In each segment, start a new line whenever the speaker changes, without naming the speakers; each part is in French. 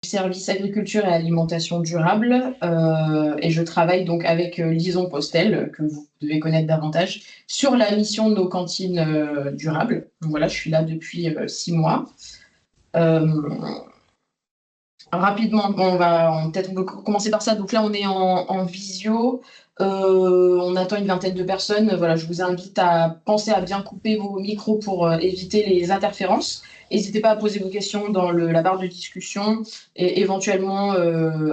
service agriculture et alimentation durable et je travaille donc avec Lison Postel, que vous devez connaître davantage, sur la mission de nos cantines durables. Donc voilà, je suis là depuis 6 mois. Euh, Rapidement, bon, peut-être on peut commencer par ça. Donc là, on est en visio. On attend une vingtaine de personnes. Voilà, je vous invite à penser à bien couper vos micros pour éviter les interférences. N'hésitez pas à poser vos questions dans la barre de discussion et éventuellement,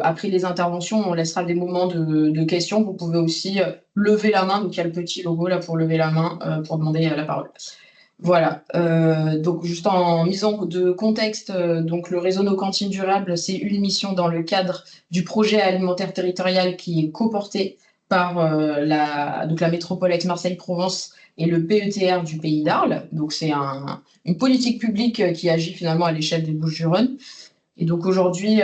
après les interventions, on laissera des moments de questions. Vous pouvez aussi lever la main. Donc il y a le petit logo là pour lever la main pour demander la parole. Voilà, donc juste en mise de contexte, donc le réseau Nos Cantines Durables, c'est une mission dans le cadre du projet alimentaire territorial qui est coporté par donc la métropole Aix-Marseille-Provence et le PETR du Pays d'Arles. Donc c'est une politique publique qui agit finalement à l'échelle des Bouches-du-Rhône. Et donc aujourd'hui,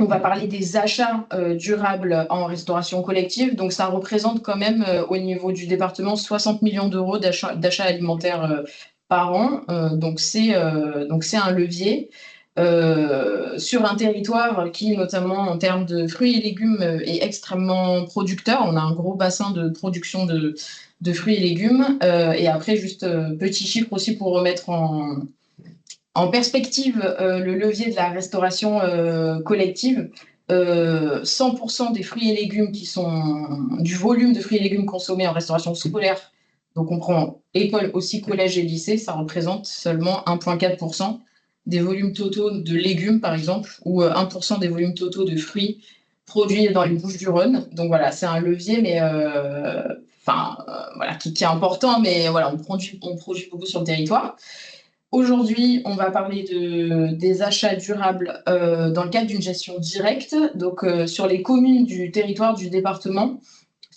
on va parler des achats durables en restauration collective. Donc, ça représente quand même au niveau du département 60 millions d'euros d'achats alimentaires par an. Donc, c'est un levier sur un territoire qui, notamment en termes de fruits et légumes, est extrêmement producteur. On a un gros bassin de production de fruits et légumes. Et après, juste petit chiffre aussi pour remettre en perspective, le levier de la restauration collective, 100% des fruits et légumes du volume de fruits et légumes consommés en restauration scolaire, donc on prend école aussi collège et lycée, ça représente seulement 1,4% des volumes totaux de légumes, par exemple, ou 1% des volumes totaux de fruits produits dans les Bouches-du-Rhône. Donc voilà, c'est un levier, mais voilà, qui est important, mais voilà, on produit beaucoup sur le territoire. Aujourd'hui, on va parler des achats durables dans le cadre d'une gestion directe. Donc, sur les communes du territoire du département,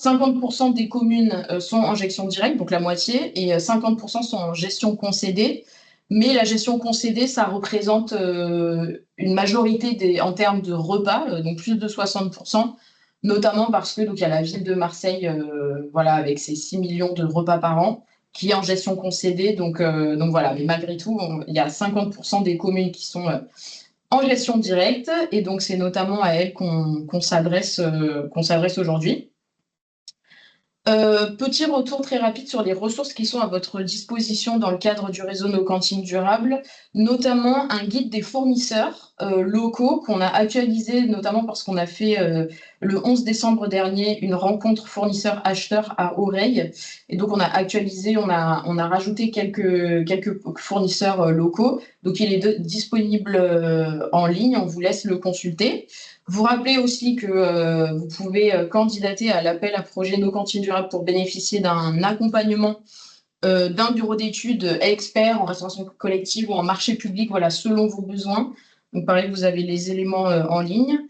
50% des communes sont en gestion directe, donc la moitié, et 50% sont en gestion concédée. Mais la gestion concédée, ça représente une majorité en termes de repas, donc plus de 60%, notamment parce que donc, il y a la ville de Marseille, voilà, avec ses 6 millions de repas par an, qui est en gestion concédée. Donc voilà, mais malgré tout, il y a 50% des communes qui sont en gestion directe, et donc c'est notamment à elles qu'on s'adresse aujourd'hui. Petit retour très rapide sur les ressources qui sont à votre disposition dans le cadre du réseau Nos Cantines Durables, notamment un guide des fournisseurs locaux qu'on a actualisé, notamment parce qu'on a fait le 11 décembre dernier une rencontre fournisseurs-acheteurs à Oreille. Et donc on a actualisé, on a rajouté quelques fournisseurs locaux. Donc il est disponible en ligne, on vous laisse le consulter. Vous rappelez aussi que vous pouvez candidater à l'appel à projet Nos Cantines Durables pour bénéficier d'un accompagnement d'un bureau d'études expert en restauration collective ou en marché public, voilà, selon vos besoins. Donc, pareil, vous avez les éléments en ligne.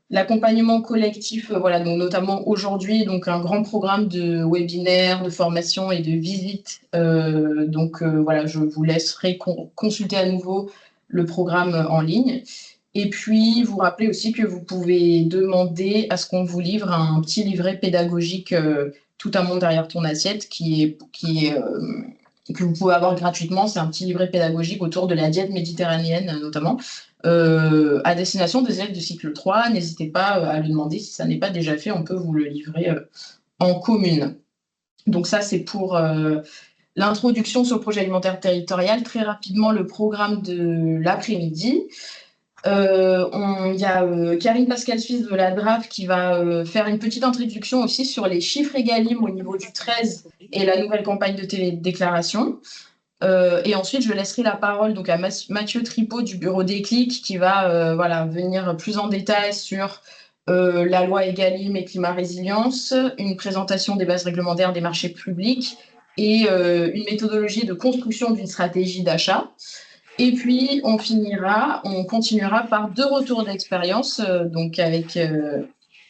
L'accompagnement collectif, voilà, donc notamment aujourd'hui, donc un grand programme de webinaires, de formations et de visites. Voilà, je vous laisserai consulter à nouveau le programme en ligne. Et puis, vous rappelez aussi que vous pouvez demander à ce qu'on vous livre un petit livret pédagogique Tout un monde derrière ton assiette que vous pouvez avoir gratuitement. C'est un petit livret pédagogique autour de la diète méditerranéenne notamment, à destination des élèves de cycle 3. N'hésitez pas à le demander si ça n'est pas déjà fait. On peut vous le livrer en commune. Donc ça, c'est pour l'introduction sur le projet alimentaire territorial. Très rapidement, le programme de l'après-midi. Il y a Karine Pascal-Suisse de la DRAF qui va faire une petite introduction aussi sur les chiffres Egalim au niveau du 13 et la nouvelle campagne de télédéclaration. Et ensuite, je laisserai la parole donc, à Mathieu Tripot du bureau Déclic qui va voilà, venir plus en détail sur la loi Egalim et climat résilience, une présentation des bases réglementaires des marchés publics et une méthodologie de construction d'une stratégie d'achat. Et puis, on continuera par 2 retours d'expérience.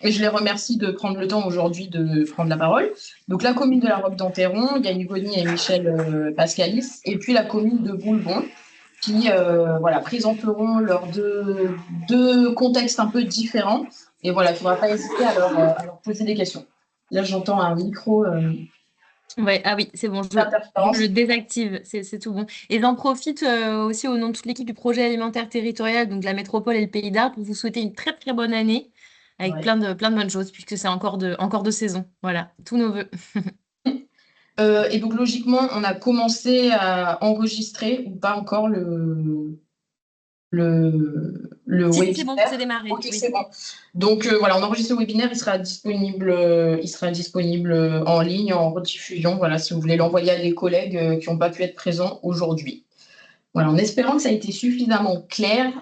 Et je les remercie de prendre le temps aujourd'hui de prendre la parole. Donc, la commune de la Roque-d'Enterron, Yann Hugoni et Michel Pascalis, et puis la commune de Boulbon, qui voilà, présenteront leurs deux contextes un peu différents. Et voilà, il ne faudra pas hésiter à leur poser des questions. Là, j'entends un micro.
Ouais, ah oui, c'est bon, je
d'interférence.
le désactive, c'est tout bon. Et j'en profite aussi au nom de toute l'équipe du projet alimentaire territorial, donc de la métropole et le Pays d'Arc, pour vous souhaiter une très très bonne année avec
Ouais.
plein de bonnes choses, puisque c'est encore de saison. Voilà, tous nos vœux.
Et donc, logiquement, on a commencé à enregistrer ou pas encore le
Si, c'est bon, c'est
webinaire.
démarré,
Ok,
oui.
c'est bon. Donc, voilà, on enregistre le webinaire, il sera disponible en ligne, en rediffusion, voilà, si vous voulez l'envoyer à des collègues qui n'ont pas pu être présents aujourd'hui. Voilà, en espérant que ça a été suffisamment clair.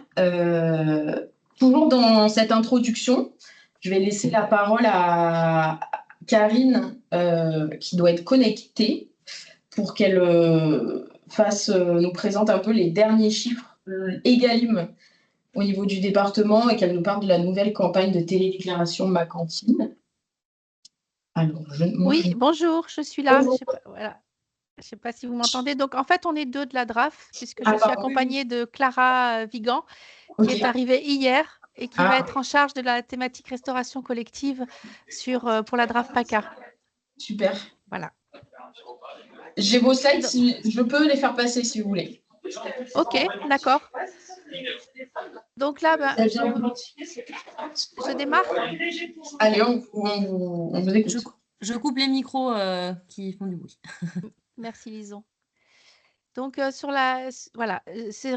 Toujours dans cette introduction, je vais laisser la parole à Karine, qui doit être connectée, pour qu'elle nous présente un peu les derniers chiffres Egalim au niveau du département et qu'elle nous parle de la nouvelle campagne de télédéclaration Ma Cantine. Alors, moi,
Oui, bonjour, je suis là.
Bonjour.
Voilà. Je sais pas si vous m'entendez. Donc, en fait, on est deux de la DRAF, puisque je
Ah,
suis
pardon, oui, oui.
accompagnée de Clara Vigan, qui
Ok.
est arrivée hier et qui va
Ah,
être en charge de la thématique restauration collective pour la DRAF PACA.
super.
Voilà.
J'ai vos slides,
Donc,
je peux les faire passer si vous voulez.
OK, d'accord. Donc là,
Ça vient.
je démarre.
Allez, on vous
Je,
écoute.
cou- je coupe les micros qui font du bruit.
Merci, Lison. Donc, voilà, c'est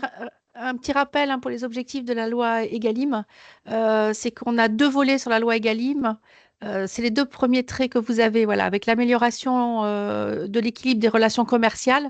un petit rappel pour les objectifs de la loi Egalim. C'est qu'on a deux volets sur la loi Egalim. C'est les deux premiers traits que vous avez, voilà, avec l'amélioration de l'équilibre des relations commerciales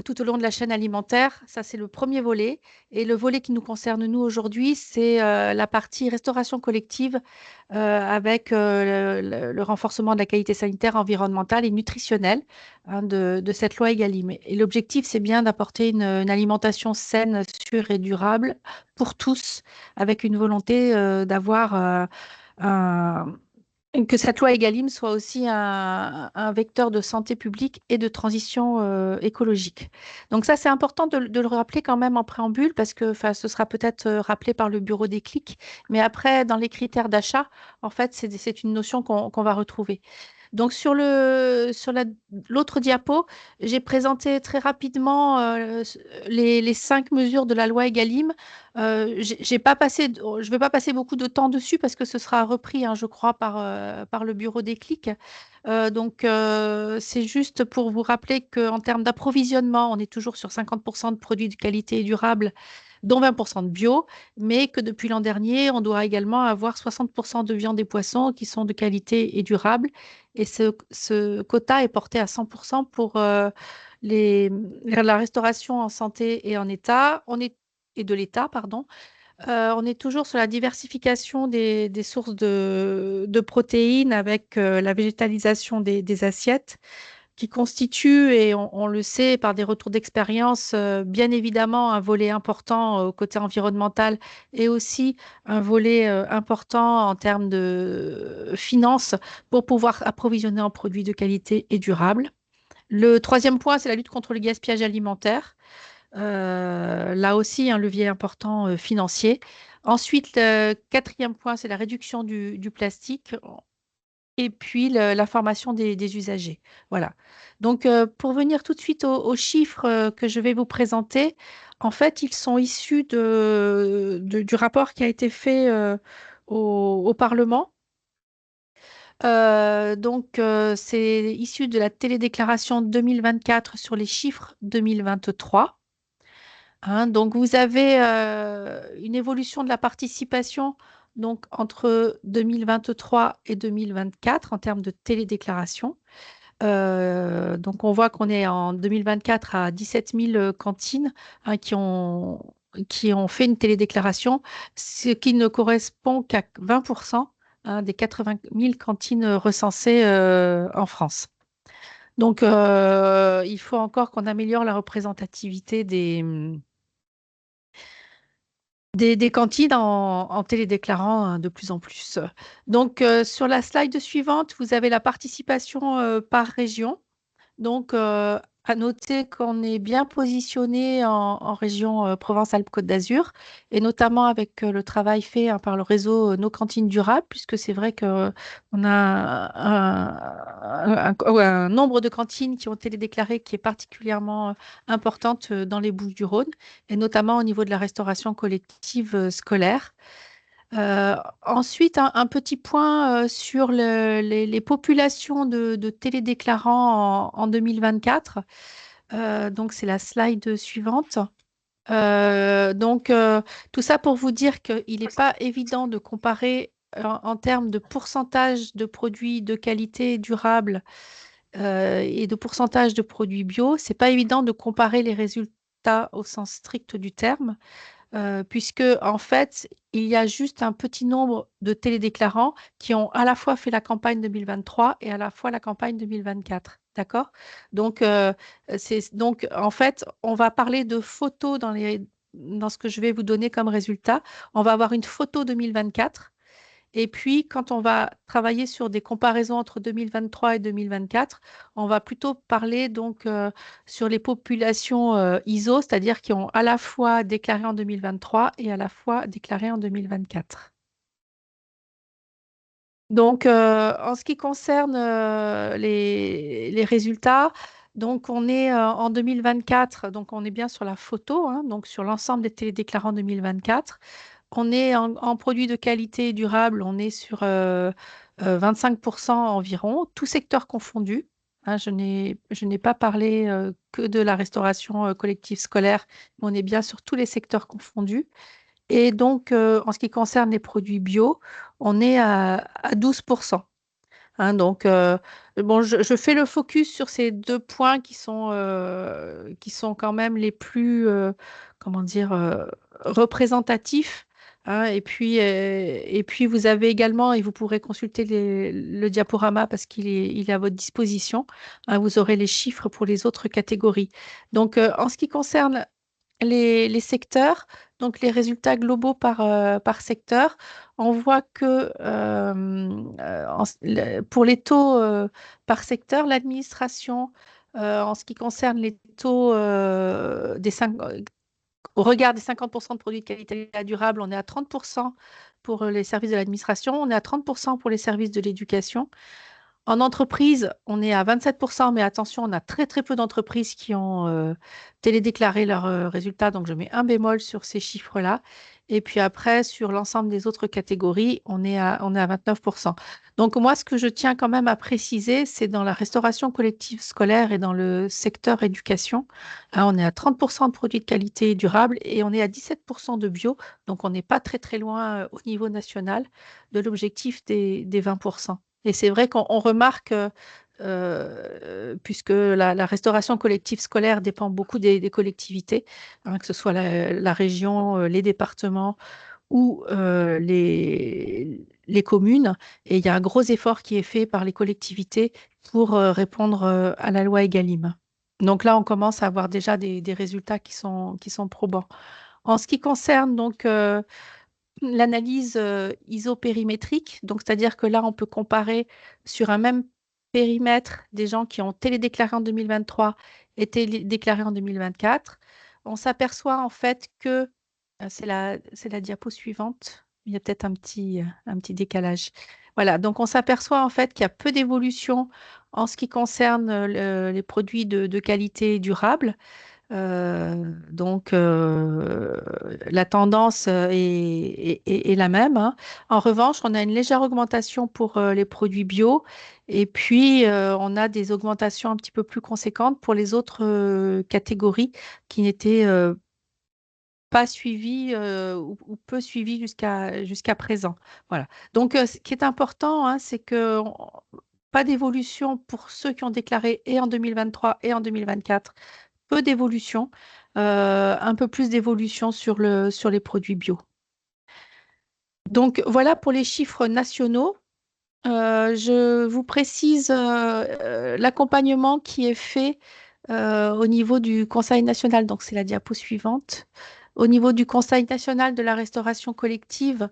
tout au long de la chaîne alimentaire. Ça, c'est le premier volet. Et le volet qui nous concerne, nous, aujourd'hui, c'est la partie restauration collective avec le renforcement de la qualité sanitaire, environnementale et nutritionnelle de cette loi Egalim. Et l'objectif, c'est bien d'apporter une alimentation saine, sûre et durable pour tous, avec une volonté d'avoir un que cette loi Egalim soit aussi un vecteur de santé publique et de transition écologique. Donc ça, c'est important de le rappeler quand même en préambule parce que ce sera peut-être rappelé par le bureau des clics. Mais après, dans les critères d'achat, en fait, c'est une notion qu'on va retrouver. Donc l'autre diapo, j'ai présenté très rapidement les 5 mesures de la loi Egalim. J'ai pas passé, je vais pas passer beaucoup de temps dessus parce que ce sera repris, je crois, par le bureau des clics. C'est juste pour vous rappeler qu'en termes d'approvisionnement, on est toujours sur 50% de produits de qualité et durable, dont 20% de bio, mais que depuis l'an dernier, on doit également avoir 60% de viande et poissons qui sont de qualité et durable. Et ce quota est porté à 100% pour la restauration en santé et en état. Et de l'État, pardon. On est toujours sur la diversification des sources de protéines avec la végétalisation des assiettes qui constitue, et on le sait par des retours d'expérience, bien évidemment un volet important au côté environnemental et aussi un volet important en termes de finances pour pouvoir approvisionner en produits de qualité et durables. Le troisième point, c'est la lutte contre le gaspillage alimentaire. Là aussi, un levier important financier. Ensuite, le quatrième point, c'est la réduction du plastique. Et puis la formation des usagers. Voilà. Donc, pour venir tout de suite aux chiffres que je vais vous présenter, en fait, ils sont issus du rapport qui a été fait au Parlement. C'est issu de la télédéclaration 2024 sur les chiffres 2023. Donc, vous avez une évolution de la participation donc, entre 2023 et 2024 en termes de télédéclaration. Donc, on voit qu'on est en 2024 à 17 000 cantines qui ont fait une télédéclaration, ce qui ne correspond qu'à 20% des 80 000 cantines recensées en France. Donc, il faut encore qu'on améliore la représentativité des cantines en télédéclarant de plus en plus. Donc, sur la slide suivante, vous avez la participation par région. Donc, À noter qu'on est bien positionné en région Provence-Alpes-Côte d'Azur, et notamment avec le travail fait par le réseau Nos Cantines Durables, puisque c'est vrai qu'on a un nombre de cantines qui ont été déclarées qui est particulièrement importante dans les Bouches-du-Rhône, et notamment au niveau de la restauration collective scolaire. Ensuite, un petit point sur les populations de télédéclarants en 2024. Donc, c'est la slide suivante. Tout ça pour vous dire qu'il n'est pas évident de comparer en termes de pourcentage de produits de qualité durable et de pourcentage de produits bio. C'est pas évident de comparer les résultats au sens strict du terme puisque en fait, il y a juste un petit nombre de télédéclarants qui ont à la fois fait la campagne 2023 et à la fois la campagne 2024. D'accord? Donc, en fait, on va parler de photos dans ce que je vais vous donner comme résultat. On va avoir une photo 2024 et puis, quand on va travailler sur des comparaisons entre 2023 et 2024, on va plutôt parler donc sur les populations ISO, c'est-à-dire qui ont à la fois déclaré en 2023 et à la fois déclaré en 2024. Donc, en ce qui concerne les résultats, donc on est en 2024, donc on est bien sur la photo, hein, donc sur l'ensemble des télédéclarants 2024. On est en produits de qualité durable, on est sur 25% environ, tout secteur confondu. Hein, je n'ai pas parlé que de la restauration collective scolaire, mais on est bien sur tous les secteurs confondus. Et donc, en ce qui concerne les produits bio, on est à 12%. Hein, donc, bon, je fais le focus sur ces deux points qui sont quand même les plus, comment dire, représentatifs. Hein, et puis, vous avez également, et vous pourrez consulter le diaporama parce il est à votre disposition. Hein, vous aurez les chiffres pour les autres catégories. Donc, en ce qui concerne les secteurs, donc les résultats globaux par secteur, on voit que pour les taux par secteur, l'administration, en ce qui concerne les taux au regard des 50% de produits de qualité durable, on est à 30% pour les services de l'administration, on est à 30% pour les services de l'éducation. En entreprise, on est à 27%, mais attention, on a très très peu d'entreprises qui ont télédéclaré leurs résultats, donc je mets un bémol sur ces chiffres-là. Et puis après, sur l'ensemble des autres catégories, on est à 29%. Donc moi, ce que je tiens quand même à préciser, c'est dans la restauration collective scolaire et dans le secteur éducation, hein, on est à 30% de produits de qualité durable et on est à 17% de bio, donc on n'est pas très très loin au niveau national de l'objectif des 20%. Et c'est vrai qu'on remarque, puisque la restauration collective scolaire dépend beaucoup des collectivités, hein, que ce soit la région, les départements ou les communes, et il y a un gros effort qui est fait par les collectivités pour répondre à la loi Egalim. Donc là, on commence à avoir déjà des résultats qui sont probants. En ce qui concerne donc l'analyse isopérimétrique, donc c'est-à-dire que là, on peut comparer sur un même périmètre des gens qui ont télédéclaré en 2023 et télédéclaré en 2024. On s'aperçoit en fait que, c'est la diapo suivante, il y a peut-être un petit décalage. Voilà, donc on s'aperçoit en fait qu'il y a peu d'évolution en ce qui concerne les produits de qualité durable. La tendance est la même. Hein. En revanche, on a une légère augmentation pour les produits bio et puis on a des augmentations un petit peu plus conséquentes pour les autres catégories qui n'étaient pas suivies ou peu suivies jusqu'à présent. Voilà. Donc, ce qui est important, hein, c'est que pas d'évolution pour ceux qui ont déclaré et en 2023 et en 2024 peu d'évolution, un peu plus d'évolution sur les produits bio. Donc voilà pour les chiffres nationaux. Je vous précise l'accompagnement qui est fait au niveau du Conseil national. Donc c'est la diapo suivante. Au niveau du Conseil national de la restauration collective,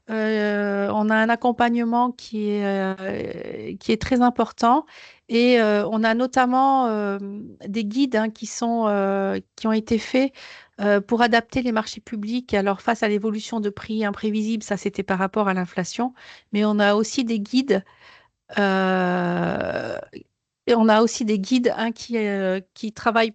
on a un accompagnement qui est très important et on a notamment des guides hein, qui ont été faits pour adapter les marchés publics. Alors, face à l'évolution de prix imprévisibles, ça c'était par rapport à l'inflation, mais on a aussi des guides. euh, et on a aussi des guides hein, qui travaillent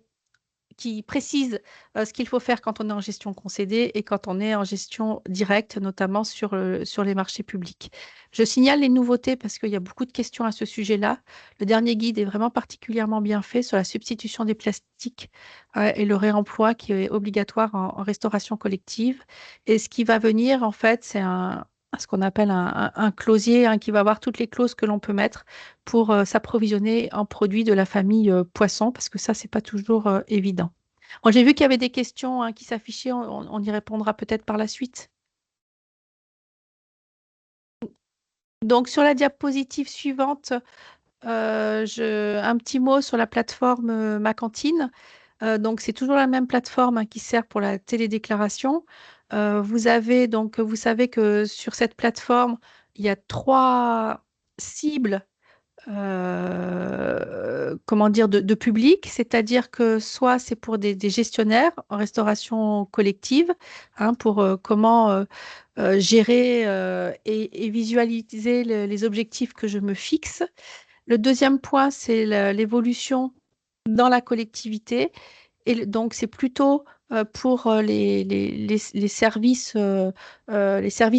qui précise ce qu'il faut faire quand on est en gestion concédée et quand on est en gestion directe, notamment sur les marchés publics. Je signale les nouveautés parce qu'il y a beaucoup de questions à ce sujet-là. Le dernier guide est vraiment particulièrement bien fait sur la substitution des plastiques et le réemploi qui est obligatoire en restauration collective. Et ce qui va venir, en fait, c'est ce qu'on appelle un closier hein, qui va avoir toutes les clauses que l'on peut mettre pour s'approvisionner en produits de la famille poisson, parce que ça, c'est pas toujours évident. Bon, j'ai vu qu'il y avait des questions hein, qui s'affichaient, on y répondra peut-être par la suite. Donc, sur la diapositive suivante, un petit mot sur la plateforme Ma Cantine. Donc, c'est toujours la même plateforme hein, qui sert pour la télédéclaration. Vous savez que sur cette plateforme, il y a trois cibles comment dire, de public, c'est-à-dire que soit c'est pour des gestionnaires en restauration collective, hein, pour comment gérer et visualiser les objectifs que je me fixe. Le deuxième point, c'est l'évolution dans la collectivité. Donc, c'est plutôt pour les services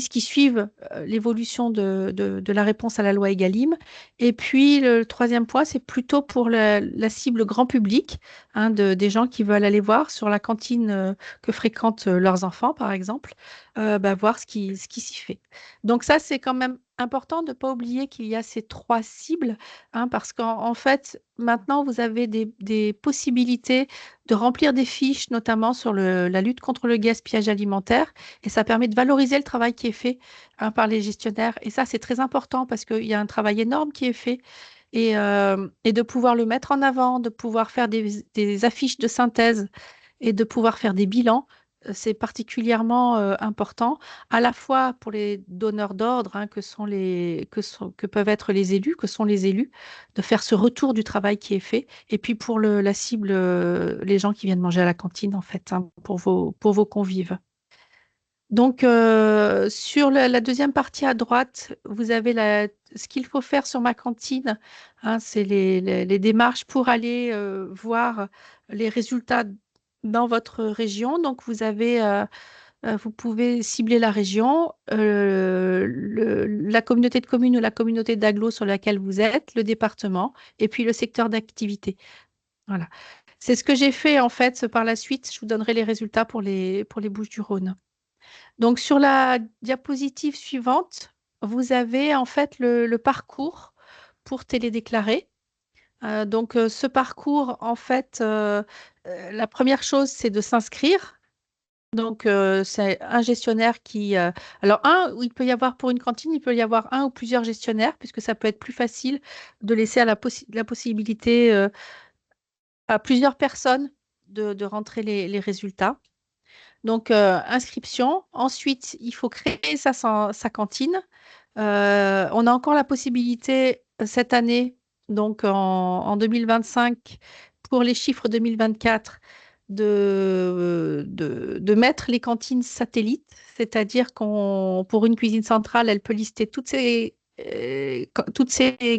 qui suivent l'évolution de la réponse à la loi Egalim. Et puis, le troisième point, c'est plutôt pour la cible grand public, hein, des gens qui veulent aller voir sur la cantine que fréquentent leurs enfants, par exemple, voir ce qui s'y fait. Donc, ça, c'est quand même important de ne pas oublier qu'il y a ces trois cibles, hein, parce qu'en fait, maintenant, vous avez des possibilités de remplir des fiches, notamment sur la lutte contre le gaspillage alimentaire. Et ça permet de valoriser le travail qui est fait hein, par les gestionnaires. Et ça, c'est très important parce qu'il y a un travail énorme qui est fait. Et de pouvoir le mettre en avant, de pouvoir faire des affiches de synthèse et de pouvoir faire des bilans, c'est particulièrement important, à la fois pour les donneurs d'ordre, hein, que peuvent être les élus, que sont les élus, de faire ce retour du travail qui est fait, et puis pour la cible, les gens qui viennent manger à la cantine, en fait, hein, pour vos convives. Donc, sur la deuxième partie à droite, vous avez ce qu'il faut faire sur ma cantine. Hein, c'est les démarches pour aller voir les résultats dans votre région. Donc, vous pouvez cibler la région, la communauté de communes ou la communauté d'agglo sur laquelle vous êtes, le département, et puis le secteur d'activité. Voilà. C'est ce que j'ai fait en fait par la suite. Je vous donnerai les résultats pour les Bouches-du-Rhône. Donc, sur la diapositive suivante, vous avez en fait le parcours pour télédéclarer. Ce parcours, en fait, la première chose, c'est de s'inscrire. Donc, c'est un gestionnaire alors, il peut y avoir pour une cantine, il peut y avoir un ou plusieurs gestionnaires, puisque ça peut être plus facile de laisser la possibilité à plusieurs personnes de rentrer les résultats. Donc, inscription. Ensuite, il faut créer sa cantine. On a encore la possibilité cette année, donc en 2025, pour les chiffres 2024, de mettre les cantines satellites, c'est-à-dire pour une cuisine centrale, elle peut lister toutes ces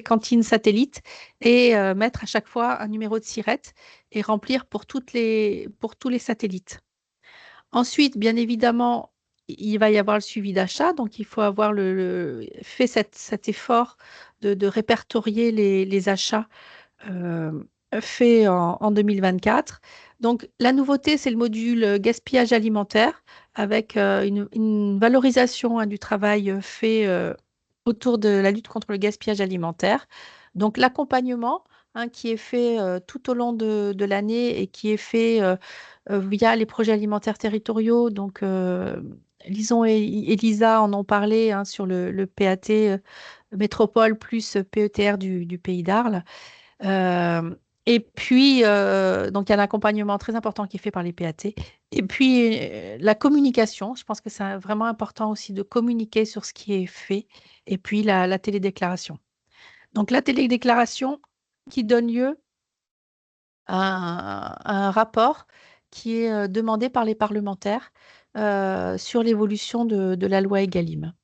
cantines satellites et mettre à chaque fois un numéro de SIRET et remplir pour tous les satellites. Ensuite, bien évidemment, il va y avoir le suivi d'achat, donc il faut avoir fait cet effort de répertorier les achats euh, faits en 2024. Donc, la nouveauté, c'est le module gaspillage alimentaire avec une valorisation hein, du travail fait autour de la lutte contre le gaspillage alimentaire. Donc, l'accompagnement hein, qui est fait tout au long de l'année et qui est fait via les projets alimentaires territoriaux. Donc, Lison et Lisa en ont parlé hein, sur le PAT métropole plus PETR du Pays d'Arles. Euh, Et puis, donc il y a un accompagnement très important qui est fait par les PAT. Et puis, la communication, je pense que c'est vraiment important aussi de communiquer sur ce qui est fait. Et puis, la télédéclaration. Donc, la télédéclaration qui donne lieu à un rapport qui est demandé par les parlementaires sur l'évolution de la loi Egalim.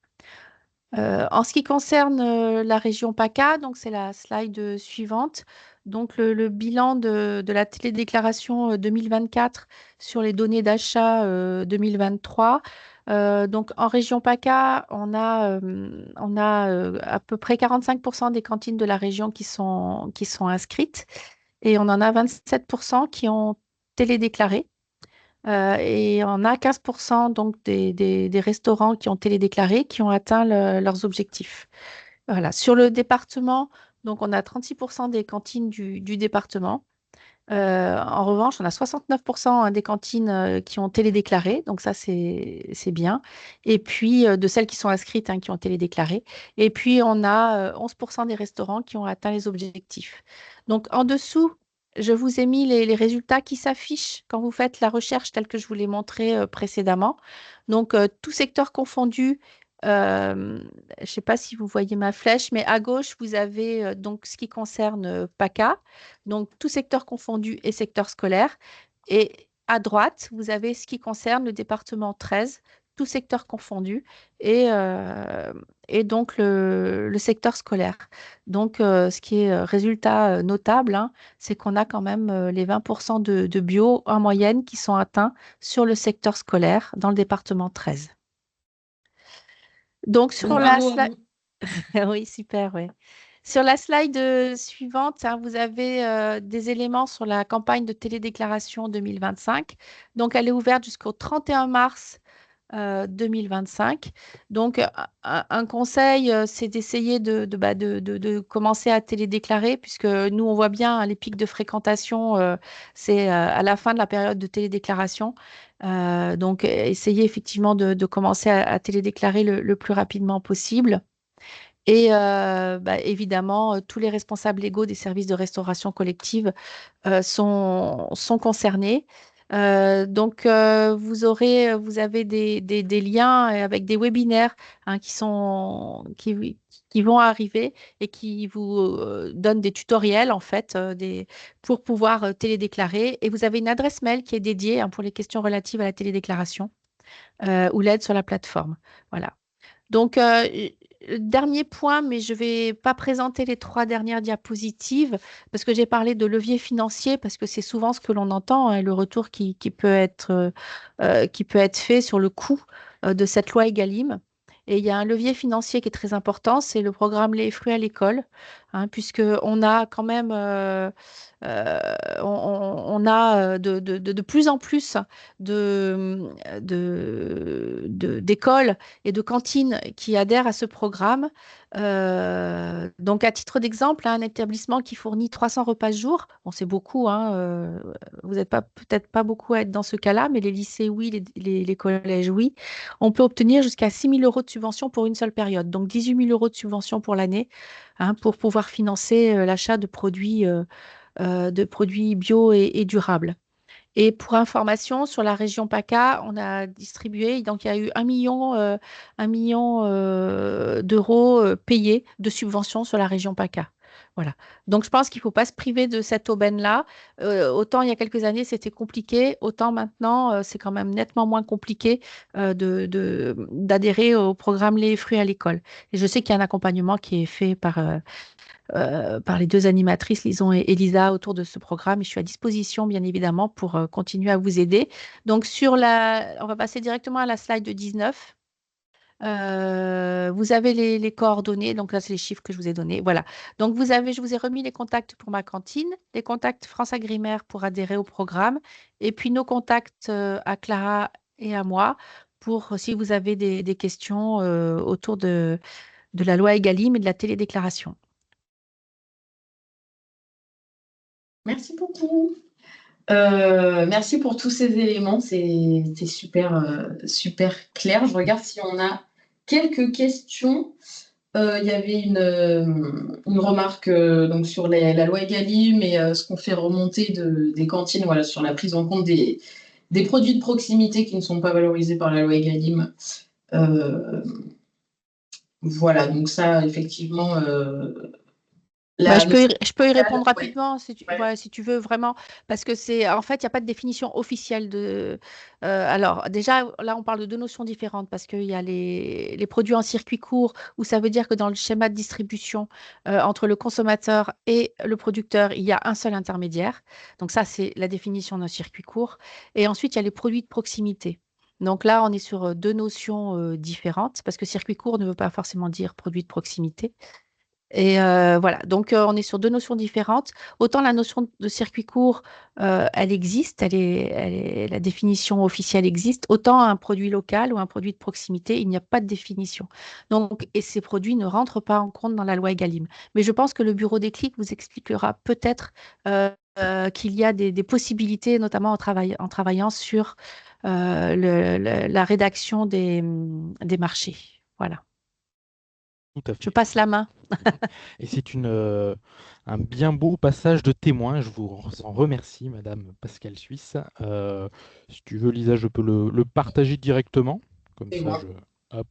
En ce qui concerne la région PACA, donc c'est la slide suivante. Donc le bilan de la télédéclaration 2024 sur les données d'achat 2023. Donc en région PACA, on a à peu près 45% des cantines de la région qui sont inscrites et on en a 27% qui ont télédéclaré. Et on a 15% donc des restaurants qui ont télédéclaré, qui ont atteint leurs objectifs. Voilà. Sur le département, donc on a 36% des cantines du département. En revanche, on a 69% des cantines qui ont télédéclaré, donc ça c'est bien. Et puis de celles qui sont inscrites, qui ont télédéclaré. Et puis on a 11% des restaurants qui ont atteint les objectifs. Donc en dessous, je vous ai mis les résultats qui s'affichent quand vous faites la recherche telle que je vous l'ai montré précédemment. Donc tout secteur confondu. Je ne sais pas si vous voyez ma flèche, mais à gauche, vous avez donc ce qui concerne PACA, donc tout secteur confondu et secteur scolaire. Et à droite, vous avez ce qui concerne le département 13, tout secteur confondu, et, euh, et donc le secteur scolaire. Donc, ce qui est résultat notable, c'est qu'on a quand même les 20% de bio en moyenne qui sont atteints sur le secteur scolaire dans le département 13. Donc,
Donc,
sur la
bravo à
slide.
vous.
Oui, super, oui. Sur la slide suivante, vous avez des éléments sur la campagne de télédéclaration 2025. Donc, elle est ouverte jusqu'au 31 mars 2025. Donc, un conseil, c'est d'essayer de commencer à télédéclarer, puisque nous, on voit bien les pics de fréquentation, c'est à la fin de la période de télédéclaration. Donc, essayez effectivement de commencer à télédéclarer le plus rapidement possible. Et évidemment, tous les responsables légaux des services de restauration collective sont concernés. Vous avez des liens avec des webinaires qui vont arriver et qui vous donnent des tutoriels en fait pour pouvoir télédéclarer. Et vous avez une adresse mail qui est dédiée pour les questions relatives à la télédéclaration ou l'aide sur la plateforme. Voilà. Donc, dernier point, mais je ne vais pas présenter les 3 dernières diapositives parce que j'ai parlé de levier financier, parce que c'est souvent ce que l'on entend, le retour qui peut être fait sur le coût de cette loi Egalim. Et il y a un levier financier qui est très important, c'est le programme Les fruits à l'école, puisque on a quand même on a de plus en plus d'écoles et de cantines qui adhèrent à ce programme. Donc, à titre d'exemple, un établissement qui fournit 300 repas jour, bon, c'est beaucoup, vous n'êtes peut-être pas beaucoup à être dans ce cas-là, mais les lycées, oui, les collèges, oui. On peut obtenir jusqu'à 6 000 euros de subvention pour une seule période, donc 18 000 euros de subvention pour l'année, pour pouvoir financer l'achat de produits bio et durables. Et pour information, sur la région PACA, on a distribué, donc il y a eu 1 million d'euros payés de subventions sur la région PACA. Voilà. Donc je pense qu'il ne faut pas se priver de cette aubaine-là. Autant il y a quelques années, c'était compliqué, autant maintenant, c'est quand même nettement moins compliqué d'adhérer au programme Les fruits à l'école. Et je sais qu'il y a un accompagnement qui est fait par les deux animatrices, Lison et Elisa, autour de ce programme. Et je suis à disposition, bien évidemment, pour continuer à vous aider. Donc, on va passer directement à la slide de 19. Vous avez les coordonnées, donc là, c'est les chiffres que je vous ai donnés. Voilà. Donc, je vous ai remis les contacts pour ma cantine, les contacts France Agrimaire pour adhérer au programme, et puis nos contacts à Clara et à moi pour si vous avez des questions autour de la loi Egalim et de la télédéclaration.
Merci beaucoup. Merci pour tous ces éléments. C'est super, super clair. Je regarde si on a quelques questions. Il y avait une remarque donc sur la loi Egalim et ce qu'on fait remonter des cantines, voilà, sur la prise en compte des produits de proximité qui ne sont pas valorisés par la loi Egalim. Euh, voilà, donc ça, effectivement,
Bah,
la notion
je peux y répondre
sociale, ouais,
rapidement
ouais.
ouais, si tu veux vraiment, parce que c'est en fait, il n'y a pas de définition officielle de. Alors, déjà, là, on parle de deux notions différentes parce qu'il y a les produits en circuit court, où ça veut dire que dans le schéma de distribution entre le consommateur et le producteur, il y a un seul intermédiaire. Donc, ça, c'est la définition d'un circuit court. Et ensuite, il y a les produits de proximité. Donc là, on est sur deux notions différentes parce que circuit court ne veut pas forcément dire produit de proximité. Et voilà, donc on est sur deux notions différentes. Autant la notion de circuit court, elle existe, la définition officielle existe, autant un produit local ou un produit de proximité, il n'y a pas de définition. Donc, et ces produits ne rentrent pas en compte dans la loi Egalim. Mais je pense que le bureau des clics vous expliquera peut-être qu'il y a des possibilités, notamment en travaillant sur la rédaction des marchés. Voilà.
Tout à
Je
fait.
passe la main.
Et c'est un bien beau passage de témoin. Je vous en remercie, Madame Pascale Suisse. Si tu veux, Lisa, je peux le partager directement. Comme
Et
ça,
moi.
hop,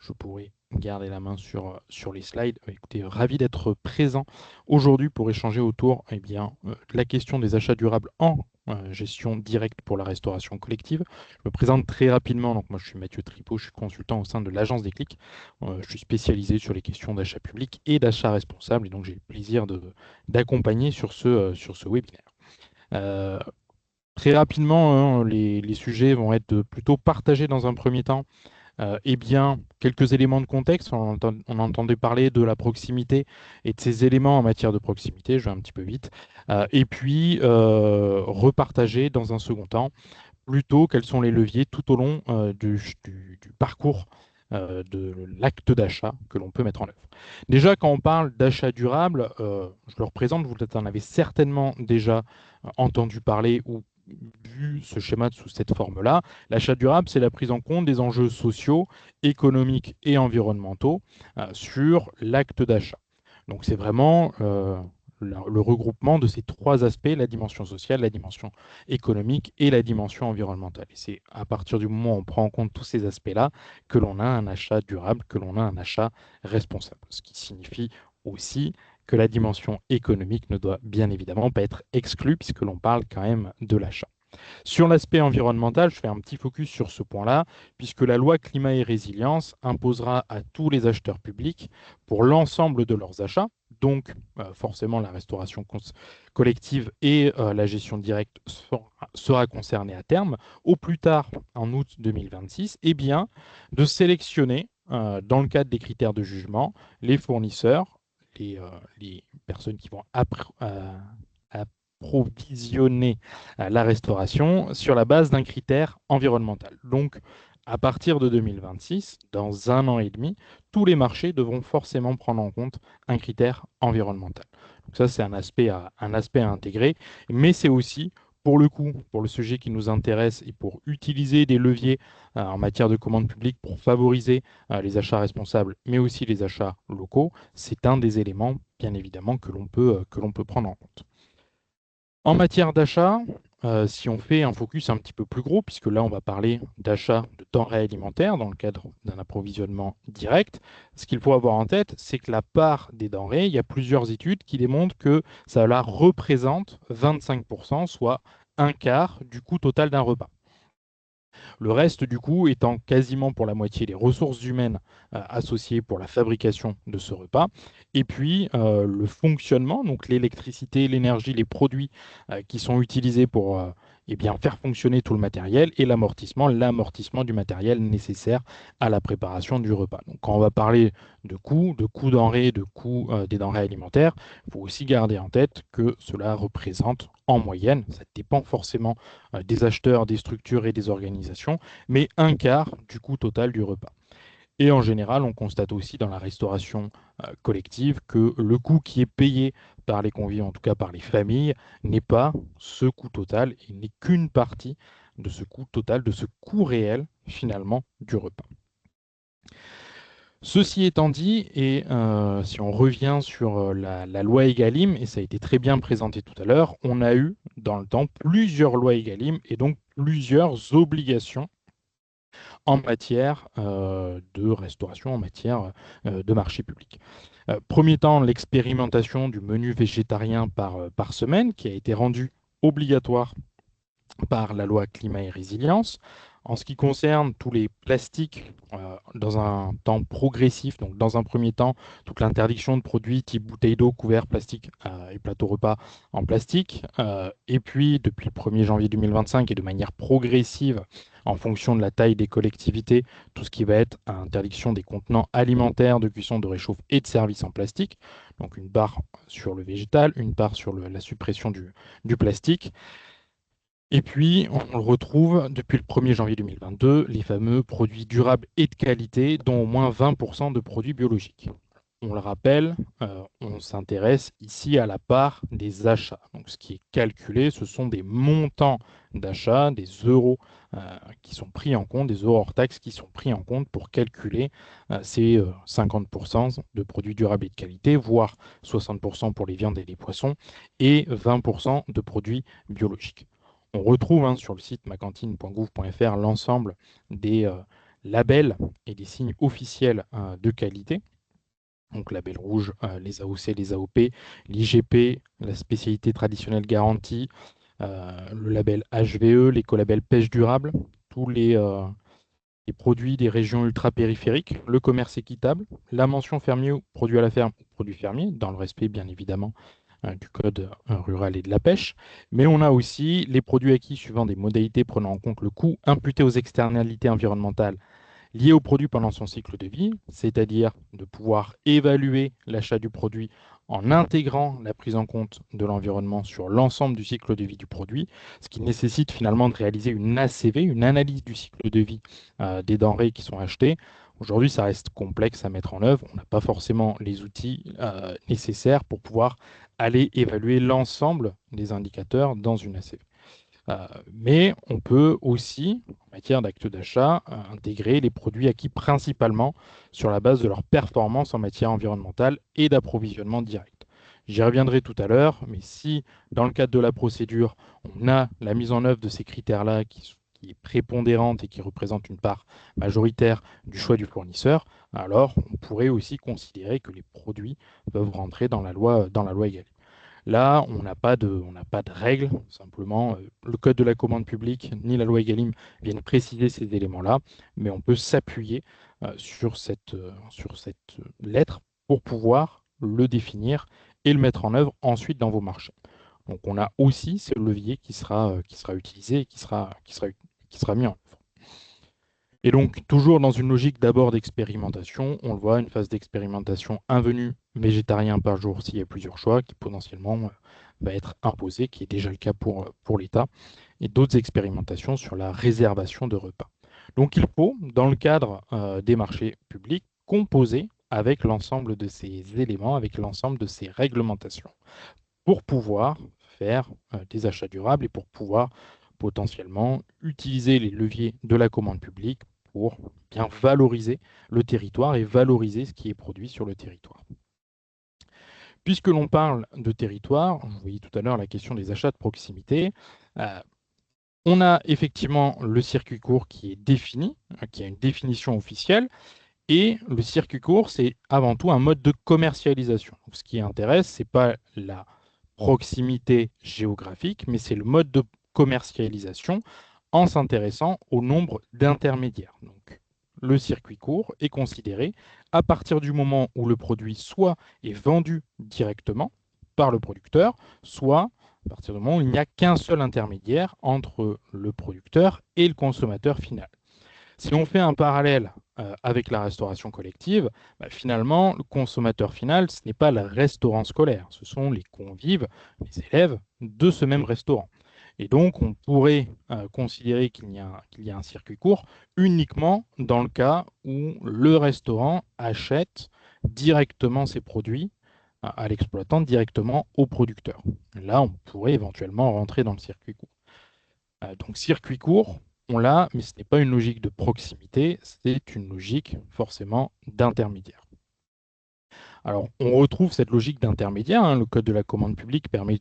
je pourrais garder la main sur les slides. Écoutez, ravi d'être présent aujourd'hui pour échanger autour de la question des achats durables en gestion directe pour la restauration collective. Je me présente très rapidement. Donc moi, je suis Mathieu Tripot, je suis consultant au sein de l'Agence des Clics. Je suis spécialisé sur les questions d'achat public et d'achat responsable. Et donc, j'ai le plaisir d'accompagner sur ce webinaire. Euh, Très rapidement, hein, les sujets vont être plutôt partagés dans un premier temps. Quelques éléments de contexte. On entendait parler de la proximité et de ces éléments en matière de proximité. Je vais un petit peu vite. Et puis, repartager dans un second temps plutôt quels sont les leviers tout au long du parcours de l'acte d'achat que l'on peut mettre en œuvre. Déjà, quand on parle d'achat durable, je le représente, vous en avez certainement déjà entendu parler ou vu ce schéma sous cette forme-là. L'achat durable, c'est la prise en compte des enjeux sociaux, économiques et environnementaux sur l'acte d'achat. Donc c'est vraiment le regroupement de ces trois aspects, la dimension sociale, la dimension économique et la dimension environnementale. Et c'est à partir du moment où on prend en compte tous ces aspects-là que l'on a un achat durable, que l'on a un achat responsable. Ce qui signifie aussi que la dimension économique ne doit bien évidemment pas être exclue puisque l'on parle quand même de l'achat. Sur l'aspect environnemental, je fais un petit focus sur ce point-là, puisque la loi climat et résilience imposera à tous les acheteurs publics, pour l'ensemble de leurs achats, donc forcément la restauration collective et la gestion directe sera concernée à terme, au plus tard en août 2026, de sélectionner, dans le cadre des critères de jugement, les fournisseurs, les personnes qui vont approvisionner la restauration sur la base d'un critère environnemental. Donc, à partir de 2026, dans un an et demi, tous les marchés devront forcément prendre en compte un critère environnemental. Donc ça, c'est un aspect à intégrer, mais c'est aussi, pour le coup, pour le sujet qui nous intéresse et pour utiliser des leviers en matière de commande publique pour favoriser les achats responsables, mais aussi les achats locaux, c'est un des éléments, bien évidemment, que l'on peut prendre en compte. En matière d'achat, si on fait un focus un petit peu plus gros, puisque là on va parler d'achat de denrées alimentaires dans le cadre d'un approvisionnement direct, ce qu'il faut avoir en tête, c'est que la part des denrées, il y a plusieurs études qui démontrent que ça la représente 25%, soit un quart du coût total d'un repas. Le reste du coût étant quasiment pour la moitié les ressources humaines associées pour la fabrication de ce repas, et puis le fonctionnement, donc l'électricité, l'énergie, les produits qui sont utilisés pour faire fonctionner tout le matériel, et l'amortissement du matériel nécessaire à la préparation du repas. Donc quand on va parler de coûts denrées, de coûts des denrées alimentaires, il faut aussi garder en tête que cela représente en moyenne, ça dépend forcément des acheteurs, des structures et des organisations, mais un quart du coût total du repas. Et en général, on constate aussi dans la restauration collective que le coût qui est payé par les convives, en tout cas par les familles, n'est pas ce coût total, il n'est qu'une partie de ce coût total, de ce coût réel finalement du repas. Ceci étant dit, et si on revient sur la loi Egalim, et ça a été très bien présenté tout à l'heure, on a eu dans le temps plusieurs lois Egalim et donc plusieurs obligations en matière de restauration, en matière de marché public. Premier temps, l'expérimentation du menu végétarien par semaine qui a été rendue obligatoire par la loi climat et résilience. En ce qui concerne tous les plastiques, dans un temps progressif, donc dans un premier temps, toute l'interdiction de produits type bouteilles d'eau, couverts, plastique et plateau repas en plastique. Et puis, depuis le 1er janvier 2025 et de manière progressive, en fonction de la taille des collectivités, tout ce qui va être interdiction des contenants alimentaires, de cuisson, de réchauffe et de services en plastique. Donc une part sur le végétal, une part sur la suppression du plastique. Et puis, on le retrouve depuis le 1er janvier 2022, les fameux produits durables et de qualité, dont au moins 20% de produits biologiques. On le rappelle, on s'intéresse ici à la part des achats. Donc, ce qui est calculé, ce sont des montants d'achat, des euros qui sont pris en compte, des euros hors taxes qui sont pris en compte pour calculer ces 50% de produits durables et de qualité, voire 60% pour les viandes et les poissons, et 20% de produits biologiques. On retrouve sur le site macantine.gouv.fr l'ensemble des labels et des signes officiels de qualité. Donc label rouge, les AOC, les AOP, l'IGP, la spécialité traditionnelle garantie, le label HVE, l'écolabel pêche durable, tous les produits des régions ultra-périphériques, le commerce équitable, la mention fermier ou produit à la ferme ou produit fermier, dans le respect bien évidemment du code rural et de la pêche. Mais on a aussi les produits acquis suivant des modalités prenant en compte le coût imputé aux externalités environnementales liées au produit pendant son cycle de vie, c'est-à-dire de pouvoir évaluer l'achat du produit en intégrant la prise en compte de l'environnement sur l'ensemble du cycle de vie du produit, ce qui nécessite finalement de réaliser une ACV, une analyse du cycle de vie des denrées qui sont achetées. Aujourd'hui, ça reste complexe à mettre en œuvre. On n'a pas forcément les outils nécessaires pour pouvoir aller évaluer l'ensemble des indicateurs dans une ACV. Mais on peut aussi, en matière d'acte d'achat, intégrer les produits acquis principalement sur la base de leur performance en matière environnementale et d'approvisionnement direct. J'y reviendrai tout à l'heure, mais si dans le cadre de la procédure, on a la mise en œuvre de ces critères-là qui est prépondérante et qui représente une part majoritaire du choix du fournisseur, alors on pourrait aussi considérer que les produits peuvent rentrer dans la loi Egalim. Là, on n'a pas de règles, simplement le code de la commande publique ni la loi Egalim viennent préciser ces éléments-là, mais on peut s'appuyer sur cette lettre pour pouvoir le définir et le mettre en œuvre ensuite dans vos marchés. Donc on a aussi ce levier qui sera utilisé et qui sera mis en œuvre. Et donc, toujours dans une logique d'abord d'expérimentation, on le voit, une phase d'expérimentation, un menu végétarien par jour s'il y a plusieurs choix, qui potentiellement va être imposé, qui est déjà le cas pour l'État, et d'autres expérimentations sur la réservation de repas. Donc, il faut, dans le cadre des marchés publics, composer avec l'ensemble de ces éléments, avec l'ensemble de ces réglementations, pour pouvoir faire des achats durables et pour pouvoir potentiellement utiliser les leviers de la commande publique pour bien valoriser le territoire et valoriser ce qui est produit sur le territoire. Puisque l'on parle de territoire, vous voyez tout à l'heure la question des achats de proximité, on a effectivement le circuit court qui est défini, qui a une définition officielle, et le circuit court, c'est avant tout un mode de commercialisation. Donc, ce qui intéresse, ce n'est pas la proximité géographique, mais c'est le mode de commercialisation en s'intéressant au nombre d'intermédiaires. Donc, le circuit court est considéré à partir du moment où le produit soit est vendu directement par le producteur, soit à partir du moment où il n'y a qu'un seul intermédiaire entre le producteur et le consommateur final. Si on fait un parallèle avec la restauration collective, finalement, le consommateur final, ce n'est pas le restaurant scolaire, ce sont les convives, les élèves de ce même restaurant. Et donc, on pourrait considérer qu'il y a un circuit court uniquement dans le cas où le restaurant achète directement ses produits à l'exploitant, directement au producteur. Là, on pourrait éventuellement rentrer dans le circuit court. Donc, circuit court, on l'a, mais ce n'est pas une logique de proximité, c'est une logique forcément d'intermédiaire. Alors, on retrouve cette logique d'intermédiaire, hein. Le code de la commande publique permet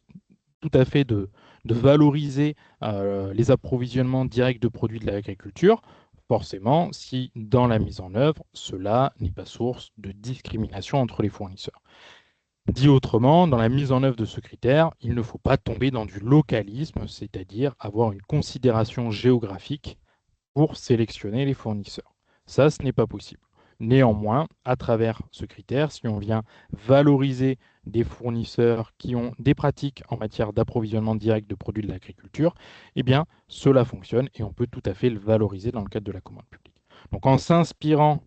tout à fait de valoriser les approvisionnements directs de produits de l'agriculture, forcément si dans la mise en œuvre, cela n'est pas source de discrimination entre les fournisseurs. Dit autrement, dans la mise en œuvre de ce critère, il ne faut pas tomber dans du localisme, c'est-à-dire avoir une considération géographique pour sélectionner les fournisseurs. Ça, ce n'est pas possible. Néanmoins, à travers ce critère, si on vient valoriser des fournisseurs qui ont des pratiques en matière d'approvisionnement direct de produits de l'agriculture, eh bien, cela fonctionne et on peut tout à fait le valoriser dans le cadre de la commande publique. Donc, en s'inspirant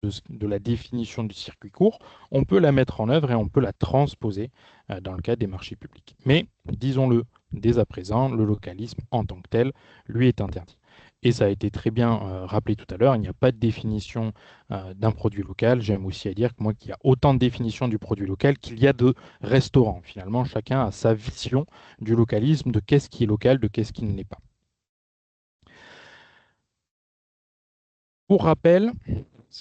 de la définition du circuit court, on peut la mettre en œuvre et on peut la transposer dans le cadre des marchés publics. Mais, disons-le dès à présent, le localisme en tant que tel, lui, est interdit. Et ça a été très bien rappelé tout à l'heure, il n'y a pas de définition d'un produit local. J'aime aussi à dire que moi, qu'il y a autant de définitions du produit local qu'il y a de restaurants. Finalement, chacun a sa vision du localisme, de qu'est-ce qui est local, de qu'est-ce qui ne l'est pas. Pour rappel,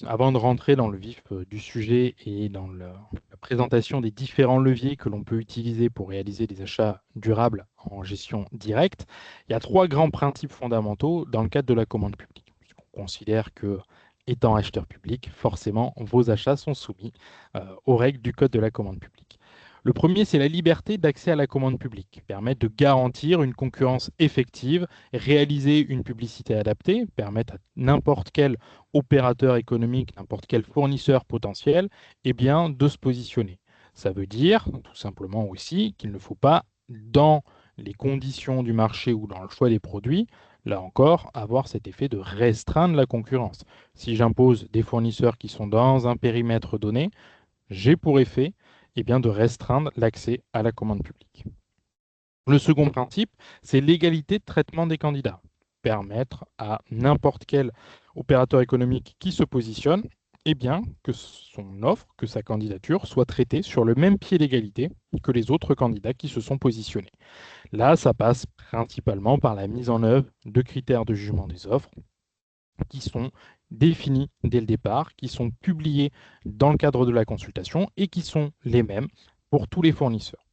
avant de rentrer dans le vif du sujet et dans la présentation des différents leviers que l'on peut utiliser pour réaliser des achats durables en gestion directe, il y a 3 grands principes fondamentaux dans le cadre de la commande publique. On considère que, étant acheteur public, forcément, vos achats sont soumis aux règles du code de la commande publique. Le premier, c'est la liberté d'accès à la commande publique, permettre de garantir une concurrence effective, réaliser une publicité adaptée, permettre à n'importe quel opérateur économique, n'importe quel fournisseur potentiel, eh bien, de se positionner. Ça veut dire tout simplement aussi qu'il ne faut pas, dans les conditions du marché ou dans le choix des produits, là encore, avoir cet effet de restreindre la concurrence. Si j'impose des fournisseurs qui sont dans un périmètre donné, j'ai pour effet de restreindre l'accès à la commande publique. Le second principe, c'est l'égalité de traitement des candidats. Permettre à n'importe quel opérateur économique qui se positionne, que son offre, que sa candidature soit traitée sur le même pied d'égalité que les autres candidats qui se sont positionnés. Là, ça passe principalement par la mise en œuvre de critères de jugement des offres qui sont définis dès le départ, qui sont publiés dans le cadre de la consultation et qui sont les mêmes pour tous les fournisseurs.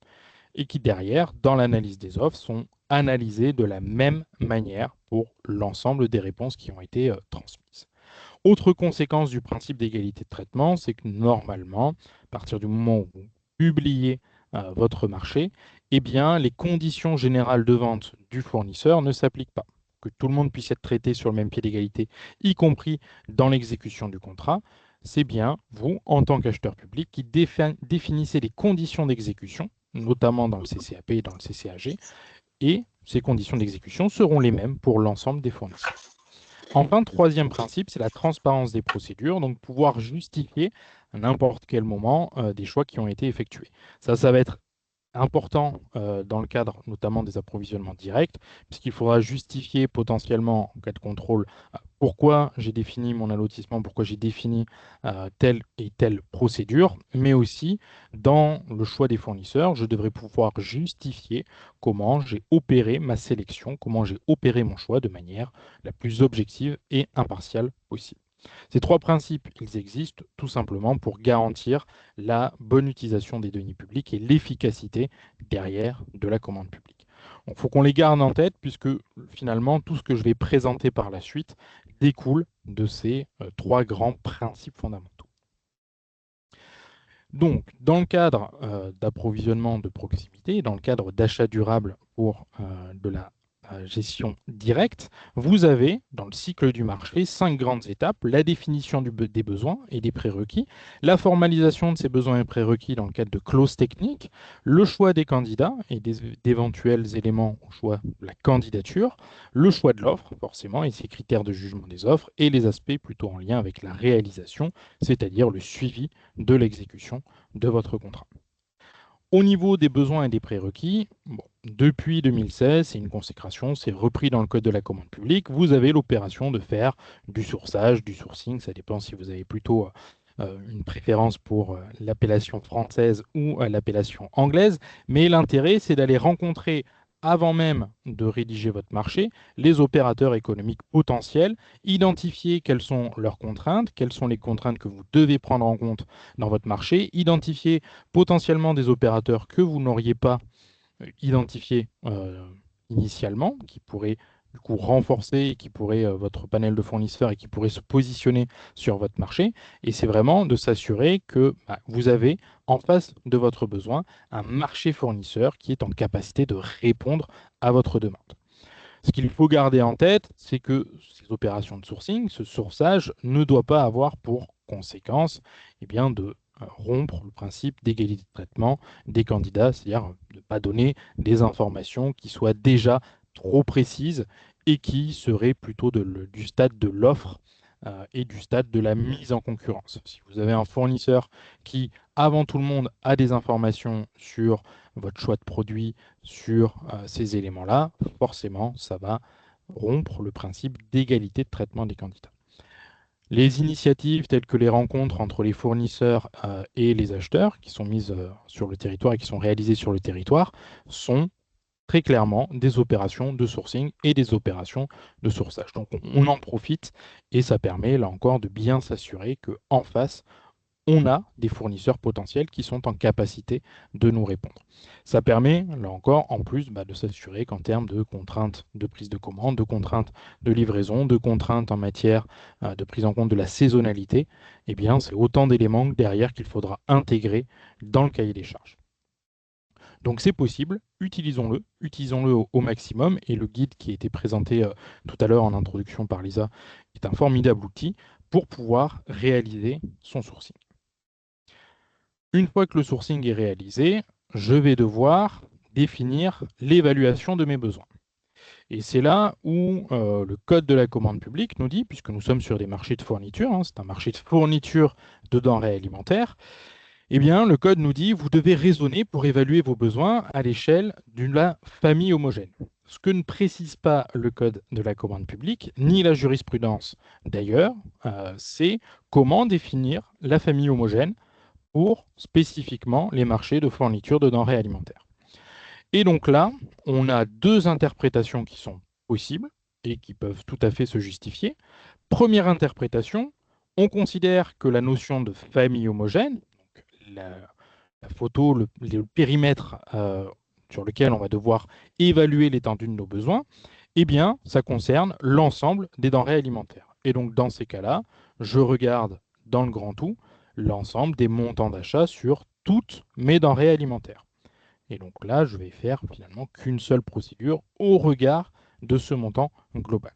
Et qui derrière, dans l'analyse des offres, sont analysés de la même manière pour l'ensemble des réponses qui ont été transmises. Autre conséquence du principe d'égalité de traitement, c'est que normalement, à partir du moment où vous publiez votre marché, les conditions générales de vente du fournisseur ne s'appliquent pas. Que tout le monde puisse être traité sur le même pied d'égalité, y compris dans l'exécution du contrat, c'est bien vous, en tant qu'acheteur public, qui définissez les conditions d'exécution, notamment dans le CCAP et dans le CCAG, et ces conditions d'exécution seront les mêmes pour l'ensemble des fournisseurs. Enfin, troisième principe, c'est la transparence des procédures, donc pouvoir justifier à n'importe quel moment des choix qui ont été effectués. Ça va être important dans le cadre notamment des approvisionnements directs, puisqu'il faudra justifier potentiellement en cas de contrôle pourquoi j'ai défini mon allotissement, pourquoi j'ai défini telle et telle procédure, mais aussi dans le choix des fournisseurs, je devrais pouvoir justifier comment j'ai opéré ma sélection, comment j'ai opéré mon choix de manière la plus objective et impartiale possible. Ces 3 principes, ils existent tout simplement pour garantir la bonne utilisation des deniers publics et l'efficacité derrière de la commande publique. Il faut qu'on les garde en tête puisque finalement tout ce que je vais présenter par la suite découle de ces 3 grands principes fondamentaux. Donc, dans le cadre d'approvisionnement de proximité, dans le cadre d'achat durable pour de la gestion directe, vous avez, dans le cycle du marché, 5 grandes étapes: la définition des besoins et des prérequis, la formalisation de ces besoins et prérequis dans le cadre de clauses techniques, le choix des candidats et d'éventuels éléments au choix de la candidature, le choix de l'offre, forcément, et ses critères de jugement des offres, et les aspects plutôt en lien avec la réalisation, c'est-à-dire le suivi de l'exécution de votre contrat. Au niveau des besoins et des prérequis, depuis 2016, c'est une consécration, c'est repris dans le code de la commande publique. Vous avez l'opération de faire du sourçage, du sourcing, ça dépend si vous avez plutôt une préférence pour l'appellation française ou l'appellation anglaise. Mais l'intérêt, c'est d'aller rencontrer avant même de rédiger votre marché, les opérateurs économiques potentiels, identifier quelles sont leurs contraintes, quelles sont les contraintes que vous devez prendre en compte dans votre marché, identifier potentiellement des opérateurs que vous n'auriez pas identifiés initialement, qui pourraient du coup renforcer, qui pourraient votre panel de fournisseurs et qui pourraient se positionner sur votre marché. Et c'est vraiment de s'assurer que vous avez en face de votre besoin un marché fournisseur qui est en capacité de répondre à votre demande. Ce qu'il faut garder en tête, c'est que ces opérations de sourcing, ce sourçage, ne doit pas avoir pour conséquence de rompre le principe d'égalité de traitement des candidats, c'est-à-dire de ne pas donner des informations qui soient déjà trop précises et qui seraient plutôt du stade de l'offre et du stade de la mise en concurrence. Si vous avez un fournisseur qui, avant tout le monde, a des informations sur votre choix de produit, sur ces éléments-là, forcément, ça va rompre le principe d'égalité de traitement des candidats. Les initiatives telles que les rencontres entre les fournisseurs et les acheteurs qui sont mises sur le territoire et qui sont réalisées sur le territoire sont très clairement des opérations de sourcing et des opérations de sourçage. Donc on en profite et ça permet là encore de bien s'assurer qu'en face, on a des fournisseurs potentiels qui sont en capacité de nous répondre. Ça permet, là encore, en plus de s'assurer qu'en termes de contraintes de prise de commande, de contraintes de livraison, de contraintes en matière de prise en compte de la saisonnalité, c'est autant d'éléments derrière qu'il faudra intégrer dans le cahier des charges. Donc c'est possible, utilisons-le au maximum, et le guide qui a été présenté tout à l'heure en introduction par Lisa est un formidable outil pour pouvoir réaliser son sourcing. Une fois que le sourcing est réalisé, je vais devoir définir l'évaluation de mes besoins. Et c'est là où le code de la commande publique nous dit, puisque nous sommes sur des marchés de fourniture, c'est un marché de fourniture de denrées alimentaires, le code nous dit vous devez raisonner pour évaluer vos besoins à l'échelle d'une famille homogène. Ce que ne précise pas le code de la commande publique, ni la jurisprudence d'ailleurs, c'est comment définir la famille homogène pour spécifiquement les marchés de fourniture de denrées alimentaires. Et donc là, on a deux interprétations qui sont possibles et qui peuvent tout à fait se justifier. Première interprétation, on considère que la notion de famille homogène, donc la photo, le périmètre sur lequel on va devoir évaluer l'étendue de nos besoins, ça concerne l'ensemble des denrées alimentaires. Et donc dans ces cas-là, je regarde dans le grand tout l'ensemble des montants d'achat sur toutes mes denrées alimentaires. Et donc là, je vais faire finalement qu'une seule procédure au regard de ce montant global.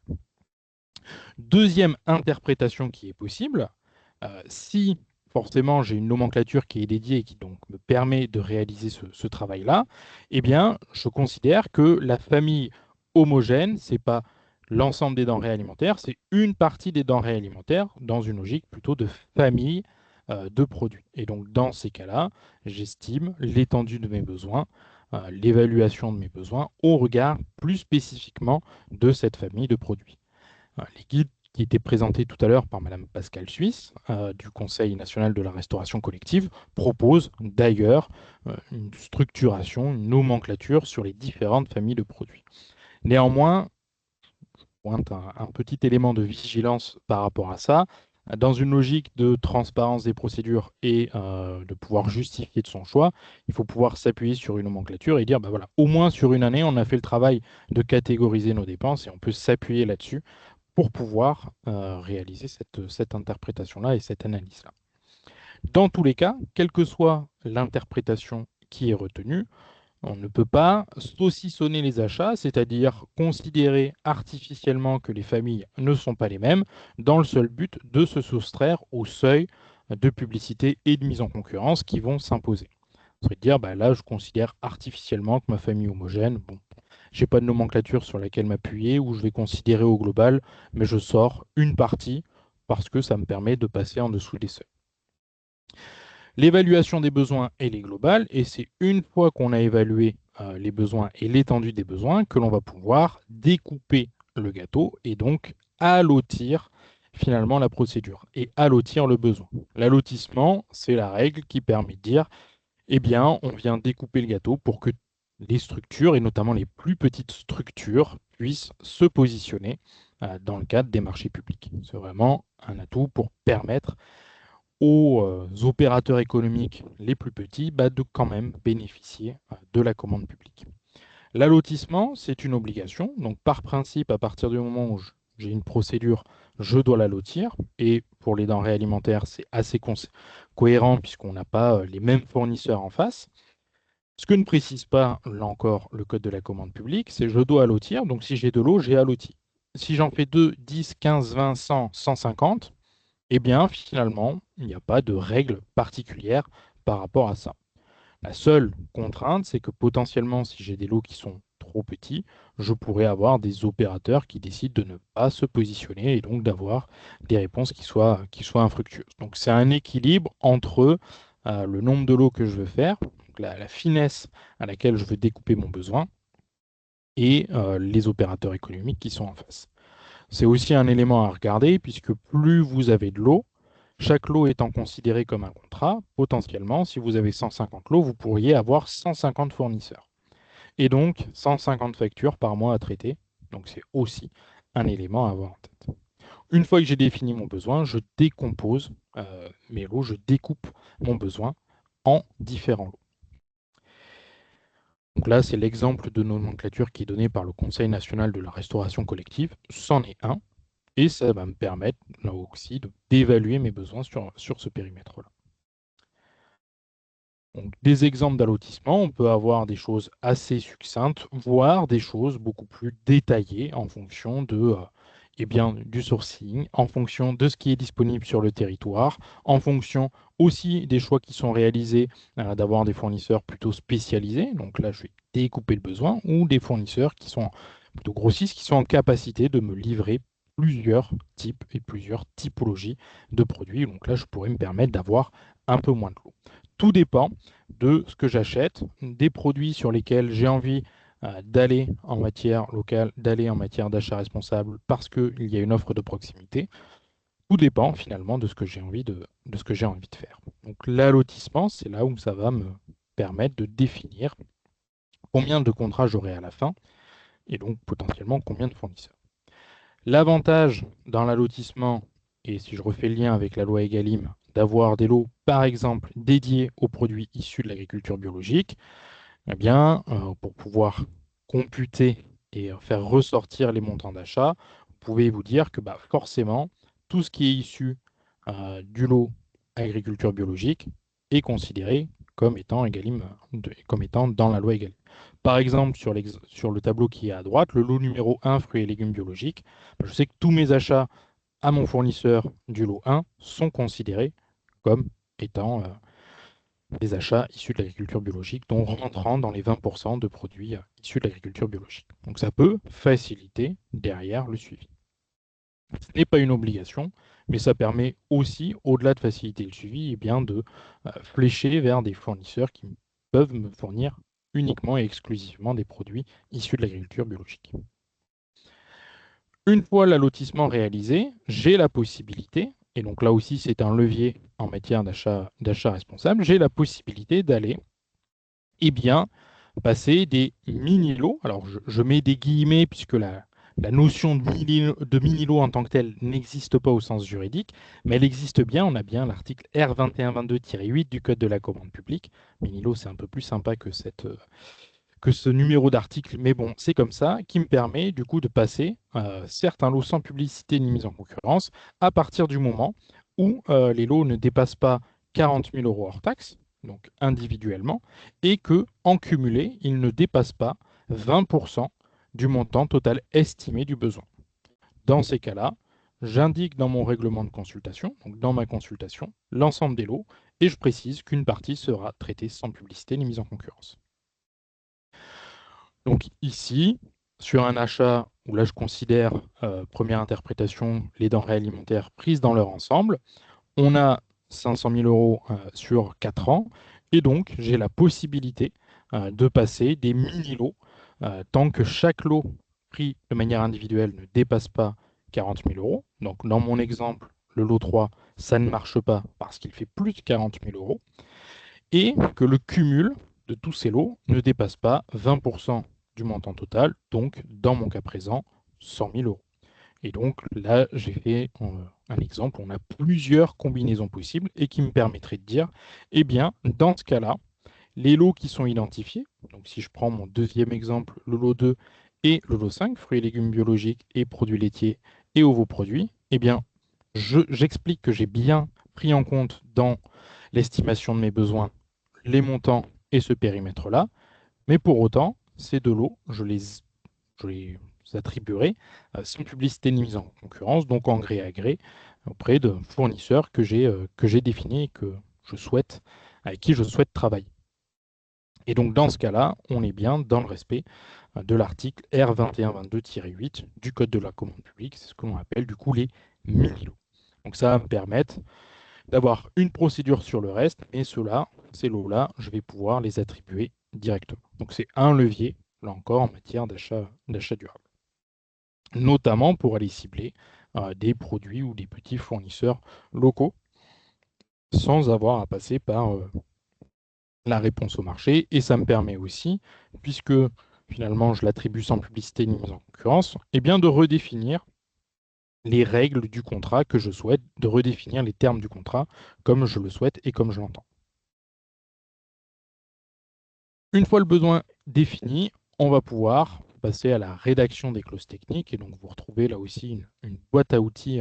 Deuxième interprétation qui est possible, si forcément j'ai une nomenclature qui est dédiée et qui donc me permet de réaliser ce travail-là, je considère que la famille homogène, ce n'est pas l'ensemble des denrées alimentaires, c'est une partie des denrées alimentaires dans une logique plutôt de famille de produits. Et donc dans ces cas-là, j'estime l'étendue de mes besoins, l'évaluation de mes besoins au regard plus spécifiquement de cette famille de produits. Les guides qui étaient présentés tout à l'heure par Madame Pascale Suisse du Conseil national de la restauration collective proposent d'ailleurs une structuration, une nomenclature sur les différentes familles de produits. Néanmoins, je pointe un petit élément de vigilance par rapport à ça. Dans une logique de transparence des procédures et de pouvoir justifier de son choix, il faut pouvoir s'appuyer sur une nomenclature et dire, voilà, au moins sur une année, on a fait le travail de catégoriser nos dépenses et on peut s'appuyer là-dessus pour pouvoir réaliser cette interprétation-là et cette analyse-là. Dans tous les cas, quelle que soit l'interprétation qui est retenue, on ne peut pas saucissonner les achats, c'est-à-dire considérer artificiellement que les familles ne sont pas les mêmes, dans le seul but de se soustraire au seuil de publicité et de mise en concurrence qui vont s'imposer. Ça veut dire, là, je considère artificiellement que ma famille homogène, je n'ai pas de nomenclature sur laquelle m'appuyer, ou je vais considérer au global, mais je sors une partie parce que ça me permet de passer en dessous des seuils. L'évaluation des besoins, elle est globale, et c'est une fois qu'on a évalué les besoins et l'étendue des besoins que l'on va pouvoir découper le gâteau et donc allotir finalement la procédure et allotir le besoin. L'allotissement, c'est la règle qui permet de dire, on vient découper le gâteau pour que les structures, et notamment les plus petites structures, puissent se positionner dans le cadre des marchés publics. C'est vraiment un atout pour permettre aux opérateurs économiques les plus petits de quand même bénéficier de la commande publique. L'allotissement, c'est une obligation. Donc, par principe, à partir du moment où j'ai une procédure, je dois l'allotir. Et pour les denrées alimentaires, c'est assez cohérent puisqu'on n'a pas les mêmes fournisseurs en face. Ce que ne précise pas, là encore, le code de la commande publique, c'est je dois allotir. Donc, si j'ai de l'eau, j'ai alloti. Si j'en fais 2, 10, 15, 20, 100, 150, eh bien, finalement, il n'y a pas de règle particulière par rapport à ça. La seule contrainte, c'est que potentiellement, si j'ai des lots qui sont trop petits, je pourrais avoir des opérateurs qui décident de ne pas se positionner et donc d'avoir des réponses qui soient infructueuses. Donc c'est un équilibre entre le nombre de lots que je veux faire, donc la finesse à laquelle je veux découper mon besoin, et les opérateurs économiques qui sont en face. C'est aussi un élément à regarder, puisque plus vous avez de lots, chaque lot étant considéré comme un contrat, potentiellement, si vous avez 150 lots, vous pourriez avoir 150 fournisseurs. Et donc, 150 factures par mois à traiter. Donc, c'est aussi un élément à avoir en tête. Une fois que j'ai défini mon besoin, je décompose mes lots, je découpe mon besoin en différents lots. Donc là, c'est l'exemple de nomenclature qui est donné par le Conseil national de la restauration collective. C'en est un. Et ça va me permettre, là aussi, d'évaluer mes besoins sur ce périmètre-là. Donc, des exemples d'allotissement, on peut avoir des choses assez succinctes, voire des choses beaucoup plus détaillées en fonction du sourcing, en fonction de ce qui est disponible sur le territoire, en fonction aussi des choix qui sont réalisés d'avoir des fournisseurs plutôt spécialisés. Donc là, je vais découper le besoin, ou des fournisseurs qui sont plutôt grossistes, qui sont en capacité de me livrer plusieurs types et plusieurs typologies de produits. Donc là, je pourrais me permettre d'avoir un peu moins de lots. Tout dépend de ce que j'achète, des produits sur lesquels j'ai envie d'aller en matière locale, d'aller en matière d'achat responsable parce qu'il y a une offre de proximité. Tout dépend finalement de ce que j'ai envie de faire. Donc l'allotissement, c'est là où ça va me permettre de définir combien de contrats j'aurai à la fin et donc potentiellement combien de fournisseurs. L'avantage dans l'allotissement, et si je refais le lien avec la loi Egalim, d'avoir des lots, par exemple, dédiés aux produits issus de l'agriculture biologique, eh bien, pour pouvoir computer et faire ressortir les montants d'achat, vous pouvez vous dire que forcément, tout ce qui est issu du lot agriculture biologique est considéré comme étant comme étant dans la loi Egalim. Par exemple, sur le tableau qui est à droite, le lot numéro 1, fruits et légumes biologiques, je sais que tous mes achats à mon fournisseur du lot 1 sont considérés comme étant des achats issus de l'agriculture biologique, donc rentrant dans les 20% de produits issus de l'agriculture biologique. Donc ça peut faciliter derrière le suivi. Ce n'est pas une obligation, mais ça permet aussi, au-delà de faciliter le suivi, de flécher vers des fournisseurs qui peuvent me fournir uniquement et exclusivement des produits issus de l'agriculture biologique. Une fois l'allotissement réalisé, j'ai la possibilité, et donc là aussi c'est un levier en matière d'achat responsable, j'ai la possibilité d'aller passer des mini-lots. Alors je mets des guillemets puisque la notion de mini-lot en tant que telle n'existe pas au sens juridique, mais elle existe bien. On a bien l'article R2122-8 du Code de la commande publique. Mini-lot, c'est un peu plus sympa que ce numéro d'article, mais bon, c'est comme ça, qui me permet du coup de passer certains lots sans publicité ni mise en concurrence à partir du moment où les lots ne dépassent pas 40 000 € hors taxe, donc individuellement, et que en cumulé, ils ne dépassent pas 20% du montant total estimé du besoin. Dans ces cas-là, j'indique dans mon règlement de consultation, donc dans ma consultation, l'ensemble des lots, et je précise qu'une partie sera traitée sans publicité ni mise en concurrence. Donc ici, sur un achat où là je considère, première interprétation, les denrées alimentaires prises dans leur ensemble, on a 500 000 € sur 4 ans, et donc j'ai la possibilité de passer des mini-lots tant que chaque lot pris de manière individuelle ne dépasse pas 40 000 €. Donc dans mon exemple, le lot 3, ça ne marche pas parce qu'il fait plus de 40 000 €, et que le cumul de tous ces lots ne dépasse pas 20% du montant total, donc dans mon cas présent, 100 000 euros. Et donc là, j'ai fait un exemple, on a plusieurs combinaisons possibles et qui me permettraient de dire, eh bien, dans ce cas-là, les lots qui sont identifiés, donc si je prends mon deuxième exemple, le lot 2 et le lot 5, fruits et légumes biologiques et produits laitiers et ovoproduits, eh bien, j'explique que j'ai bien pris en compte dans l'estimation de mes besoins les montants et ce périmètre-là, mais pour autant, ces deux lots, je les attribuerai sans publicité ni mise en concurrence, donc en gré à gré, auprès de fournisseurs que j'ai définis et avec qui je souhaite travailler. Et donc dans ce cas-là, on est bien dans le respect de l'article R2122-8 du Code de la commande publique, c'est ce que l'on appelle du coup les mini-lots. Donc ça va me permettre d'avoir une procédure sur le reste, et ces lots-là, je vais pouvoir les attribuer directement. Donc c'est un levier, là encore, en matière d'achat durable. Notamment pour aller cibler des produits ou des petits fournisseurs locaux, sans avoir à passer par la réponse au marché. Et ça me permet aussi, puisque finalement je l'attribue sans publicité ni mise en concurrence, eh bien de redéfinir les règles du contrat que je souhaite, de redéfinir les termes du contrat comme je le souhaite et comme je l'entends. Une fois le besoin défini, on va pouvoir passer à la rédaction des clauses techniques. Et donc, vous retrouvez là aussi une boîte à outils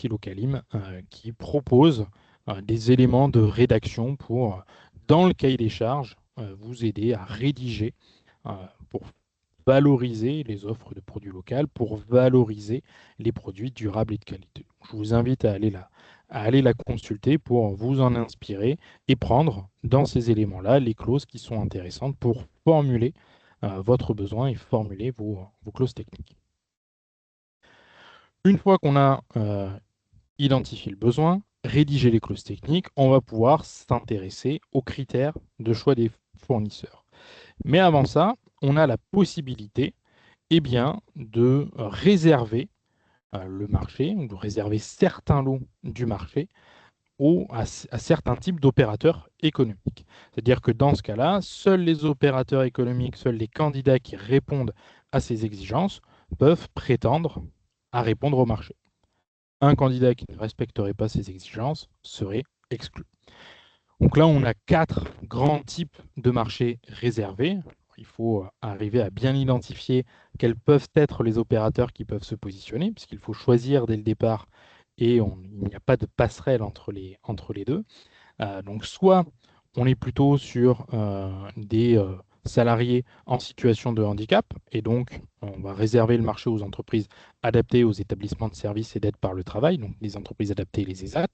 Localim qui propose des éléments de rédaction pour, dans le cahier des charges, vous aider à rédiger pour valoriser les offres de produits locaux, pour valoriser les produits durables et de qualité. Je vous invite à aller la consulter pour vous en inspirer et prendre dans ces éléments-là les clauses qui sont intéressantes pour formuler votre besoin et formuler vos clauses techniques. Une fois qu'on a identifié le besoin, rédigé les clauses techniques, on va pouvoir s'intéresser aux critères de choix des fournisseurs. Mais avant ça, on a la possibilité de réserver le marché, ou de réserver certains lots du marché à certains types d'opérateurs économiques. C'est-à-dire que dans ce cas-là, seuls les opérateurs économiques, seuls les candidats qui répondent à ces exigences peuvent prétendre à répondre au marché. Un candidat qui ne respecterait pas ces exigences serait exclu. Donc là, on a 4 grands types de marchés réservés. Il faut arriver à bien identifier quels peuvent être les opérateurs qui peuvent se positionner, puisqu'il faut choisir dès le départ et il n'y a pas de passerelle entre les deux. Donc soit on est plutôt sur des salariés en situation de handicap, et donc on va réserver le marché aux entreprises adaptées aux établissements de services et d'aide par le travail, donc les entreprises adaptées, les ESAT.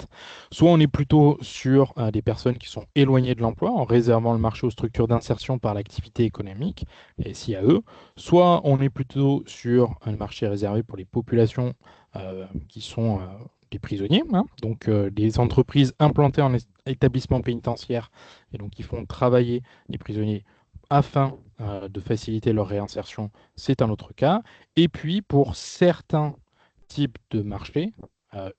Soit on est plutôt sur des personnes qui sont éloignées de l'emploi, en réservant le marché aux structures d'insertion par l'activité économique, et SIAE. Soit on est plutôt sur un marché réservé pour les populations qui sont des prisonniers, donc des entreprises implantées en établissement pénitentiaire et donc qui font travailler les prisonniers afin de faciliter leur réinsertion, c'est un autre cas. Et puis pour certains types de marchés,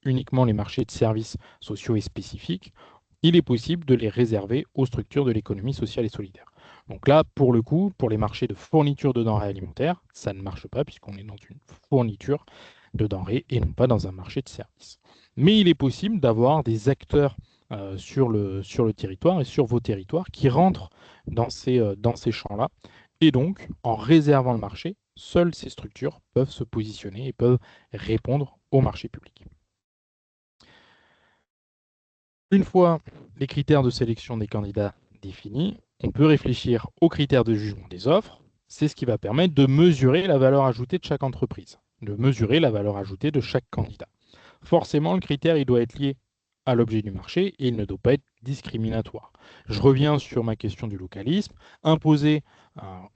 uniquement les marchés de services sociaux et spécifiques, il est possible de les réserver aux structures de l'économie sociale et solidaire. Donc là, pour le coup, pour les marchés de fourniture de denrées alimentaires, ça ne marche pas puisqu'on est dans une fourniture de denrées et non pas dans un marché de services. Mais il est possible d'avoir des acteurs sur le territoire et sur vos territoires qui rentrent dans ces champs-là. Et donc, en réservant le marché, seules ces structures peuvent se positionner et peuvent répondre au marché public. Une fois les critères de sélection des candidats définis, on peut réfléchir aux critères de jugement des offres. C'est ce qui va permettre de mesurer la valeur ajoutée de chaque entreprise, de mesurer la valeur ajoutée de chaque candidat. Forcément, le critère il doit être lié à l'objet du marché et il ne doit pas être discriminatoire. Je reviens sur ma question du localisme. Imposer un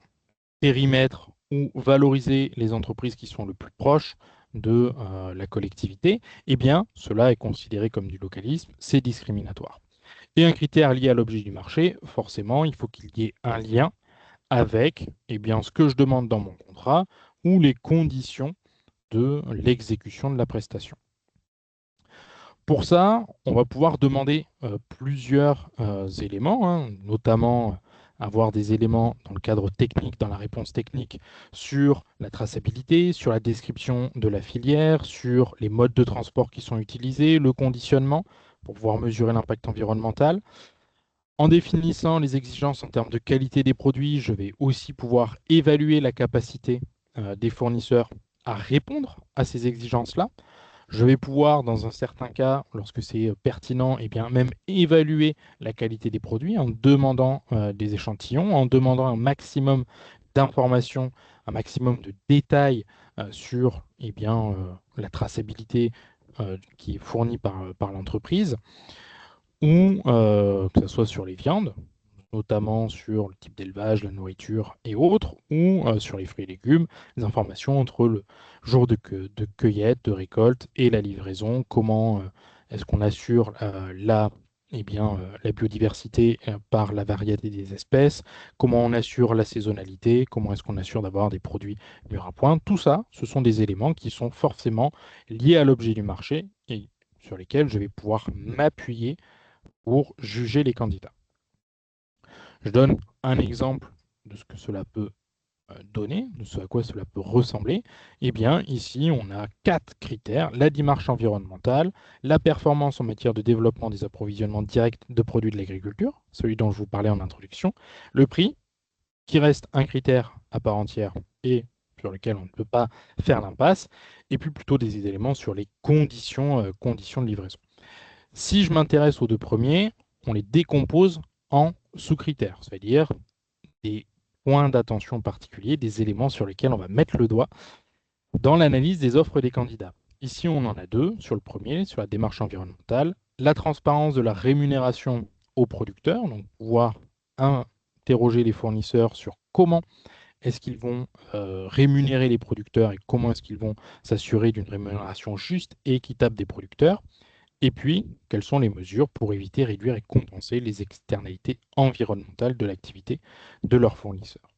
périmètre ou valoriser les entreprises qui sont le plus proches de la collectivité, eh bien, cela est considéré comme du localisme, c'est discriminatoire. Et un critère lié à l'objet du marché, forcément, il faut qu'il y ait un lien avec ce que je demande dans mon contrat ou les conditions de l'exécution de la prestation. Pour ça, on va pouvoir demander plusieurs éléments, notamment avoir des éléments dans le cadre technique, dans la réponse technique, sur la traçabilité, sur la description de la filière, sur les modes de transport qui sont utilisés, le conditionnement, pour pouvoir mesurer l'impact environnemental. En définissant les exigences en termes de qualité des produits, je vais aussi pouvoir évaluer la capacité des fournisseurs à répondre à ces exigences-là. Je vais pouvoir, dans un certain cas, lorsque c'est pertinent, eh bien, même évaluer la qualité des produits en demandant des échantillons, en demandant un maximum d'informations, un maximum de détails sur eh bien, la traçabilité qui est fournie par l'entreprise, ou que ce soit sur les viandes, notamment sur le type d'élevage, la nourriture et autres, ou sur les fruits et légumes, les informations entre le jour de cueillette, de récolte et la livraison, comment est-ce qu'on assure la biodiversité par la variété des espèces, comment on assure la saisonnalité, comment est-ce qu'on assure d'avoir des produits mûrs à point. Tout ça, ce sont des éléments qui sont forcément liés à l'objet du marché et sur lesquels je vais pouvoir m'appuyer pour juger les candidats. Je donne un exemple de ce que cela peut donner, de ce à quoi cela peut ressembler. Eh bien, ici, on a 4 critères: la démarche environnementale, la performance en matière de développement des approvisionnements directs de produits de l'agriculture, celui dont je vous parlais en introduction, le prix, qui reste un critère à part entière et sur lequel on ne peut pas faire l'impasse, et puis plutôt des éléments sur les conditions de livraison. Si je m'intéresse aux deux premiers, on les décompose en sous-critères, c'est-à-dire des points d'attention particuliers, des éléments sur lesquels on va mettre le doigt dans l'analyse des offres des candidats. Ici, on en a deux. Sur le premier, sur la démarche environnementale, la transparence de la rémunération aux producteurs, donc pouvoir interroger les fournisseurs sur comment est-ce qu'ils vont rémunérer les producteurs et comment est-ce qu'ils vont s'assurer d'une rémunération juste et équitable des producteurs. Et puis, quelles sont les mesures pour éviter, réduire et compenser les externalités environnementales de l'activité de leurs fournisseurs.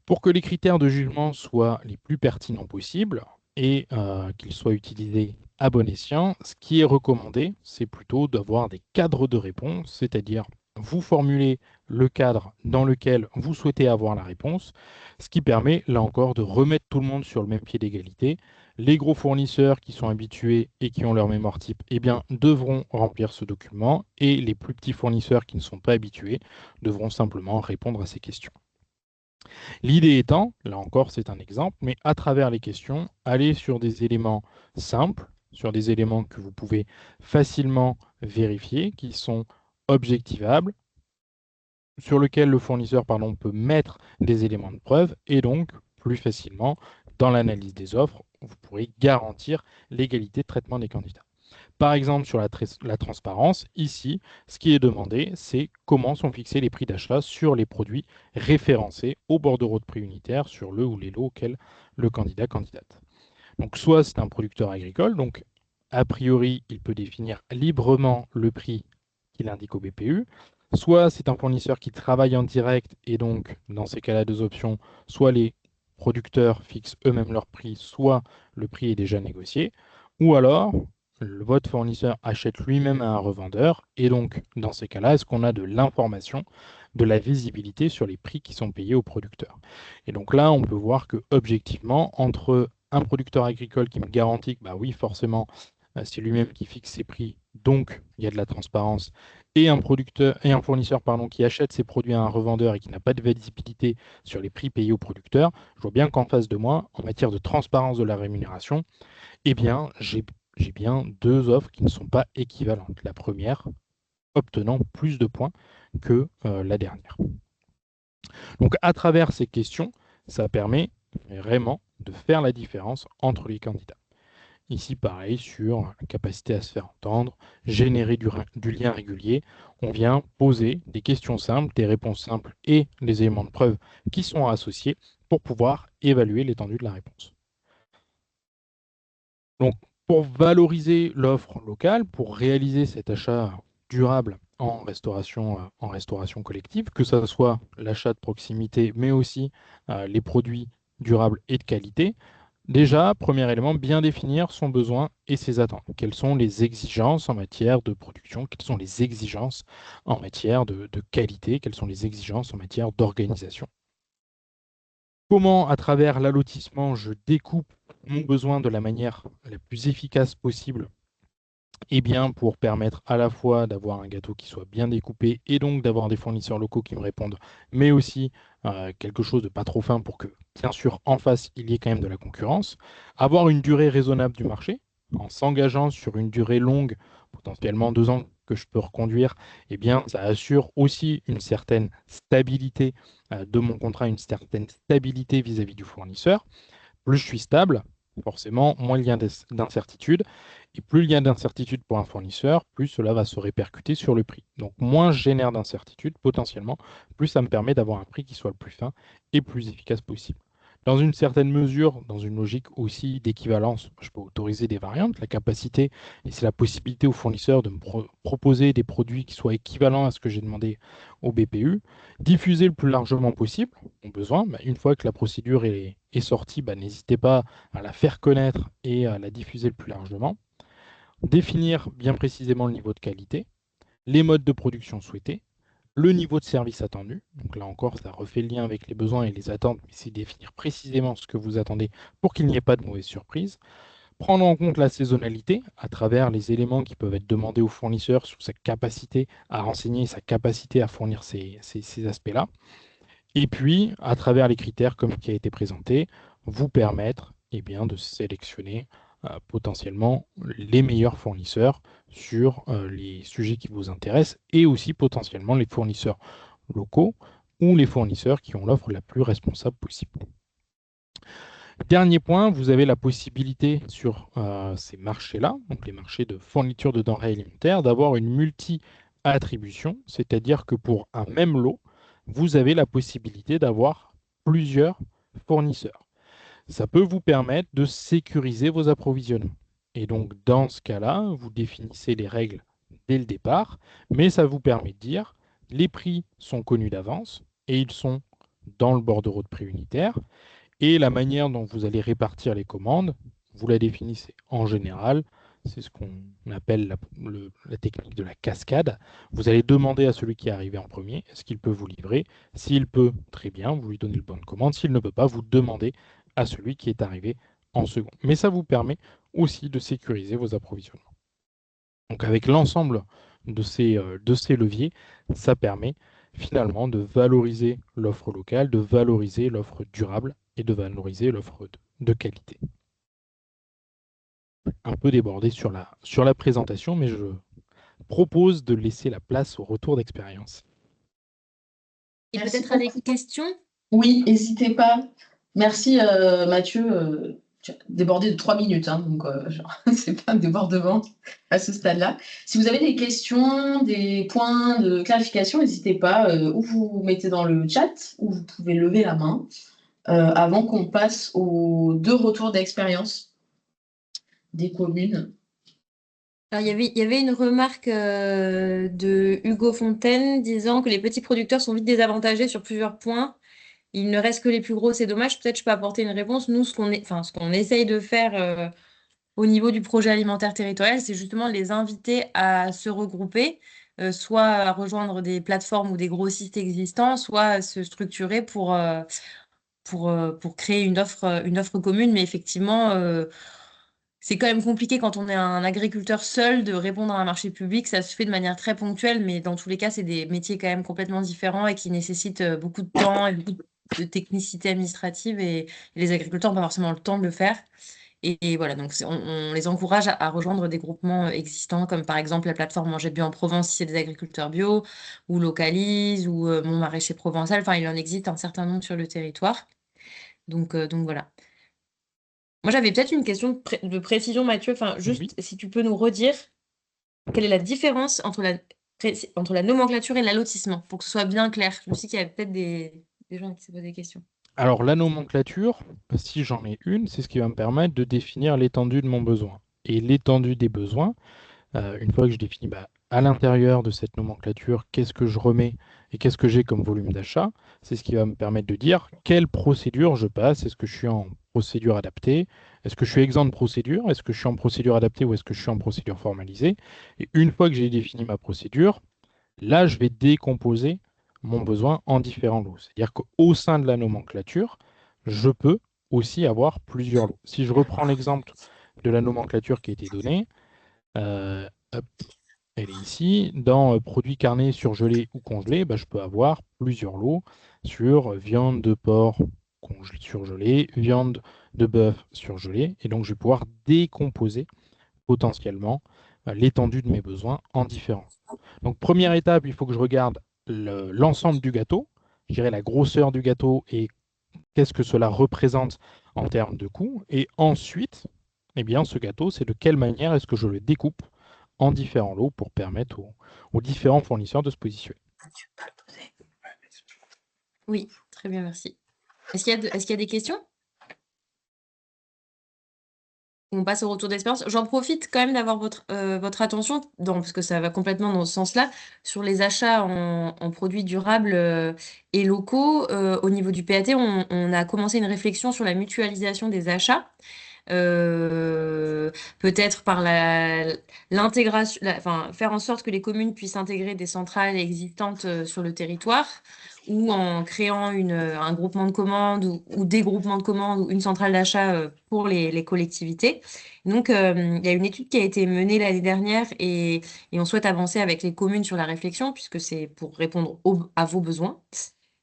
Pour que les critères de jugement soient les plus pertinents possibles et qu'ils soient utilisés à bon escient, ce qui est recommandé, c'est plutôt d'avoir des cadres de réponse, c'est-à-dire vous formulez le cadre dans lequel vous souhaitez avoir la réponse, ce qui permet, là encore, de remettre tout le monde sur le même pied d'égalité. Les gros fournisseurs qui sont habitués et qui ont leur mémoire type, eh bien, devront remplir ce document, et les plus petits fournisseurs qui ne sont pas habitués devront simplement répondre à ces questions. L'idée étant, là encore c'est un exemple, mais à travers les questions, aller sur des éléments simples, sur des éléments que vous pouvez facilement vérifier, qui sont objectivables, sur lesquels le fournisseur peut mettre des éléments de preuve, et donc plus facilement, dans l'analyse des offres, vous pourrez garantir l'égalité de traitement des candidats. Par exemple, sur la transparence, ici, ce qui est demandé, c'est comment sont fixés les prix d'achat sur les produits référencés au bordereau de prix unitaire sur le ou les lots auxquels le candidat candidate. Donc, soit c'est un producteur agricole, donc a priori, il peut définir librement le prix qu'il indique au BPU, soit c'est un fournisseur qui travaille en direct, et donc, dans ces cas-là, deux options, soit les producteurs fixent eux-mêmes leur prix, soit le prix est déjà négocié, ou alors votre fournisseur achète lui-même à un revendeur, et donc dans ces cas-là, est-ce qu'on a de l'information, de la visibilité sur les prix qui sont payés aux producteurs. Et donc là, on peut voir que objectivement, entre un producteur agricole qui me garantit que bah oui, forcément, c'est lui-même qui fixe ses prix, donc il y a de la transparence, et un fournisseur qui achète ses produits à un revendeur et qui n'a pas de visibilité sur les prix payés aux producteurs, je vois bien qu'en face de moi, en matière de transparence de la rémunération, eh bien, j'ai bien deux offres qui ne sont pas équivalentes. La première obtenant plus de points que la dernière. Donc, à travers ces questions, ça permet vraiment de faire la différence entre les candidats. Ici, pareil, sur la capacité à se faire entendre, générer du lien régulier, on vient poser des questions simples, des réponses simples et les éléments de preuve qui sont associés pour pouvoir évaluer l'étendue de la réponse. Donc, pour valoriser l'offre locale, pour réaliser cet achat durable en restauration collective, que ce soit l'achat de proximité, mais aussi les produits durables et de qualité, Déjà, premier élément, bien définir son besoin et ses attentes. Quelles sont les exigences en matière de production? Quelles sont les exigences en matière de qualité? Quelles sont les exigences en matière d'organisation? Comment, à travers l'allotissement, je découpe mon besoin de la manière la plus efficace possible, et bien pour permettre à la fois d'avoir un gâteau qui soit bien découpé et donc d'avoir des fournisseurs locaux qui me répondent, mais aussi quelque chose de pas trop fin pour que, bien sûr, en face, il y ait quand même de la concurrence. Avoir une durée raisonnable du marché, en s'engageant sur une durée longue, potentiellement 2 ans que je peux reconduire, eh bien, ça assure aussi une certaine stabilité de mon contrat, une certaine stabilité vis-à-vis du fournisseur. Plus je suis stable, forcément, moins il y a d'incertitude. Et plus il y a d'incertitude pour un fournisseur, plus cela va se répercuter sur le prix. Donc moins je génère d'incertitude, potentiellement, plus ça me permet d'avoir un prix qui soit le plus fin et plus efficace possible. Dans une certaine mesure, dans une logique aussi d'équivalence, je peux autoriser des variantes, la capacité, et c'est la possibilité au fournisseur de me proposer des produits qui soient équivalents à ce que j'ai demandé au BPU, diffuser le plus largement possible, au besoin. Une fois que la procédure est sortie, n'hésitez pas à la faire connaître et à la diffuser le plus largement. Définir bien précisément le niveau de qualité, les modes de production souhaités, le niveau de service attendu. Donc là encore, ça refait le lien avec les besoins et les attentes, mais c'est définir précisément ce que vous attendez pour qu'il n'y ait pas de mauvaise surprise. Prendre en compte la saisonnalité à travers les éléments qui peuvent être demandés au fournisseur sur sa capacité à renseigner, sa capacité à fournir ces aspects-là. Et puis, à travers les critères comme qui a été présenté, vous permettre de sélectionner potentiellement les meilleurs fournisseurs sur les sujets qui vous intéressent et aussi potentiellement les fournisseurs locaux ou les fournisseurs qui ont l'offre la plus responsable possible. Dernier point, vous avez la possibilité sur ces marchés-là, donc les marchés de fourniture de denrées alimentaires, d'avoir une multi-attribution, c'est-à-dire que pour un même lot, vous avez la possibilité d'avoir plusieurs fournisseurs. Ça peut vous permettre de sécuriser vos approvisionnements. Et donc, dans ce cas-là, vous définissez les règles dès le départ, mais ça vous permet de dire les prix sont connus d'avance et ils sont dans le bordereau de prix unitaire. Et la manière dont vous allez répartir les commandes, vous la définissez. En général, c'est ce qu'on appelle la technique de la cascade. Vous allez demander à celui qui est arrivé en premier, est-ce qu'il peut vous livrer? S'il peut, très bien, vous lui donnez le bon de commande. S'il ne peut pas, vous demandez à celui qui est arrivé en second. Mais ça vous permet aussi de sécuriser vos approvisionnements. Donc avec l'ensemble de ces leviers, ça permet finalement de valoriser l'offre locale, de valoriser l'offre durable et de valoriser l'offre de qualité. Un peu débordé sur la présentation, mais je propose de laisser la place au retour d'expérience.
Et
Merci
peut-être à des
beaucoup.
questions?
Oui, n'hésitez pas. Merci Mathieu. Tu as débordé de 3 minutes, hein, donc c'est pas un débordement à ce stade-là. Si vous avez des questions, des points de clarification, n'hésitez pas, ou vous mettez dans le chat, ou vous pouvez lever la main avant qu'on passe aux 2 retours d'expérience des communes.
Alors, il y avait une remarque de Hugo Fontaine disant que les petits producteurs sont vite désavantagés sur plusieurs points. Il ne reste que les plus gros, c'est dommage. Peut-être je peux apporter une réponse. Nous, ce qu'on essaye de faire au niveau du projet alimentaire territorial, c'est justement les inviter à se regrouper, soit à rejoindre des plateformes ou des grossistes existants, soit à se structurer pour créer une offre commune. Mais effectivement, c'est quand même compliqué quand on est un agriculteur seul de répondre à un marché public. Ça se fait de manière très ponctuelle, mais dans tous les cas, c'est des métiers quand même complètement différents et qui nécessitent beaucoup de temps et beaucoup de technicité administrative. Et les agriculteurs n'ont pas forcément le temps de le faire. Et voilà, donc on les encourage à rejoindre des groupements existants, comme par exemple la plateforme Manger Bio en Provence, si c'est des agriculteurs bio, ou Localise, ou Mon Maraîcher Provençal. Enfin, il en existe un certain nombre sur le territoire. Donc voilà. Moi, j'avais peut-être une question de précision, Mathieu. Enfin, juste
Oui.
si tu peux nous redire quelle est la différence entre la nomenclature et l'allotissement, pour que ce soit bien clair. Je me suis dit qu'il y avait peut-être des gens qui se posaient des questions.
Alors la nomenclature, si j'en ai une, c'est ce qui va me permettre de définir l'étendue de mon besoin. Et l'étendue des besoins, une fois que je définis à l'intérieur de cette nomenclature, qu'est-ce que je remets et qu'est-ce que j'ai comme volume d'achat. C'est ce qui va me permettre de dire quelle procédure je passe. Est-ce que je suis en procédure adaptée? Est-ce que je suis exempt de procédure? Est-ce que je suis en procédure adaptée ou est-ce que je suis en procédure formalisée? Et une fois que j'ai défini ma procédure, là, je vais décomposer mon besoin en différents lots. C'est-à-dire qu'au sein de la nomenclature, je peux aussi avoir plusieurs lots. Si je reprends l'exemple de la nomenclature qui a été donnée, hop, elle est ici. Dans produits carnés surgelés ou congelés, bah, je peux avoir plusieurs lots sur viande de porc surgelée, viande de bœuf surgelée. Et donc, je vais pouvoir décomposer potentiellement l'étendue de mes besoins en différents. Donc, première étape, il faut que je regarde l'ensemble du gâteau, je dirais la grosseur du gâteau et qu'est-ce que cela représente en termes de coût. Et ensuite, eh bien, ce gâteau, c'est de quelle manière est-ce que je le découpe en différents lots pour permettre aux différents fournisseurs de se positionner.
Oui, très bien, merci. Est-ce qu'il y a des questions? On passe au retour d'expérience. J'en profite quand même d'avoir votre attention, parce que ça va complètement dans ce sens-là, sur les achats en produits durables et locaux. Au niveau du PAT, on a commencé une réflexion sur la mutualisation des achats. Peut-être par l'intégration, enfin, faire en sorte que les communes puissent intégrer des centrales existantes sur le territoire, ou en créant un groupement de commandes ou des groupements de commandes ou une centrale d'achat pour les collectivités. Donc, il y a une étude qui a été menée l'année dernière et on souhaite avancer avec les communes sur la réflexion puisque c'est pour répondre à vos besoins.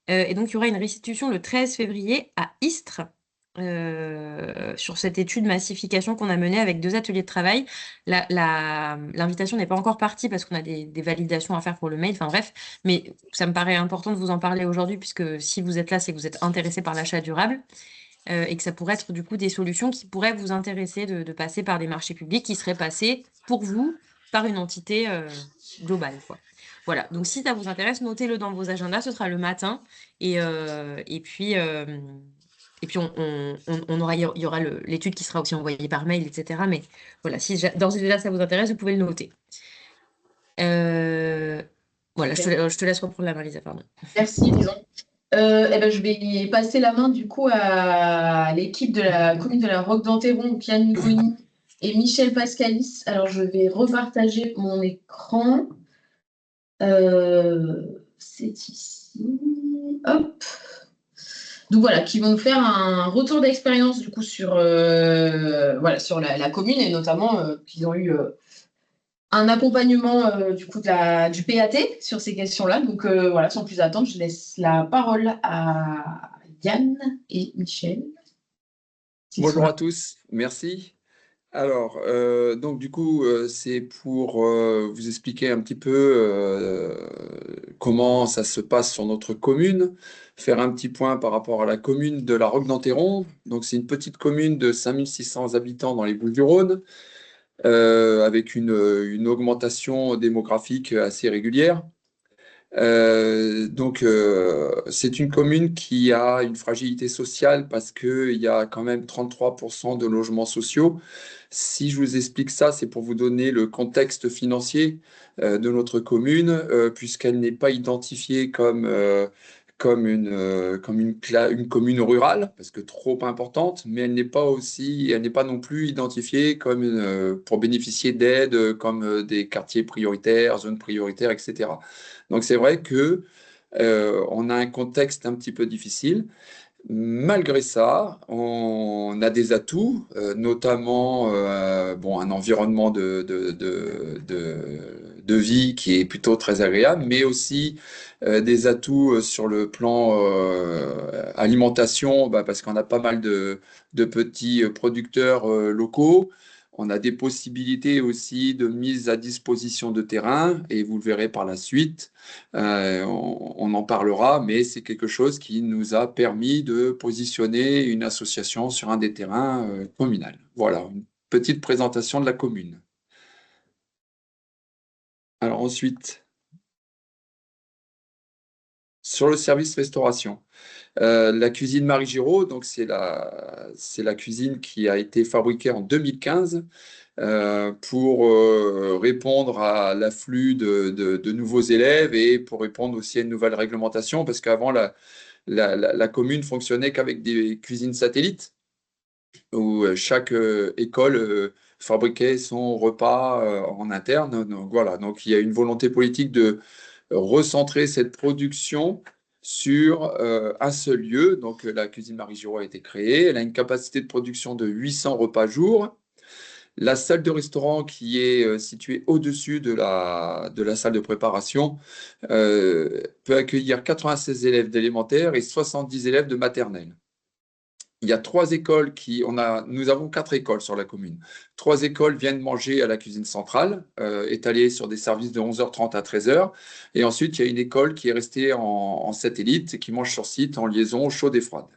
Et donc, il y aura une restitution le 13 février à Istres sur cette étude massification qu'on a menée avec 2 ateliers de travail. L'invitation n'est pas encore partie parce qu'on a des validations à faire pour le mail. Enfin bref, mais ça me paraît important de vous en parler aujourd'hui puisque si vous êtes là, c'est que vous êtes intéressé par l'achat durable et que ça pourrait être du coup des solutions qui pourraient vous intéresser de passer par des marchés publics qui seraient passés pour vous par une entité globale, quoi. Voilà, donc si ça vous intéresse, notez-le dans vos agendas, ce sera le matin. Et puis, il y aura l'étude qui sera aussi envoyée par mail, etc. Mais voilà, si d'ores et déjà ça vous intéresse, vous pouvez le noter. Voilà, je te laisse reprendre la main, Lisa, pardon.
Merci, disons. Je vais passer la main du coup à l'équipe de la commune de la Roque d'Enterron, Yann Mugoni et Michel Pascalis. Alors, je vais repartager mon écran. C'est ici. Hop. Donc voilà, qui vont nous faire un retour d'expérience du coup sur, sur la commune et notamment qu'ils ont eu un accompagnement du coup du PAT sur ces questions-là. Donc voilà, sans plus attendre, je laisse la parole à Yann et Michel.
Bonjour à tous, merci. Alors, donc du coup, c'est pour vous expliquer un petit peu comment ça se passe sur notre commune, faire un petit point par rapport à la commune de la Roque d'Enterron. Donc, c'est une petite commune de 5600 habitants dans les Bouches-du-Rhône, avec une augmentation démographique assez régulière. C'est une commune qui a une fragilité sociale parce qu'il y a quand même 33% de logements sociaux. Si je vous explique ça, c'est pour vous donner le contexte financier de notre commune, puisqu'elle n'est pas identifiée comme une commune rurale, parce que trop importante, mais elle n'est pas non plus identifiée comme pour bénéficier d'aides comme des quartiers prioritaires, zones prioritaires, etc. Donc c'est vrai que on a un contexte un petit peu difficile. Malgré ça, on a des atouts, notamment un environnement de vie qui est plutôt très agréable, mais aussi des atouts sur le plan alimentation, parce qu'on a pas mal de petits producteurs locaux. On a des possibilités aussi de mise à disposition de terrain, et vous le verrez par la suite. On en parlera, mais c'est quelque chose qui nous a permis de positionner une association sur un des terrains communaux. Voilà, une petite présentation de la commune. Alors ensuite, Sur le service restauration, la cuisine Marie Giraud, donc c'est la cuisine qui a été fabriquée en 2015 pour répondre à l'afflux de nouveaux élèves et pour répondre aussi à une nouvelle réglementation, parce qu'avant, la commune fonctionnait qu'avec des cuisines satellites, où chaque école fabriquait son repas en interne. Donc voilà, donc il y a une volonté politique de recentrer cette production sur un seul lieu. Donc la cuisine Marie Giraud a été créée. Elle a une capacité de production de 800 repas jour. La salle de restaurant qui est située au-dessus de la salle de préparation peut accueillir 96 élèves d'élémentaire et 70 élèves de maternelle. Il y a 3 écoles nous avons 4 écoles sur la commune. 3 écoles viennent manger à la cuisine centrale, étalée sur des services de 11h30 à 13h. Et ensuite, il y a une école qui est restée en satellite et qui mange sur site en liaison chaude et froide.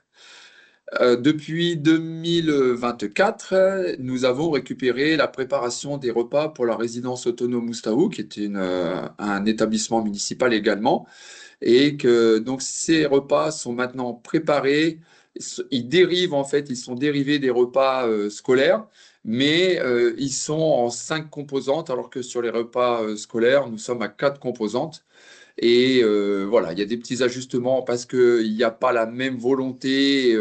Depuis 2024, nous avons récupéré la préparation des repas pour la résidence autonome Moustaou, qui était un établissement municipal également. Et que donc ces repas sont maintenant préparés. Ils sont dérivés des repas scolaires, mais ils sont en 5 composantes, alors que sur les repas scolaires, nous sommes à 4 composantes. Et voilà, il y a des petits ajustements parce qu'il n'y a pas la même volonté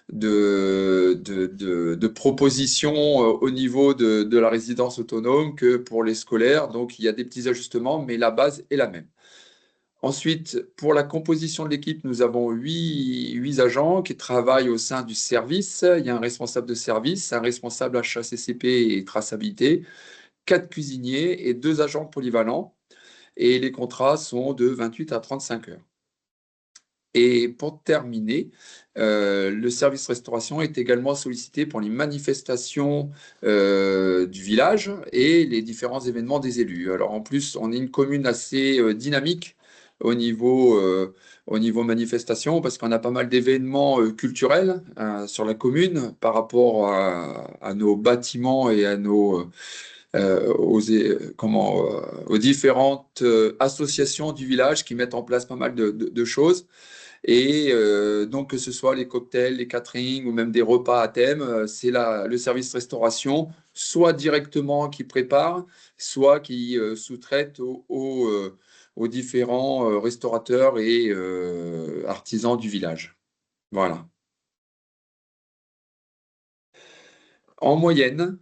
de proposition au niveau de la résidence autonome que pour les scolaires. Donc, il y a des petits ajustements, mais la base est la même. Ensuite, pour la composition de l'équipe, nous avons 8 agents qui travaillent au sein du service. Il y a un responsable de service, un responsable HACCP et traçabilité, 4 cuisiniers et 2 agents polyvalents. Et les contrats sont de 28 à 35 heures. Et pour terminer, le service restauration est également sollicité pour les manifestations du village et les différents événements des élus. Alors en plus, on est une commune assez dynamique au niveau manifestation, parce qu'on a pas mal d'événements culturels sur la commune par rapport à nos bâtiments et à aux différentes associations du village qui mettent en place pas mal de choses. Et donc, que ce soit les cocktails, les caterings ou même des repas à thème, c'est le service restauration, soit directement qui prépare, soit qui sous-traite aux différents restaurateurs et artisans du village. Voilà. En moyenne,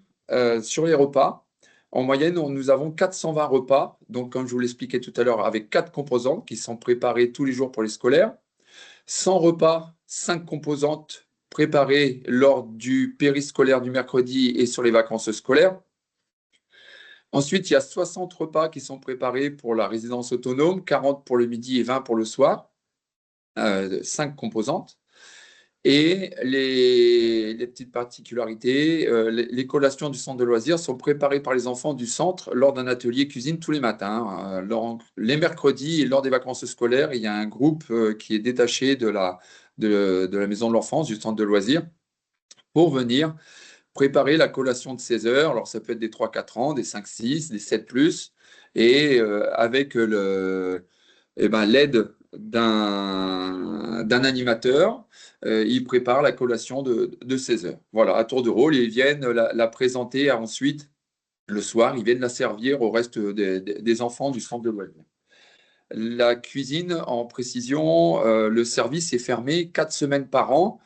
sur les repas, en moyenne, nous avons 420 repas, donc comme je vous l'expliquais tout à l'heure, avec 4 composantes qui sont préparées tous les jours pour les scolaires. 100 repas, 5 composantes préparées lors du périscolaire du mercredi et sur les vacances scolaires. Ensuite, il y a 60 repas qui sont préparés pour la résidence autonome, 40 pour le midi et 20 pour le soir, 5 composantes. Et les petites particularités, les collations du centre de loisirs sont préparées par les enfants du centre lors d'un atelier cuisine tous les matins. Les mercredis et lors des vacances scolaires, il y a un groupe qui est détaché de la maison de l'enfance, du centre de loisirs, pour venir préparer la collation de 16 heures. Alors, ça peut être des 3-4 ans, des 5-6, des 7+, et avec l'aide d'un animateur, il prépare la collation de 16 heures. Voilà, à tour de rôle, ils viennent la présenter ensuite, le soir, ils viennent la servir au reste des enfants du centre de loisirs. La cuisine, en précision, le service est fermé 4 semaines par an,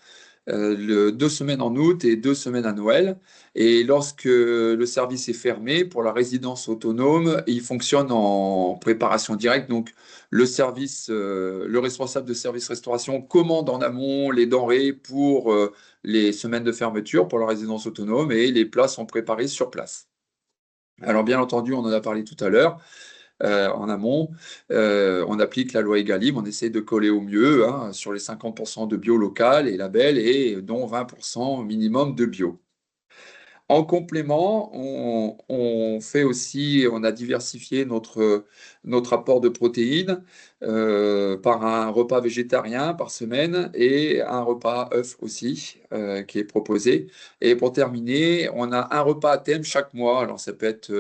2 semaines en août et 2 semaines à Noël. Et lorsque le service est fermé pour la résidence autonome, il fonctionne en préparation directe. Donc, le responsable de service restauration commande en amont les denrées pour les semaines de fermeture pour la résidence autonome et les plats sont préparés sur place. Alors, bien entendu, on en a parlé tout à l'heure. En amont, on applique la loi Egalim, on essaie de coller au mieux sur les 50% de bio local et label, et dont 20% minimum de bio. En complément, on a diversifié notre apport de protéines par un repas végétarien par semaine et un repas œuf aussi qui est proposé. Et pour terminer, on a un repas à thème chaque mois. Alors ça peut être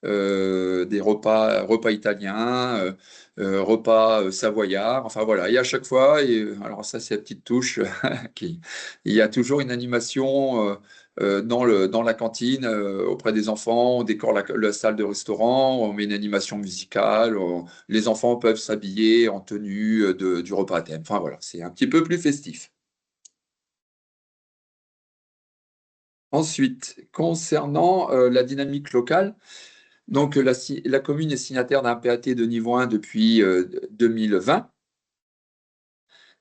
des repas italiens, repas savoyards. Enfin voilà, et à chaque fois, alors ça c'est la petite touche, il y a toujours une animation. Dans la cantine auprès des enfants, on décore la salle de restaurant, on met une animation musicale, les enfants peuvent s'habiller en tenue du repas à thème. Enfin voilà, c'est un petit peu plus festif. Ensuite, concernant la dynamique locale, donc la commune est signataire d'un PAT de niveau 1 depuis 2020.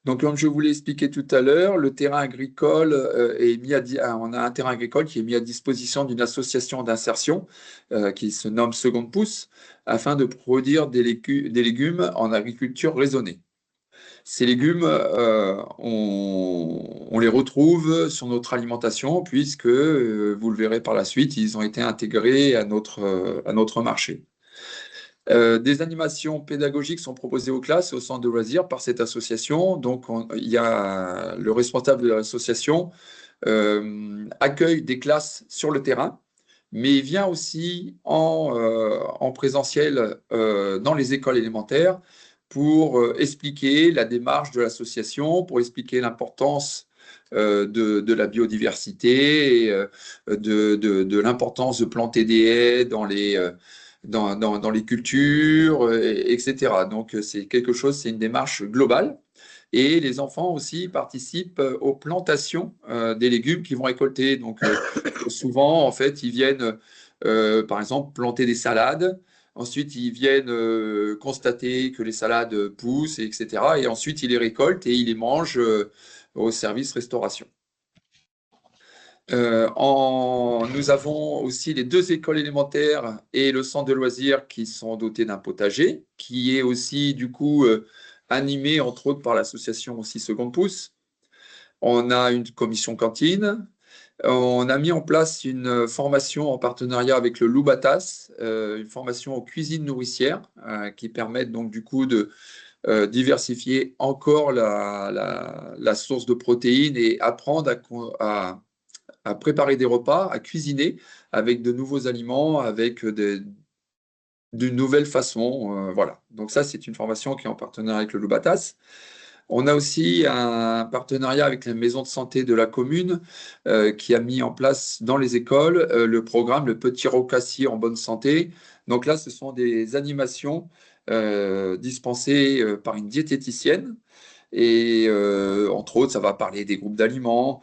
Donc, comme je vous l'ai expliqué tout à l'heure, le terrain agricole on a un terrain agricole qui est mis à disposition d'une association d'insertion qui se nomme Seconde Pousse afin de produire des légumes en agriculture raisonnée. Ces légumes, on les retrouve sur notre alimentation puisque, vous le verrez par la suite, ils ont été intégrés à notre marché. Des animations pédagogiques sont proposées aux classes et aux centres de loisirs par cette association. Donc, il y a le responsable de l'association accueille des classes sur le terrain, mais il vient aussi en présentiel dans les écoles élémentaires pour expliquer la démarche de l'association, pour expliquer l'importance de la biodiversité, et, de l'importance de planter des haies dans les cultures, etc. Donc, c'est quelque chose, c'est une démarche globale. Et les enfants aussi participent aux plantations des légumes qu'ils vont récolter. Donc, souvent, en fait, ils viennent, par exemple, planter des salades. Ensuite, ils viennent constater que les salades poussent, etc. Et ensuite, ils les récoltent et ils les mangent au service restauration. Nous avons aussi les 2 écoles élémentaires et le centre de loisirs qui sont dotés d'un potager, qui est aussi du coup animé entre autres par l'association aussi Seconde Pousse. On a une commission cantine. On a mis en place une formation en partenariat avec le Loubatas, une formation en cuisine nourricière qui permet donc du coup de diversifier encore la source de protéines et apprendre à préparer des repas, à cuisiner avec de nouveaux aliments, avec d'une nouvelle façon. Voilà. Donc ça, c'est une formation qui est en partenariat avec le Loubatas. On a aussi un partenariat avec la maison de santé de la commune qui a mis en place dans les écoles le programme Le Petit Rocassier en bonne santé. Donc là, ce sont des animations dispensées par une diététicienne. Et entre autres, ça va parler des groupes d'aliments,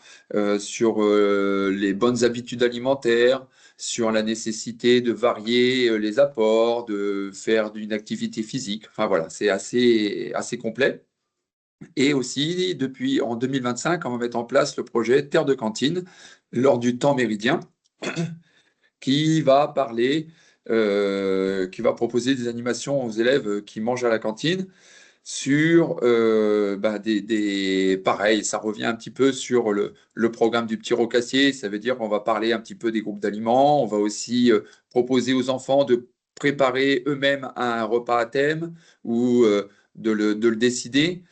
sur les bonnes habitudes alimentaires, sur la nécessité de varier les apports, de faire d'une activité physique. Enfin voilà, c'est assez complet. Et aussi, depuis en 2025, on va mettre en place le projet Terre de cantine lors du temps méridien, qui va qui va proposer des animations aux élèves qui mangent à la cantine sur pareil, ça revient un petit peu sur le programme du petit rocassier. Ça veut dire qu'on va parler un petit peu des groupes d'aliments. On va aussi proposer aux enfants de préparer eux-mêmes un repas à thème ou de le décider.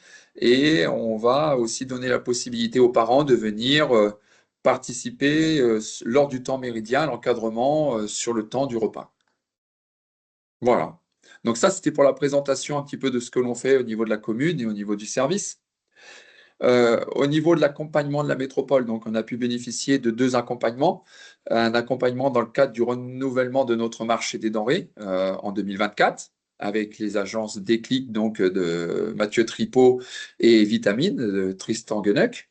Et on va aussi donner la possibilité aux parents de venir participer lors du temps méridien à l'encadrement sur le temps du repas. Voilà. Donc ça, c'était pour la présentation un petit peu de ce que l'on fait au niveau de la commune et au niveau du service. Au niveau de l'accompagnement de la métropole, donc on a pu bénéficier de 2 accompagnements. Un accompagnement dans le cadre du renouvellement de notre marché des denrées en 2024 avec les agences Déclic donc de Mathieu Tripot et Vitamine de Tristan Guenec.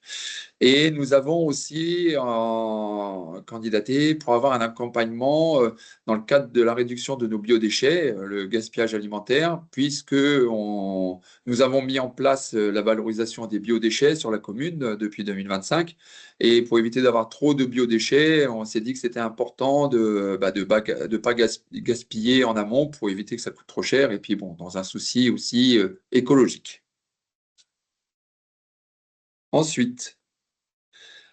Et nous avons aussi candidaté pour avoir un accompagnement dans le cadre de la réduction de nos biodéchets, le gaspillage alimentaire, puisque nous avons mis en place la valorisation des biodéchets sur la commune depuis 2025. Et pour éviter d'avoir trop de biodéchets, on s'est dit que c'était important de pas gaspiller en amont pour éviter que ça coûte trop cher. Et puis bon, dans un souci aussi écologique. Ensuite,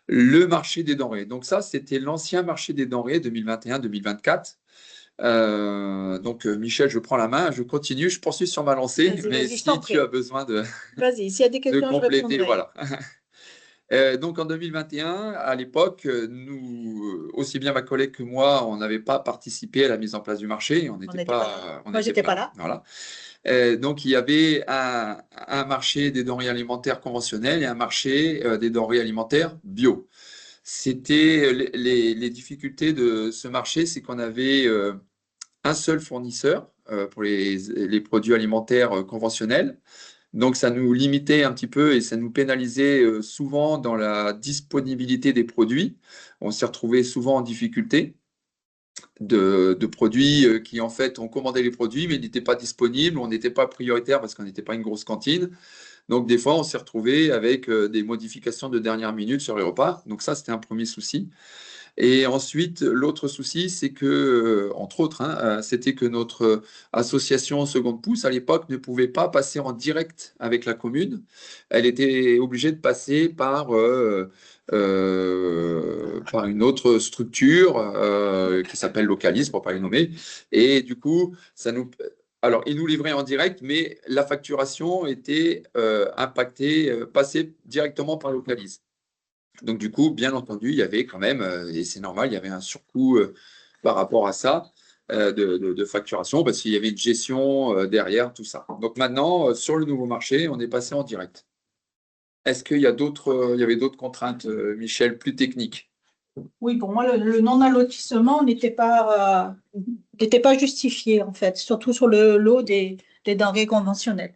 le marché des denrées. Donc ça, c'était l'ancien marché des denrées 2021-2024. Donc, Michel, je prends la main, je continue, je poursuis sur ma lancée,
Vas-y,
mais
vas-y, je t'en
si tu
prie.
as besoin
Vas-y, s'il y a des
de
questions, je
compléter,
répondrai.
voilà. Donc en 2021, à l'époque, nous, aussi bien ma collègue que moi, on n'avait pas participé à la mise en place du marché. On n'était
n'était pas là.
pas, on
Moi,
n'était
j'étais pas là.
Voilà. Donc il y avait un marché des denrées alimentaires conventionnelles et un marché des denrées alimentaires bio. C'était les difficultés de ce marché, c'est qu'on avait un seul fournisseur pour les produits alimentaires conventionnels. Donc, ça nous limitait un petit peu et ça nous pénalisait souvent dans la disponibilité des produits. On s'est retrouvé souvent en difficulté de produits qui, en fait, on commandait les produits, mais ils n'étaient pas disponibles, on n'était pas prioritaire parce qu'on n'était pas une grosse cantine. Donc, des fois, on s'est retrouvé avec des modifications de dernière minute sur les repas. Donc, ça, c'était un premier souci. Et ensuite, l'autre souci, c'est que, entre autres, hein, c'était que notre association Seconde Pouce, à l'époque, ne pouvait pas passer en direct avec la commune. Elle était obligée de passer par une autre structure qui s'appelle Localise, pour ne pas les nommer. Et du coup, alors, ils nous livraient en direct, mais la facturation était impactée, passée directement par Localise. Donc, du coup, bien entendu, il y avait quand même, et c'est normal, il y avait un surcoût par rapport à ça de facturation parce qu'il y avait une gestion derrière tout ça. Donc, maintenant, sur le nouveau marché, on est passé en direct. Est-ce qu'il y a il y avait d'autres contraintes, Michel, plus techniques?
Oui, pour moi, le non-allotissement n'était pas justifié, en fait, surtout sur le lot des denrées conventionnelles.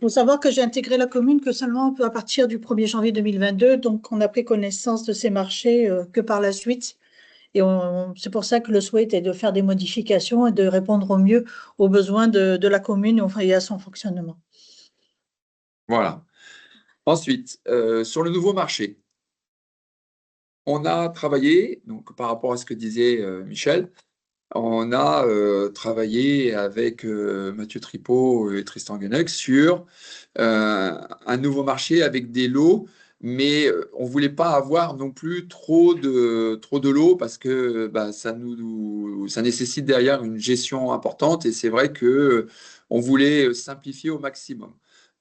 Faut savoir que j'ai intégré la commune que seulement à partir du 1er janvier 2022, donc on a pris connaissance de ces marchés que par la suite. Et c'est pour ça que le souhait est de faire des modifications et de répondre au mieux aux besoins de la commune et à son fonctionnement.
Voilà. Ensuite, sur le nouveau marché, on a travaillé, donc par rapport à ce que disait Michel, on a travaillé avec Mathieu Tripot et Tristan Guenec sur un nouveau marché avec des lots, mais on ne voulait pas avoir non plus trop de lots parce que bah, ça nécessite derrière une gestion importante et c'est vrai que on voulait simplifier au maximum.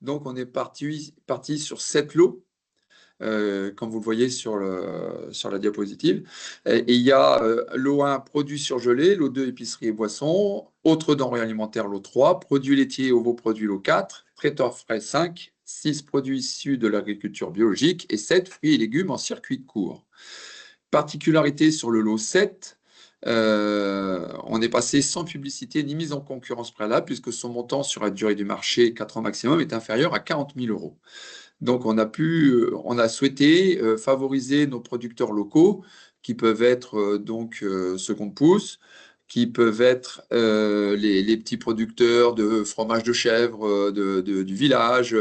Donc on est parti sur 7 lots comme vous le voyez sur la diapositive. Et il y a lot 1, produits surgelés, lot 2, épicerie et boissons, autres denrées alimentaires, lot 3, produits laitiers et ovoproduits, lot 4, traiteur frais 5, 6 produits issus de l'agriculture biologique et 7 fruits et légumes en circuit court. Particularité sur le lot 7, on est passé sans publicité ni mise en concurrence préalable puisque son montant sur la durée du marché, 4 ans maximum, est inférieur à 40 000 euros. Donc, on a souhaité favoriser nos producteurs locaux qui peuvent être seconde pousse, qui peuvent être les petits producteurs de fromage de chèvre du village,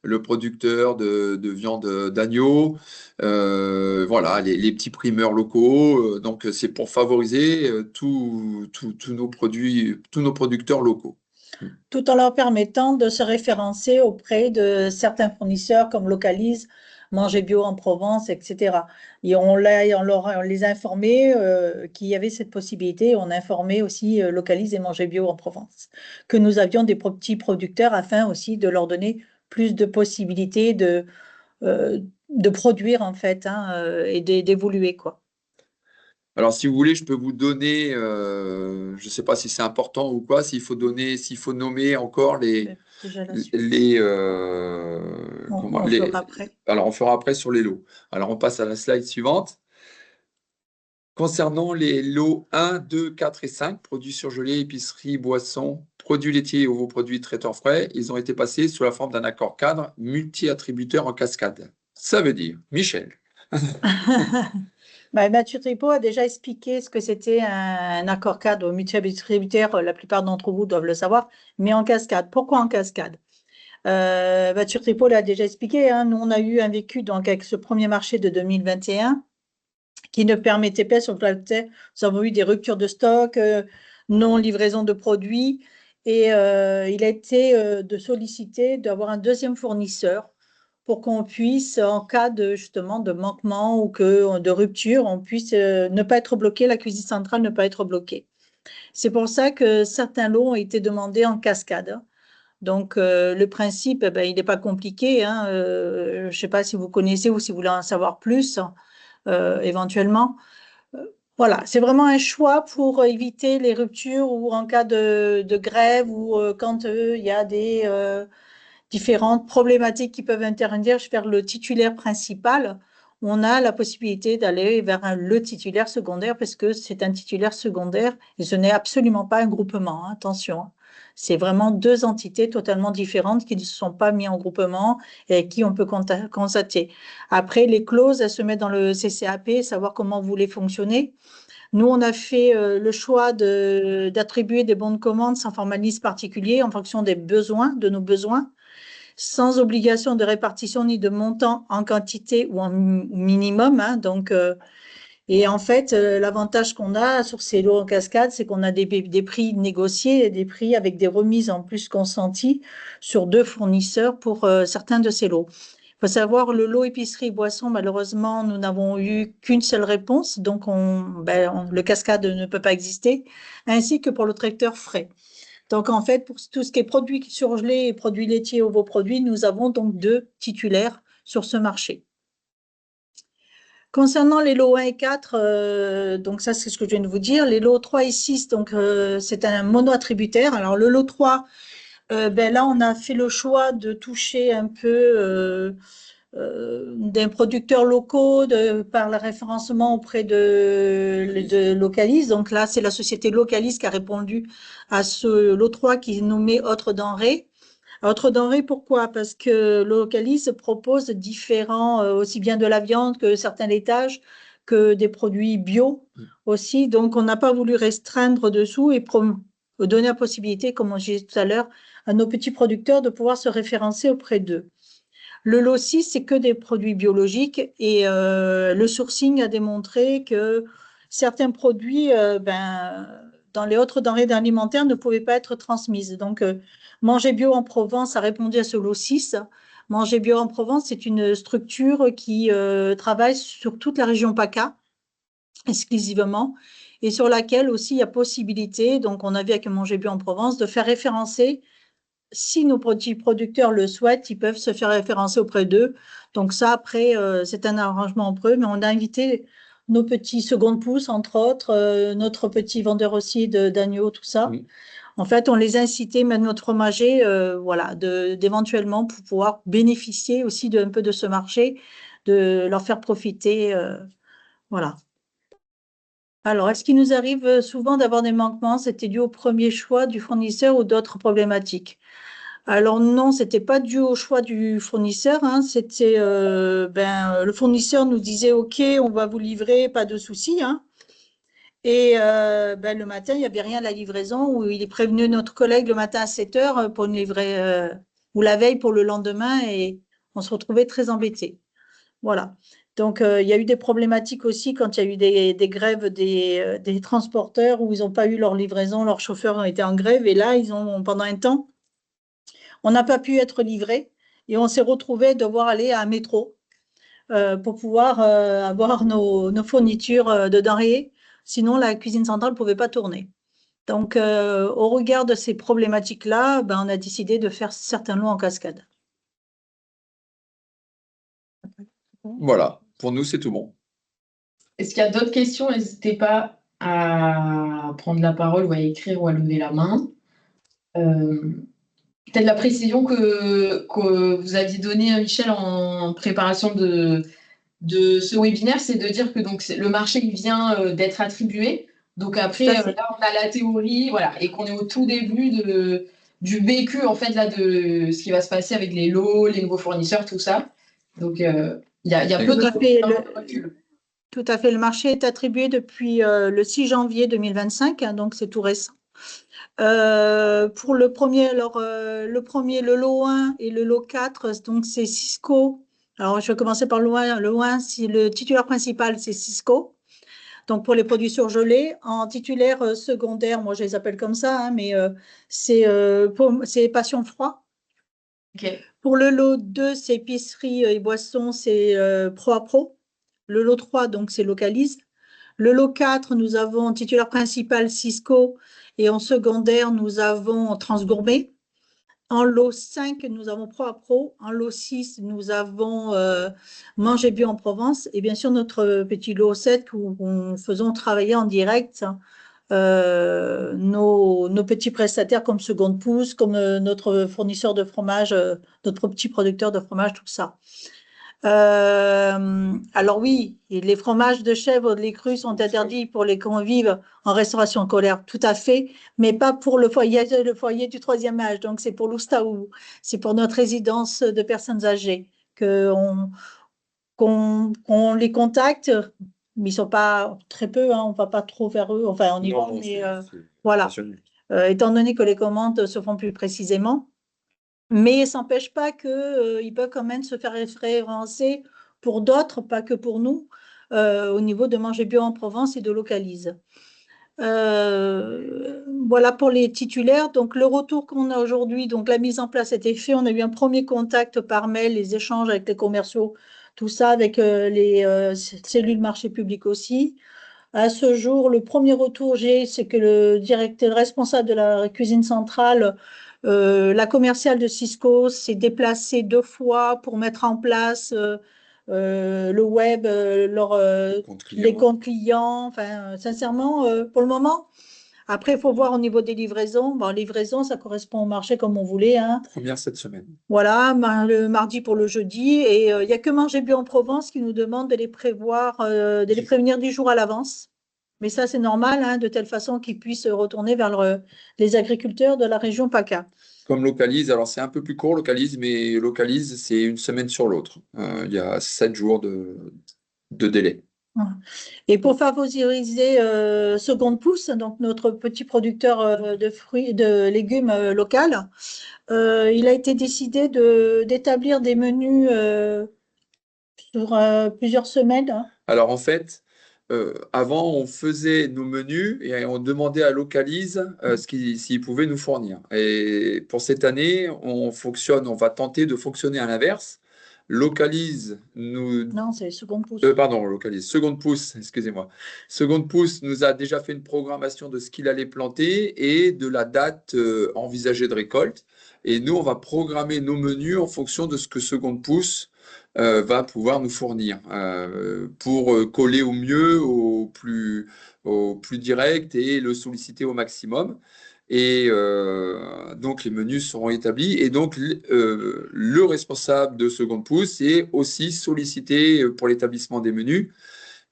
le producteur de viande d'agneau, voilà, les petits primeurs locaux. Donc, c'est pour favoriser tous nos produits, tous nos producteurs locaux.
Tout en leur permettant de se référencer auprès de certains fournisseurs comme Localise, Manger Bio en Provence, etc. Et on les a informés qu'il y avait cette possibilité. On a informé aussi Localise et Manger Bio en Provence, que nous avions des petits producteurs afin aussi de leur donner plus de possibilités de produire en fait et d'évoluer, quoi.
Alors, si vous voulez, je peux vous donner, je ne sais pas si c'est important ou quoi, s'il faut nommer encore
Déjà la suite.
comment,
On fera après.
alors, on fera après sur les lots. Alors, on passe à la slide suivante. Concernant les lots 1, 2, 4 et 5, produits surgelés, épicerie, boissons, produits laitiers et ovoproduits traiteurs frais, ils ont été passés sous la forme d'un accord cadre multi-attributeur en cascade. Ça veut dire, Michel.
Mathieu Tripot a déjà expliqué ce que c'était un accord cadre multi-attributaire. La plupart d'entre vous doivent le savoir, mais en cascade. Pourquoi en cascade? Mathieu Tripot l'a déjà expliqué. Nous, on a eu un vécu donc, avec ce premier marché de 2021 qui ne permettait pas, nous avons eu des ruptures de stock, non-livraison de produits, et il a été de solliciter d'avoir un deuxième fournisseur pour qu'on puisse, en cas de, justement, de manquement ou de rupture, on puisse ne pas être bloqué, la cuisine centrale ne pas être bloquée. C'est pour ça que certains lots ont été demandés en cascade, hein. Donc, le principe, eh ben, il n'est pas compliqué, hein. Je ne sais pas si vous connaissez ou si vous voulez en savoir plus, éventuellement. Voilà, c'est vraiment un choix pour éviter les ruptures ou en cas de grève ou quand il y a des différentes problématiques qui peuvent intervenir vers le titulaire principal. On a la possibilité d'aller vers le titulaire secondaire parce que c'est un titulaire secondaire et ce n'est absolument pas un groupement, hein, attention, hein. C'est vraiment deux entités totalement différentes qui ne se sont pas mis en groupement et qui on peut constater. Après, les clauses, elles se mettent dans le CCAP, savoir comment vous voulez fonctionner. Nous, on a fait le choix d'attribuer des bons de commande sans formalisme particulier en fonction des besoins, de nos besoins, sans obligation de répartition ni de montant en quantité ou en minimum, hein. Donc, et en fait, l'avantage qu'on a sur ces lots en cascade, c'est qu'on a des prix négociés et des prix avec des remises en plus consenties sur 2 fournisseurs pour certains de ces lots. Il faut savoir, le lot épicerie boisson, malheureusement, nous n'avons eu qu'une seule réponse, donc le cascade ne peut pas exister, ainsi que pour le tracteur frais. Donc, en fait, pour tout ce qui est produits surgelés et produits laitiers ou vos produits, nous avons donc 2 titulaires sur ce marché. Concernant les lots 1 et 4, donc ça, c'est ce que je viens de vous dire. Les lots 3 et 6, donc c'est un mono-attributaire. Alors, le lot 3, là, on a fait le choix de toucher un peu d'un producteur locaux par le référencement auprès de Localise. Donc là, c'est la société Localise qui a répondu à ce lot 3 qui est nommé Autres denrées. Autres denrées, pourquoi? Parce que Localise propose différents, aussi bien de la viande que certains laitages, que des produits bio aussi. Donc, on n'a pas voulu restreindre dessous et donner la possibilité, comme on disait tout à l'heure, à nos petits producteurs de pouvoir se référencer auprès d'eux. Le lot 6, c'est que des produits biologiques et le sourcing a démontré que certains produits, dans les autres denrées alimentaires, ne pouvaient pas être transmises. Donc, Manger Bio en Provence a répondu à ce lot 6. Manger Bio en Provence, c'est une structure qui travaille sur toute la région PACA, exclusivement, et sur laquelle aussi il y a possibilité, donc on a vu avec Manger Bio en Provence, de faire référencer. Si nos petits producteurs le souhaitent, ils peuvent se faire référencer auprès d'eux. Donc ça, après, c'est un arrangement entre eux, mais on a invité nos petits secondes pousses, entre autres, notre petit vendeur aussi d'agneaux, tout ça.
Oui.
En fait, on les a incités, même notre fromager, voilà, d'éventuellement pour pouvoir bénéficier aussi un peu de ce marché, de leur faire profiter, voilà. Alors, est-ce qu'il nous arrive souvent d'avoir des manquements? C'était dû au premier choix du fournisseur ou d'autres problématiques? Alors non, c'était pas dû au choix du fournisseur, hein. C'était le fournisseur nous disait OK, on va vous livrer, pas de souci, hein. Et le matin, il n'y avait rien à la livraison, où il est prévenu notre collègue le matin à 7 heures pour nous livrer, ou la veille pour le lendemain, et on se retrouvait très embêtés. Voilà. Donc, il y a eu des problématiques aussi quand il y a eu des grèves des transporteurs où ils n'ont pas eu leur livraison, leurs chauffeurs ont été en grève, et là, pendant un temps, on n'a pas pu être livré et on s'est retrouvé devoir aller à un métro pour pouvoir avoir nos fournitures de denrées. Sinon, la cuisine centrale ne pouvait pas tourner. Donc, au regard de ces problématiques-là, on a décidé de faire certains lots en cascade.
Voilà, pour nous, c'est tout bon.
Est-ce qu'il y a d'autres questions? N'hésitez pas à prendre la parole ou à écrire ou à lever la main. Peut-être la précision que vous aviez donnée, Michel, en préparation de ce webinaire, c'est de dire que donc, le marché il vient d'être attribué. Donc après, là, on a la théorie, voilà, et qu'on est au tout début du vécu, en fait, là, de ce qui va se passer avec les lots, les nouveaux fournisseurs, tout ça. Donc, il y a peu de recul.
Tout à fait. Le marché est attribué depuis le 6 janvier 2025, hein, donc c'est tout récent. Pour le premier, le lot 1 et le lot 4, donc c'est Cisco. Alors, je vais commencer par le 1. Le 1, le titulaire principal, c'est Cisco. Donc, pour les produits surgelés, en titulaire secondaire, moi, je les appelle comme ça, hein, mais c'est Passion Froid.
Okay.
Pour le lot 2, c'est épicerie et boissons, c'est Pro à Pro. Le lot 3, donc, c'est Localise. Le lot 4, nous avons en titulaire principal Cisco et en secondaire, nous avons Transgourmet. En lot 5, nous avons Pro à Pro. En lot 6, nous avons Manger Bio en Provence. Et bien sûr, notre petit lot 7 où nous faisons travailler en direct nos petits prestataires comme Seconde Pousse, comme notre fournisseur de fromage, notre petit producteur de fromage, tout ça. Alors oui, les fromages de chèvre, les crus sont interdits pour les convives en restauration scolaire, tout à fait, mais pas pour le foyer du 3e âge. Donc c'est pour l'Oustaou, c'est pour notre résidence de personnes âgées qu'on les contacte, mais ils sont pas très peu, hein, on va pas trop vers eux, enfin on y va, mais voilà. Étant donné que les commandes se font plus précisément. Mais ça n'empêche pas qu'ils peuvent quand même se faire référencer pour d'autres, pas que pour nous, au niveau de Manger Bio en Provence et de Localise. Voilà pour les titulaires. Donc, le retour qu'on a aujourd'hui, donc la mise en place a été faite. On a eu un premier contact par mail, les échanges avec les commerciaux, tout ça, avec les cellules marché public aussi. À ce jour, le premier retour que j'ai, c'est que le responsable de la cuisine centrale, la commerciale de Cisco, s'est déplacée 2 fois pour mettre en place le web, les comptes clients. Enfin, sincèrement, pour le moment. Après, il faut voir au niveau des livraisons. Bon, livraison, ça correspond au marché comme on voulait, hein.
Première cette semaine.
Voilà, le mardi pour le jeudi. Et il n'y a que Manger Bio en Provence qui nous demande de les prévoir, de les prévenir 10 jours à l'avance. Mais ça, c'est normal, hein, de telle façon qu'ils puissent retourner vers les agriculteurs de la région PACA.
Comme Localise, alors c'est un peu plus court, Localise, mais Localise, c'est une semaine sur l'autre. Il y a 7 jours de délai.
Et pour favoriser Seconde Pousse, donc notre petit producteur de fruits, de légumes local, il a été décidé d'établir des menus sur plusieurs semaines, hein.
Alors en fait, avant, on faisait nos menus et on demandait à Localise s'ils pouvaient nous fournir. Et pour cette année, on va tenter de fonctionner à l'inverse. Localise nous.
Non, c'est Seconde Pousse.
Pardon, Localise. Seconde Pousse, excusez-moi. Seconde Pousse nous a déjà fait une programmation de ce qu'il allait planter et de la date envisagée de récolte. Et nous, on va programmer nos menus en fonction de ce que Seconde Pousse va pouvoir nous fournir pour coller au mieux, au plus direct et le solliciter au maximum. Et donc, les menus seront établis. Et donc, le responsable de Seconde Pousse est aussi sollicité pour l'établissement des menus.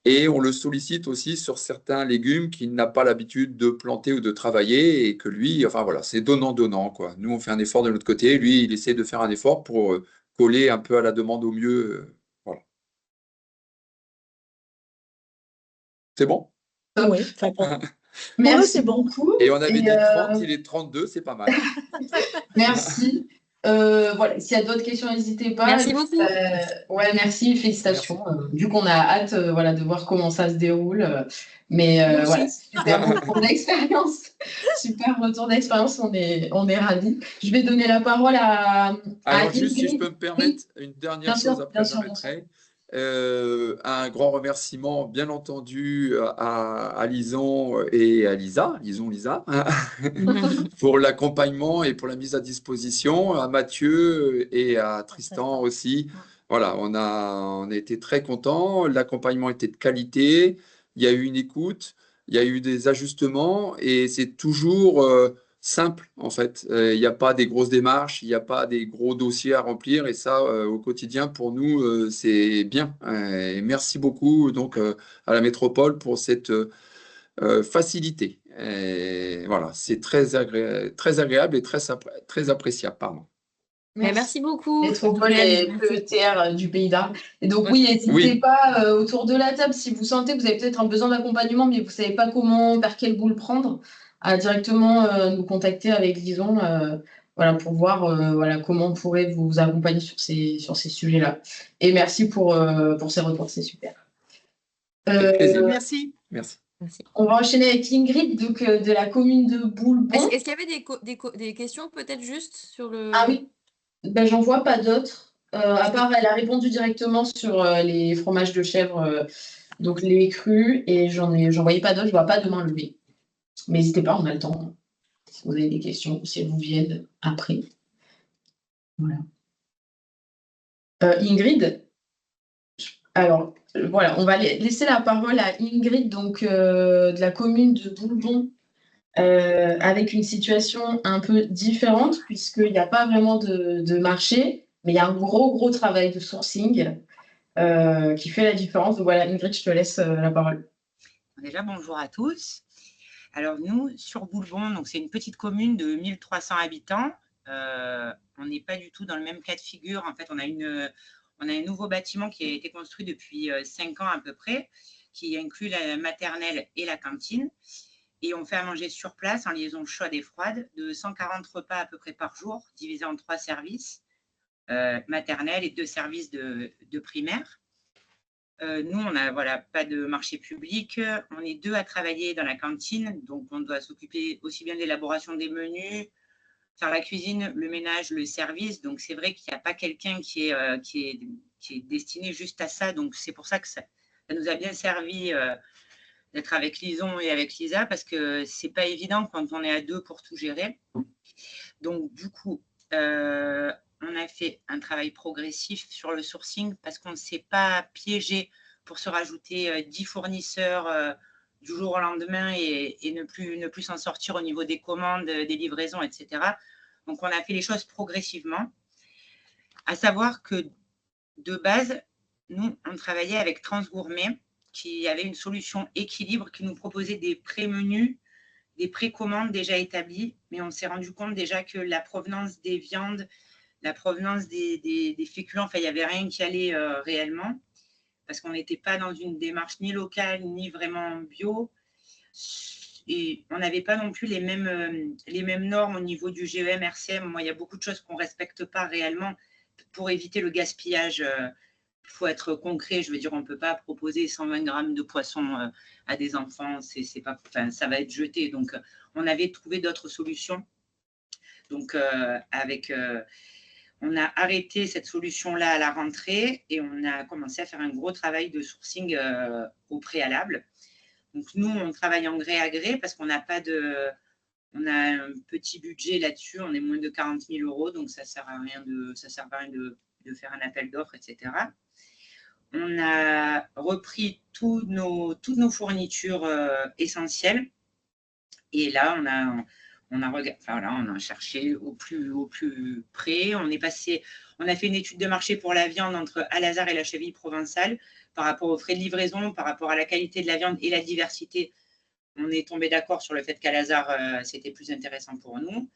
Et on le sollicite aussi sur certains légumes qu'il n'a pas l'habitude de planter ou de travailler. Et que lui, enfin voilà, c'est donnant-donnant, quoi. Nous, on fait un effort de notre côté. Lui, il essaie de faire un effort pour coller un peu à la demande au mieux. Voilà. C'est bon?
Oui, enfin,
Merci
c'est bon.
beaucoup.
Et on avait dit 30, il est 32, c'est pas mal.
Merci. Voilà, s'il y a d'autres questions, n'hésitez pas.
Merci beaucoup.
Ouais, merci, félicitations. Vu qu'on a hâte voilà, de voir comment ça se déroule. Mais voilà, super retour d'expérience. Super retour d'expérience, on est ravis. Je vais donner la parole à
Alors, juste si
Ingrid.
je peux me permettre une dernière chose, après j'arrêterai. Un grand remerciement, bien entendu, à Lison et à Lisa, Lisa, pour l'accompagnement et pour la mise à disposition, à Mathieu et à Tristan aussi. Voilà, on a été très contents. L'accompagnement était de qualité. Il y a eu une écoute, il y a eu des ajustements et c'est toujours simple en fait. Il n'y a pas des grosses démarches, il n'y a pas des gros dossiers à remplir et ça au quotidien pour nous c'est bien. Et merci beaucoup donc à la métropole pour cette facilité. Et voilà, c'est très agréable et très appréciable. Pardon.
Merci beaucoup.
Métropole et PETR du Pays d'Arles. Et donc oui, n'hésitez pas autour de la table si vous sentez que vous avez peut-être un besoin d'accompagnement, mais vous ne savez pas comment, vers quel bout le prendre, à directement nous contacter avec Lison voilà, pour voir voilà, comment on pourrait vous accompagner sur ces sujets-là. Et merci pour ces retours, c'est super.
Merci.
Merci.
On va enchaîner avec Ingrid donc, de la commune de Boulbon.
Est-ce qu'il y avait des questions peut-être juste sur le…
Ah oui. Ben, j'en vois pas d'autres. À part, elle a répondu directement sur les fromages de chèvre, donc les crus, et j'en voyais pas d'autres, je vois pas de main levée. Mais n'hésitez pas, on a le temps, si vous avez des questions, si elles vous viennent après. Voilà. Ingrid? Alors, voilà, on va laisser la parole à Ingrid, donc de la commune de Boulbon, avec une situation un peu différente, puisqu'il n'y a pas vraiment de marché, mais il y a un gros travail de sourcing qui fait la différence. Donc voilà, Ingrid, je te laisse la parole.
Déjà, bonjour à tous. Alors nous, sur Boulbon, donc c'est une petite commune de 1300 habitants. On n'est pas du tout dans le même cas de figure. En fait, on a un nouveau bâtiment qui a été construit depuis 5 ans à peu près, qui inclut la maternelle et la cantine. Et on fait à manger sur place en liaison chaude et froide de 140 repas à peu près par jour, divisés en 3 services, maternelle et 2 services de primaire. Nous, on n'a pas de marché public. On est 2 à travailler dans la cantine, donc on doit s'occuper aussi bien de l'élaboration des menus, faire la cuisine, le ménage, le service. Donc c'est vrai qu'il n'y a pas quelqu'un qui est destiné juste à ça. Donc c'est pour ça que ça nous a bien servi d'être avec Lison et avec Lisa, parce que c'est pas évident quand on est à 2 pour tout gérer. Donc du coup, on a fait un travail progressif sur le sourcing parce qu'on ne s'est pas piégé pour se rajouter 10 fournisseurs du jour au lendemain et ne plus s'en sortir au niveau des commandes, des livraisons, etc. Donc, on a fait les choses progressivement. À savoir que de base, nous, on travaillait avec Transgourmet qui avait une solution équilibre qui nous proposait des pré-menus, des précommandes déjà établies, mais on s'est rendu compte déjà que la provenance des viandes, la provenance des féculents, enfin, il n'y avait rien qui allait réellement, parce qu'on n'était pas dans une démarche ni locale, ni vraiment bio. Et on n'avait pas non plus les mêmes normes au niveau du GEM, RCM. Moi, il y a beaucoup de choses qu'on ne respecte pas réellement pour éviter le gaspillage. Il faut être concret. Je veux dire, on ne peut pas proposer 120 grammes de poisson à des enfants. C'est pas, enfin, ça va être jeté. Donc, on avait trouvé d'autres solutions. Donc, on a arrêté cette solution-là à la rentrée et on a commencé à faire un gros travail de sourcing au préalable. Donc, nous, on travaille en gré à gré parce qu'on n'a pas de… On a un petit budget là-dessus, on est moins de 40 000 €, donc ça ne sert à rien de faire un appel d'offres, etc. On a repris toutes nos fournitures essentielles. Et là, on a cherché au plus près. On a fait une étude de marché pour la viande entre Al-Azhar et la cheville provençale par rapport aux frais de livraison, par rapport à la qualité de la viande et la diversité. On est tombé d'accord sur le fait qu'Al-Azhar, c'était plus intéressant pour nous.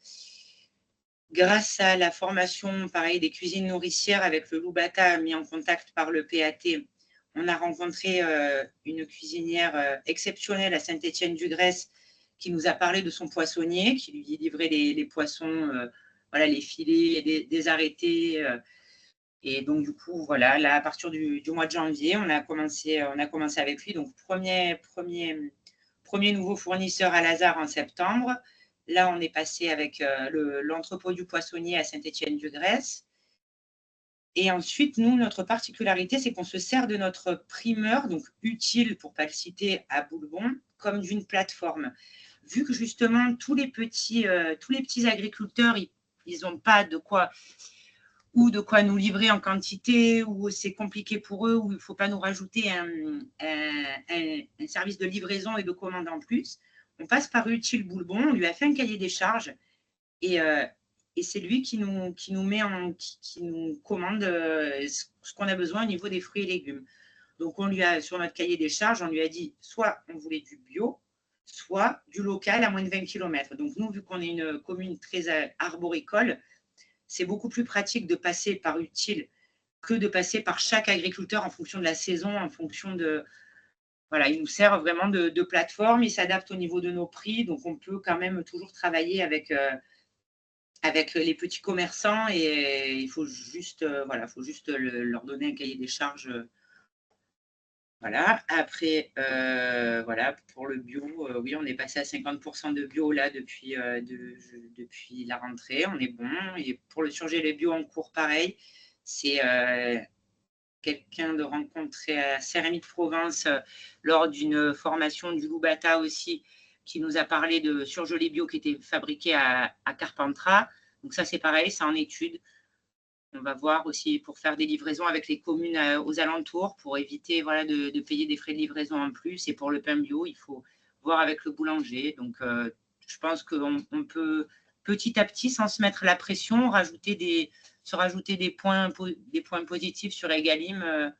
Grâce à la formation, pareil, des cuisines nourricières avec le Loubata mis en contact par le PAT, on a rencontré une cuisinière exceptionnelle à Saint-Étienne-du-Grèce qui nous a parlé de son poissonnier, qui lui livrait les poissons, les filets, des arrêtés. Et donc, du coup, voilà, là, à partir du mois de janvier, on a commencé avec lui. Donc, premier nouveau fournisseur à Al-Azhar en septembre. Là, on est passé avec l'entrepôt du poissonnier à Saint-Étienne-du-Grèce. Et ensuite, nous, notre particularité, c'est qu'on se sert de notre primeur, donc utile, pour ne pas le citer, à Boulbon, comme d'une plateforme. Vu que justement, tous les petits agriculteurs, ils n'ont pas de quoi nous livrer en quantité, ou c'est compliqué pour eux, ou il ne faut pas nous rajouter un service de livraison et de commande en plus. On passe par Utile Boulbon, on lui a fait un cahier des charges et c'est lui qui nous commande ce qu'on a besoin au niveau des fruits et légumes. Donc, sur notre cahier des charges, on lui a dit soit on voulait du bio, soit du local à moins de 20 km. Donc, nous, vu qu'on est une commune très arboricole, c'est beaucoup plus pratique de passer par Utile que de passer par chaque agriculteur en fonction de la saison, en fonction de… Voilà, il nous sert vraiment de plateforme, il s'adapte au niveau de nos prix, donc on peut quand même toujours travailler avec les petits commerçants et il faut juste leur donner un cahier des charges Voilà. Après, voilà, pour le bio, oui, on est passé à 50% de bio là depuis la rentrée. On est bon. Et pour le surgelé bio en cours, pareil, c'est quelqu'un de rencontré à Saint-Rémy de Provence lors d'une formation du Loubata aussi, qui nous a parlé de surgelé bio qui était fabriqué à Carpentras. Donc ça, c'est pareil, c'est en étude. On va voir aussi pour faire des livraisons avec les communes aux alentours pour éviter voilà, de payer des frais de livraison en plus. Et pour le pain bio, il faut voir avec le boulanger. Donc, je pense qu'on peut petit à petit, sans se mettre la pression, se rajouter des points positifs sur Egalim.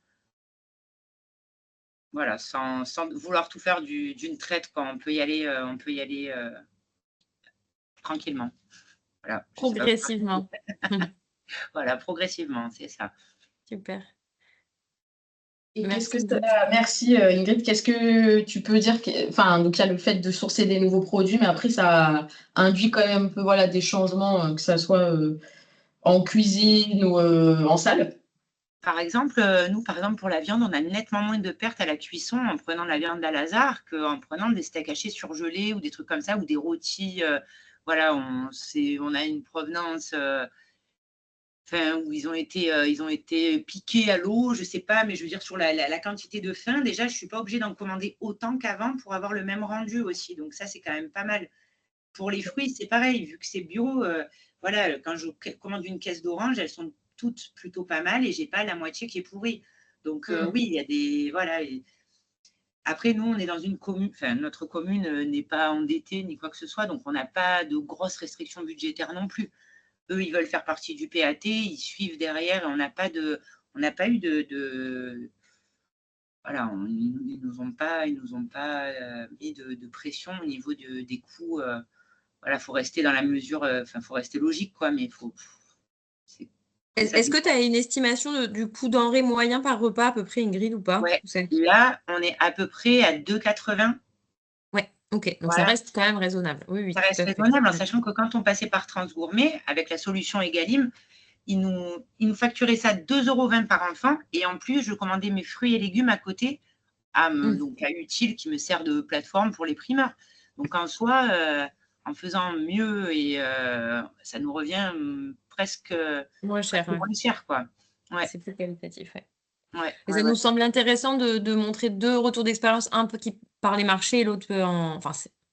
Voilà, sans vouloir tout faire d'une traite, quand on peut y aller tranquillement. Voilà,
Progressivement.
Voilà, progressivement, c'est ça.
Super.
Et
Merci,
merci Ingrid. Qu'est-ce que tu peux dire enfin, donc il y a le fait de sourcer des nouveaux produits, mais après ça induit quand même un peu voilà, des changements, que ça soit en cuisine ou en salle.
Par exemple, nous, pour la viande, on a nettement moins de pertes à la cuisson en prenant de la viande d'Al-Azhar qu'en prenant des steaks hachés surgelés ou des trucs comme ça, ou des rôtis. Voilà, on a une provenance où ils ont été piqués à l'eau, je ne sais pas, mais je veux dire, sur la quantité de faim, déjà, je ne suis pas obligée d'en commander autant qu'avant pour avoir le même rendu aussi. Donc ça, c'est quand même pas mal. Pour les fruits, c'est pareil, vu que c'est bio, voilà, quand je commande une caisse d'oranges, elles sont toutes plutôt pas mal et j'ai pas la moitié qui est pourrie. Donc oui, il y a des voilà. Après, nous, on est dans une commune, enfin, notre commune n'est pas endettée ni quoi que ce soit, donc on n'a pas de grosses restrictions budgétaires non plus. Eux, ils veulent faire partie du PAT, ils suivent derrière et on n'a pas eu de voilà, ils nous ont pas mis de pression au niveau des coûts. Voilà, faut rester dans la mesure, faut rester logique, quoi, mais
Est-ce que tu as une estimation du coût denrée moyen par repas à peu près, Ingrid, ou pas?
Ouais, là, on est à peu près à 2,80.
Ouais, ok, donc
voilà.
Ça reste quand même raisonnable. Oui,
ça reste raisonnable, en sachant que quand on passait par Transgourmet, avec la solution Egalim, ils nous facturaient ça 2,20 € par enfant, et en plus, je commandais mes fruits et légumes à côté, donc à Utile, qui me sert de plateforme pour les primeurs. Donc en soi, en faisant mieux, et ça nous revient presque
moins cher,
quoi. Ouais.
C'est plus qualitatif, ouais.
Ouais,
et ça nous semble intéressant de montrer deux retours d'expérience, un peu qui par les marchés et l'autre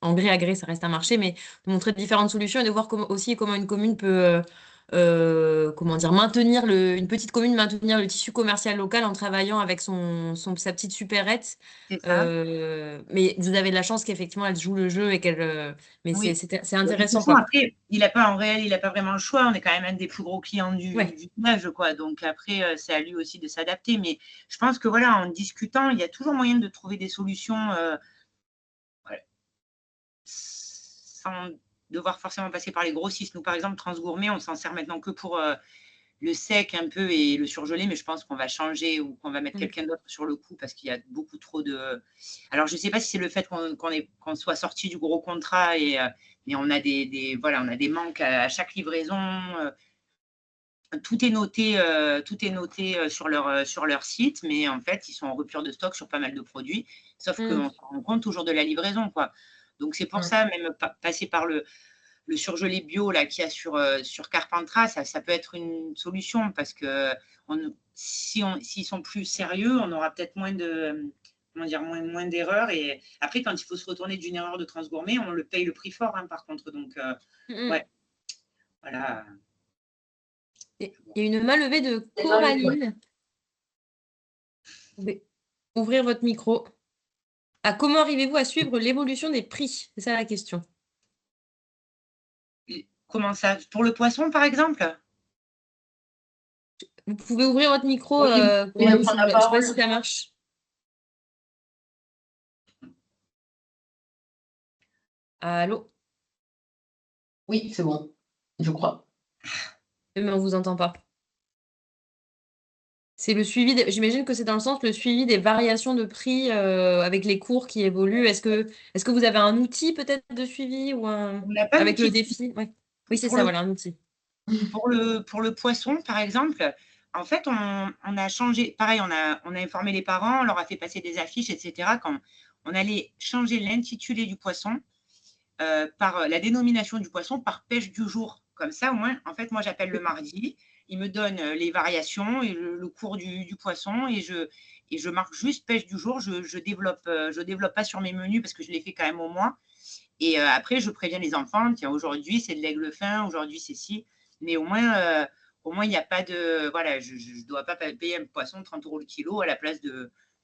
en gré à gré, ça reste un marché, mais de montrer différentes solutions et de voir comment une commune peut maintenir une petite commune, maintenir le tissu commercial local en travaillant avec sa petite supérette. Mais vous avez de la chance qu'effectivement elle joue le jeu et mais
oui.
c'est intéressant.
Après, il n'a pas vraiment le choix. On est quand même un des plus gros clients du village, quoi. Donc après, c'est à lui aussi de s'adapter. Mais je pense que voilà, en discutant, il y a toujours moyen de trouver des solutions sans devoir forcément passer par les grossistes. Nous, par exemple, Transgourmet, on s'en sert maintenant que pour le sec un peu et le surgelé, mais je pense qu'on va changer ou qu'on va mettre quelqu'un d'autre sur le coup parce qu'il y a beaucoup trop de… Alors, je ne sais pas si c'est le fait qu'on soit sorti du gros contrat, mais on a on a des manques à chaque livraison. Tout est noté sur leur site, mais en fait, ils sont en rupture de stock sur pas mal de produits, sauf qu'on se rend compte toujours de la livraison, quoi. Donc, c'est pour ça, même passer par le surgelé bio là qu'il y a sur Carpentras, ça peut être une solution parce que s'ils sont plus sérieux, on aura peut-être moins d'erreurs. Et après, quand il faut se retourner d'une erreur de Transgourmet, on le paye le prix fort, par contre. Donc, ouais, voilà.
Il y a une main levée de Coraline. Vous pouvez ouvrir votre micro. Comment arrivez-vous à suivre l'évolution des prix? C'est ça la question.
Comment ça? Pour le poisson, par exemple?
Vous pouvez ouvrir votre micro.
Oui,
je ne sais pas si ça marche. Allô?
Oui, c'est bon, je crois.
Mais on ne vous entend pas. C'est le suivi, j'imagine que c'est dans le sens le suivi des variations de prix avec les cours qui évoluent. Est-ce que vous avez un outil peut-être de suivi ou avec le défi? Ouais. Oui, c'est ça, voilà, un outil.
Pour le poisson, par exemple, En fait, on a changé, pareil, on a informé les parents, on leur a fait passer des affiches, etc. Quand on allait changer l'intitulé du poisson par la dénomination du poisson par pêche du jour. Comme ça, au moins, en fait, moi, j'appelle le mardi, il me donne les variations et le cours du poisson et je marque juste pêche du jour. Je développe pas sur mes menus parce que je les fais quand même au mois. Et après, je préviens les enfants, tiens, aujourd'hui, c'est de l'aigle fin, aujourd'hui, c'est ci. Mais au moins, il n'y a pas de… Voilà, je ne dois pas payer un poisson 30 € le kilo à la place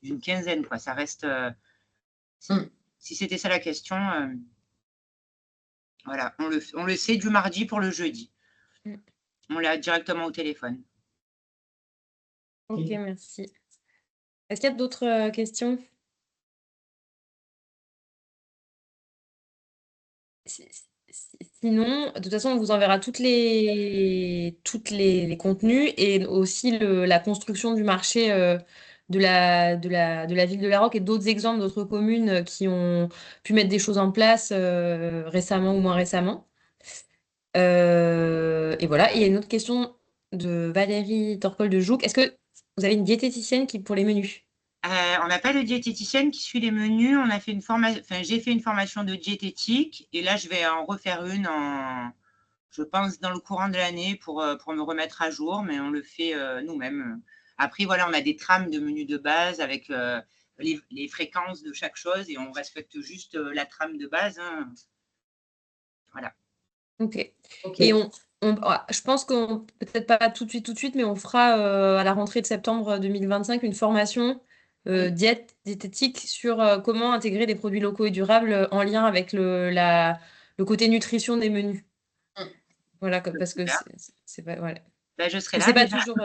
d'une quinzaine, quoi. Ça reste… si c'était ça la question, voilà, on le sait du mardi pour le jeudi. On l'a directement au téléphone.
Ok, merci. Est-ce qu'il y a d'autres questions? Sinon, de toute façon, on vous enverra toutes les contenus et aussi la construction du marché de la ville de La Roque et d'autres exemples d'autres communes qui ont pu mettre des choses en place récemment ou moins récemment. Et voilà. Et il y a une autre question de Valérie Torcol de Jouques. Est-ce que vous avez une diététicienne pour les menus?
On n'a pas de diététicienne qui suit les menus. On a fait j'ai fait une formation de diététique et là, je vais en refaire une je pense, dans le courant de l'année pour me remettre à jour, mais on le fait nous-mêmes. Après, voilà, on a des trames de menus de base avec les fréquences de chaque chose et on respecte juste la trame de base. Hein. Voilà.
Ok. Et je pense qu'on, peut-être pas tout de suite, mais on fera à la rentrée de septembre 2025 une formation diététique sur comment intégrer des produits locaux et durables en lien avec le côté nutrition des menus. Voilà, parce que c'est pas… Voilà.
Ben, je serai là.
C'est pas toujours…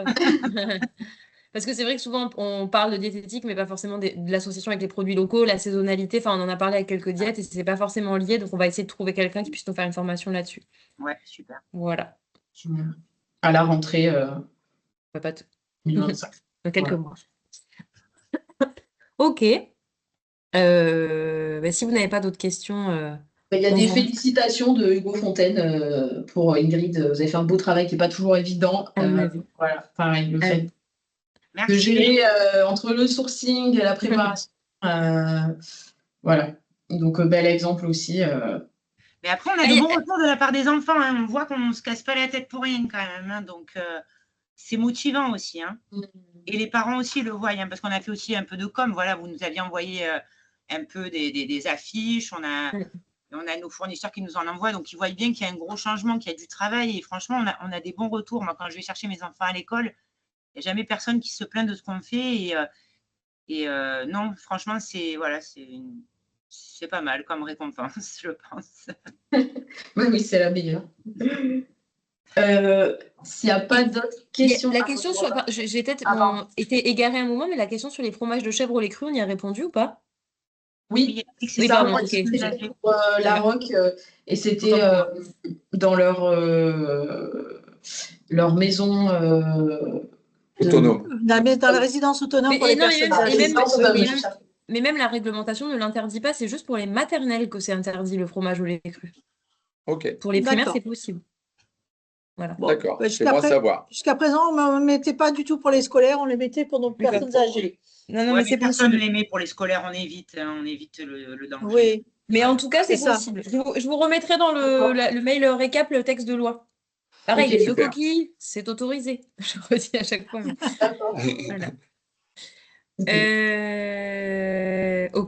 Parce que c'est vrai que souvent, on parle de diététique, mais pas forcément de l'association avec les produits locaux, la saisonnalité. Enfin, on en a parlé avec quelques diètes et c'est pas forcément lié. Donc, on va essayer de trouver quelqu'un qui puisse nous faire une formation là-dessus.
Ouais, super.
Voilà.
À la rentrée
Pas
2025.
dans quelques mois. Ok. Si vous n'avez pas d'autres questions…
Il y a des félicitations de Hugo Fontaine pour Ingrid. Vous avez fait un beau travail qui n'est pas toujours évident. Voilà, pareil, le fait de gérer entre le sourcing et la préparation. Voilà. Donc, bel exemple aussi.
Mais après, on a de bons retours de la part des enfants. Hein. On voit qu'on ne se casse pas la tête pour rien quand même. Hein. Donc, c'est motivant aussi. Hein. Et les parents aussi le voient, hein, parce qu'on a fait aussi un peu de com. Voilà, vous nous aviez envoyé un peu des affiches. On a nos fournisseurs qui nous en envoient. Donc, ils voient bien qu'il y a un gros changement, qu'il y a du travail. Et franchement, on a des bons retours. Moi, quand je vais chercher mes enfants à l'école, il n'y a jamais personne qui se plaint de ce qu'on fait. Et non, franchement, c'est pas mal comme récompense, je pense.
Oui, c'est la meilleure. S'il n'y a pas d'autres questions.
La question sur… J'ai peut-être été égarée un moment, mais la question sur les fromages de chèvre au lait cru, on y a répondu ou pas?
Oui, c'est ça.
Pardon,
C'était pour La Roque et c'était dans leur maison
autonome.
Dans la résidence autonome pour les personnes âgées.
Mais même la réglementation ne l'interdit pas, c'est juste pour les maternelles que c'est interdit le fromage au lait cru.
Ok.
Pour les primaires, c'est possible. Voilà.
Bon,
d'accord, c'est bon à savoir.
Jusqu'à présent, on ne mettait pas du tout pour les scolaires, on les mettait pour nos personnes âgées.
Non, mais c'est
personne
possible.
ne les met pour les scolaires, on évite le danger.
Oui.
Mais en tout cas, c'est possible. Je vous remettrai dans le mail récap le texte de loi. Pareil, les œufs coquilles, c'est autorisé. Je redis à chaque fois. Voilà.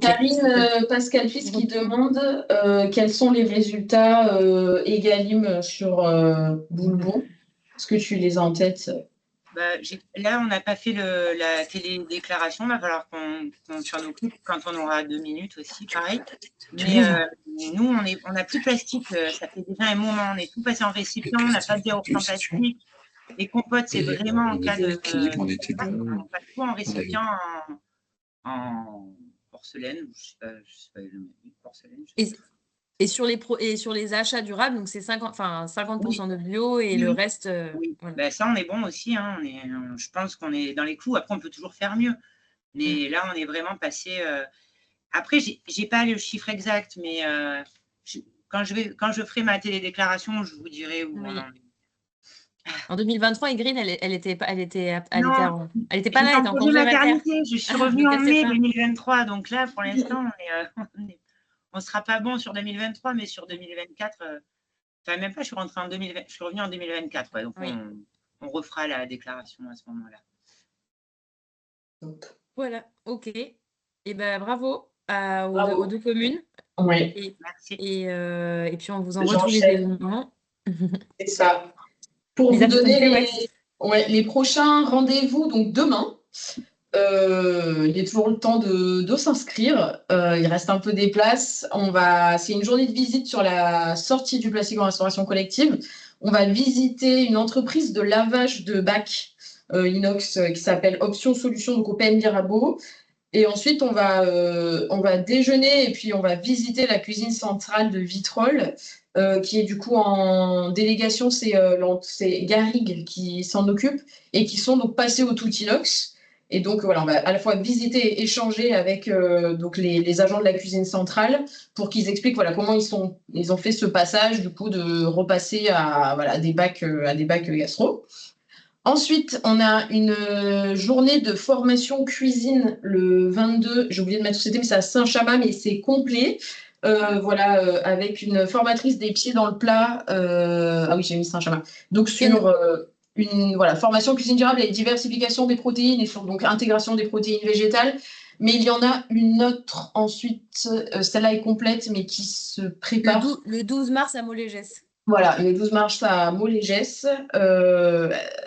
Karine Pascal-Fils qui demande quels sont les résultats Egalim sur Boulbon. Est-ce que tu les as en tête?
Là, on n'a pas fait la télédéclaration. Il va falloir qu'on s'en occupe quand on aura 2 minutes aussi, pareil. Mais nous, on n'a plus de plastique. Ça fait déjà un moment. On est tout passé en récipient. On n'a pas de yaourt en plastique. Les compotes, c'est vraiment en cas de… on passe tout en récipient en porcelaine. Je ne sais pas le nom. Porcelaine.
Et sur les achats durables, donc c'est 50% de bio et le reste…
voilà. Ça, on est bon aussi. Hein. Je pense qu'on est dans les clous. Après, on peut toujours faire mieux. Mais là, on est vraiment passé… Après, je n'ai pas le chiffre exact, mais quand je ferai ma télédéclaration, je vous dirai où on en est.
En 2023, Igrine, elle était pas, elle était
Non,
pas là, elle était
j'étais
en
en congé
congé mater.
maternité. Je suis revenue
Donc,
en
elle sait
mai
pas.
2023. Donc là, pour l'instant, on sera pas bon sur 2023, mais sur 2024, enfin même pas, je suis rentrée en 2020, je suis revenue en 2024. Ouais, donc
Oui.
on refera la déclaration à ce moment-là.
Voilà, ok. Et ben bravo aux
Bravo.
deux communes.
Oui,
Merci.
Et puis on vous envoie tous les
j'enchaîne.
événements.
C'est ça. Pour
Les
vous
dates sont
donner
conclues, ouais.
les prochains rendez-vous, donc demain, il est toujours le temps de s'inscrire. Il reste un peu des places. C'est une journée de visite sur la sortie du plastique en restauration collective. On va visiter une entreprise de lavage de bacs inox qui s'appelle Option Solutions, donc au PM Mirabeau. Et ensuite, on va déjeuner et puis on va visiter la cuisine centrale de Vitrolles, qui est du coup en délégation, c'est Garrigue qui s'en occupe et qui sont donc passés au tout inox. Et donc voilà, on va à la fois visiter et échanger avec donc les agents de la cuisine centrale pour qu'ils expliquent voilà comment ils ont fait ce passage du coup de repasser à voilà des bacs gastro. Ensuite, on a une journée de formation cuisine le 22. J'ai oublié de mettre où c'était, mais c'est à Saint-Chamas, mais c'est complet. Voilà, avec une formatrice des pieds dans le plat. Ah oui, j'ai mis Saint-Chamas. Donc sur une formation cuisine durable et diversification des protéines et sur donc intégration des protéines végétales. Mais il y en a une autre ensuite, celle-là est complète, mais qui se prépare.
Le 12 mars à Molégès.
Voilà, le 12 mars à Molégès.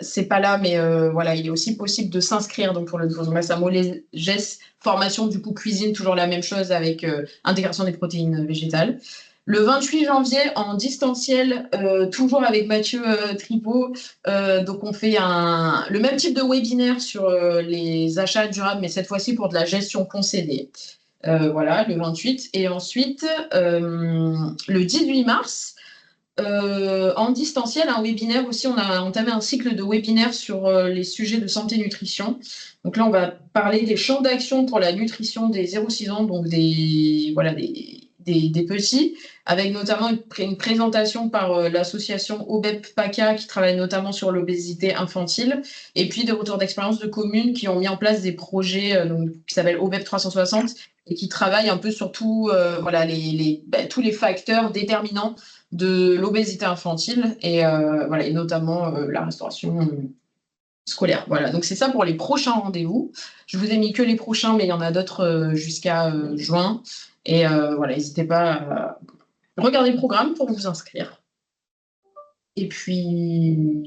C'est pas là, mais voilà, il est aussi possible de s'inscrire donc pour le 12 mars à Molégès. Formation du coup cuisine, toujours la même chose avec intégration des protéines végétales. Le 28 janvier en distanciel, toujours avec Mathieu Tripot. Donc on fait le même type de webinaire sur les achats durables, mais cette fois-ci pour de la gestion concédée. Voilà, le 28. Et ensuite, le 18 mars. En distanciel, un webinaire aussi, on a entamé un cycle de webinaires sur les sujets de santé-nutrition. Donc là, on va parler des champs d'action pour la nutrition des 0-6 ans, donc des petits, avec notamment une présentation par l'association OBEP-PACA qui travaille notamment sur l'obésité infantile, et puis des retours d'expérience de communes qui ont mis en place des projets qui s'appellent OBEP 360 et qui travaillent un peu sur tous les facteurs déterminants de l'obésité infantile et notamment la restauration scolaire. Voilà, donc c'est ça pour les prochains rendez-vous. Je vous ai mis que les prochains, mais il y en a d'autres jusqu'à juin. Et voilà, n'hésitez pas à regarder le programme pour vous inscrire. Et puis,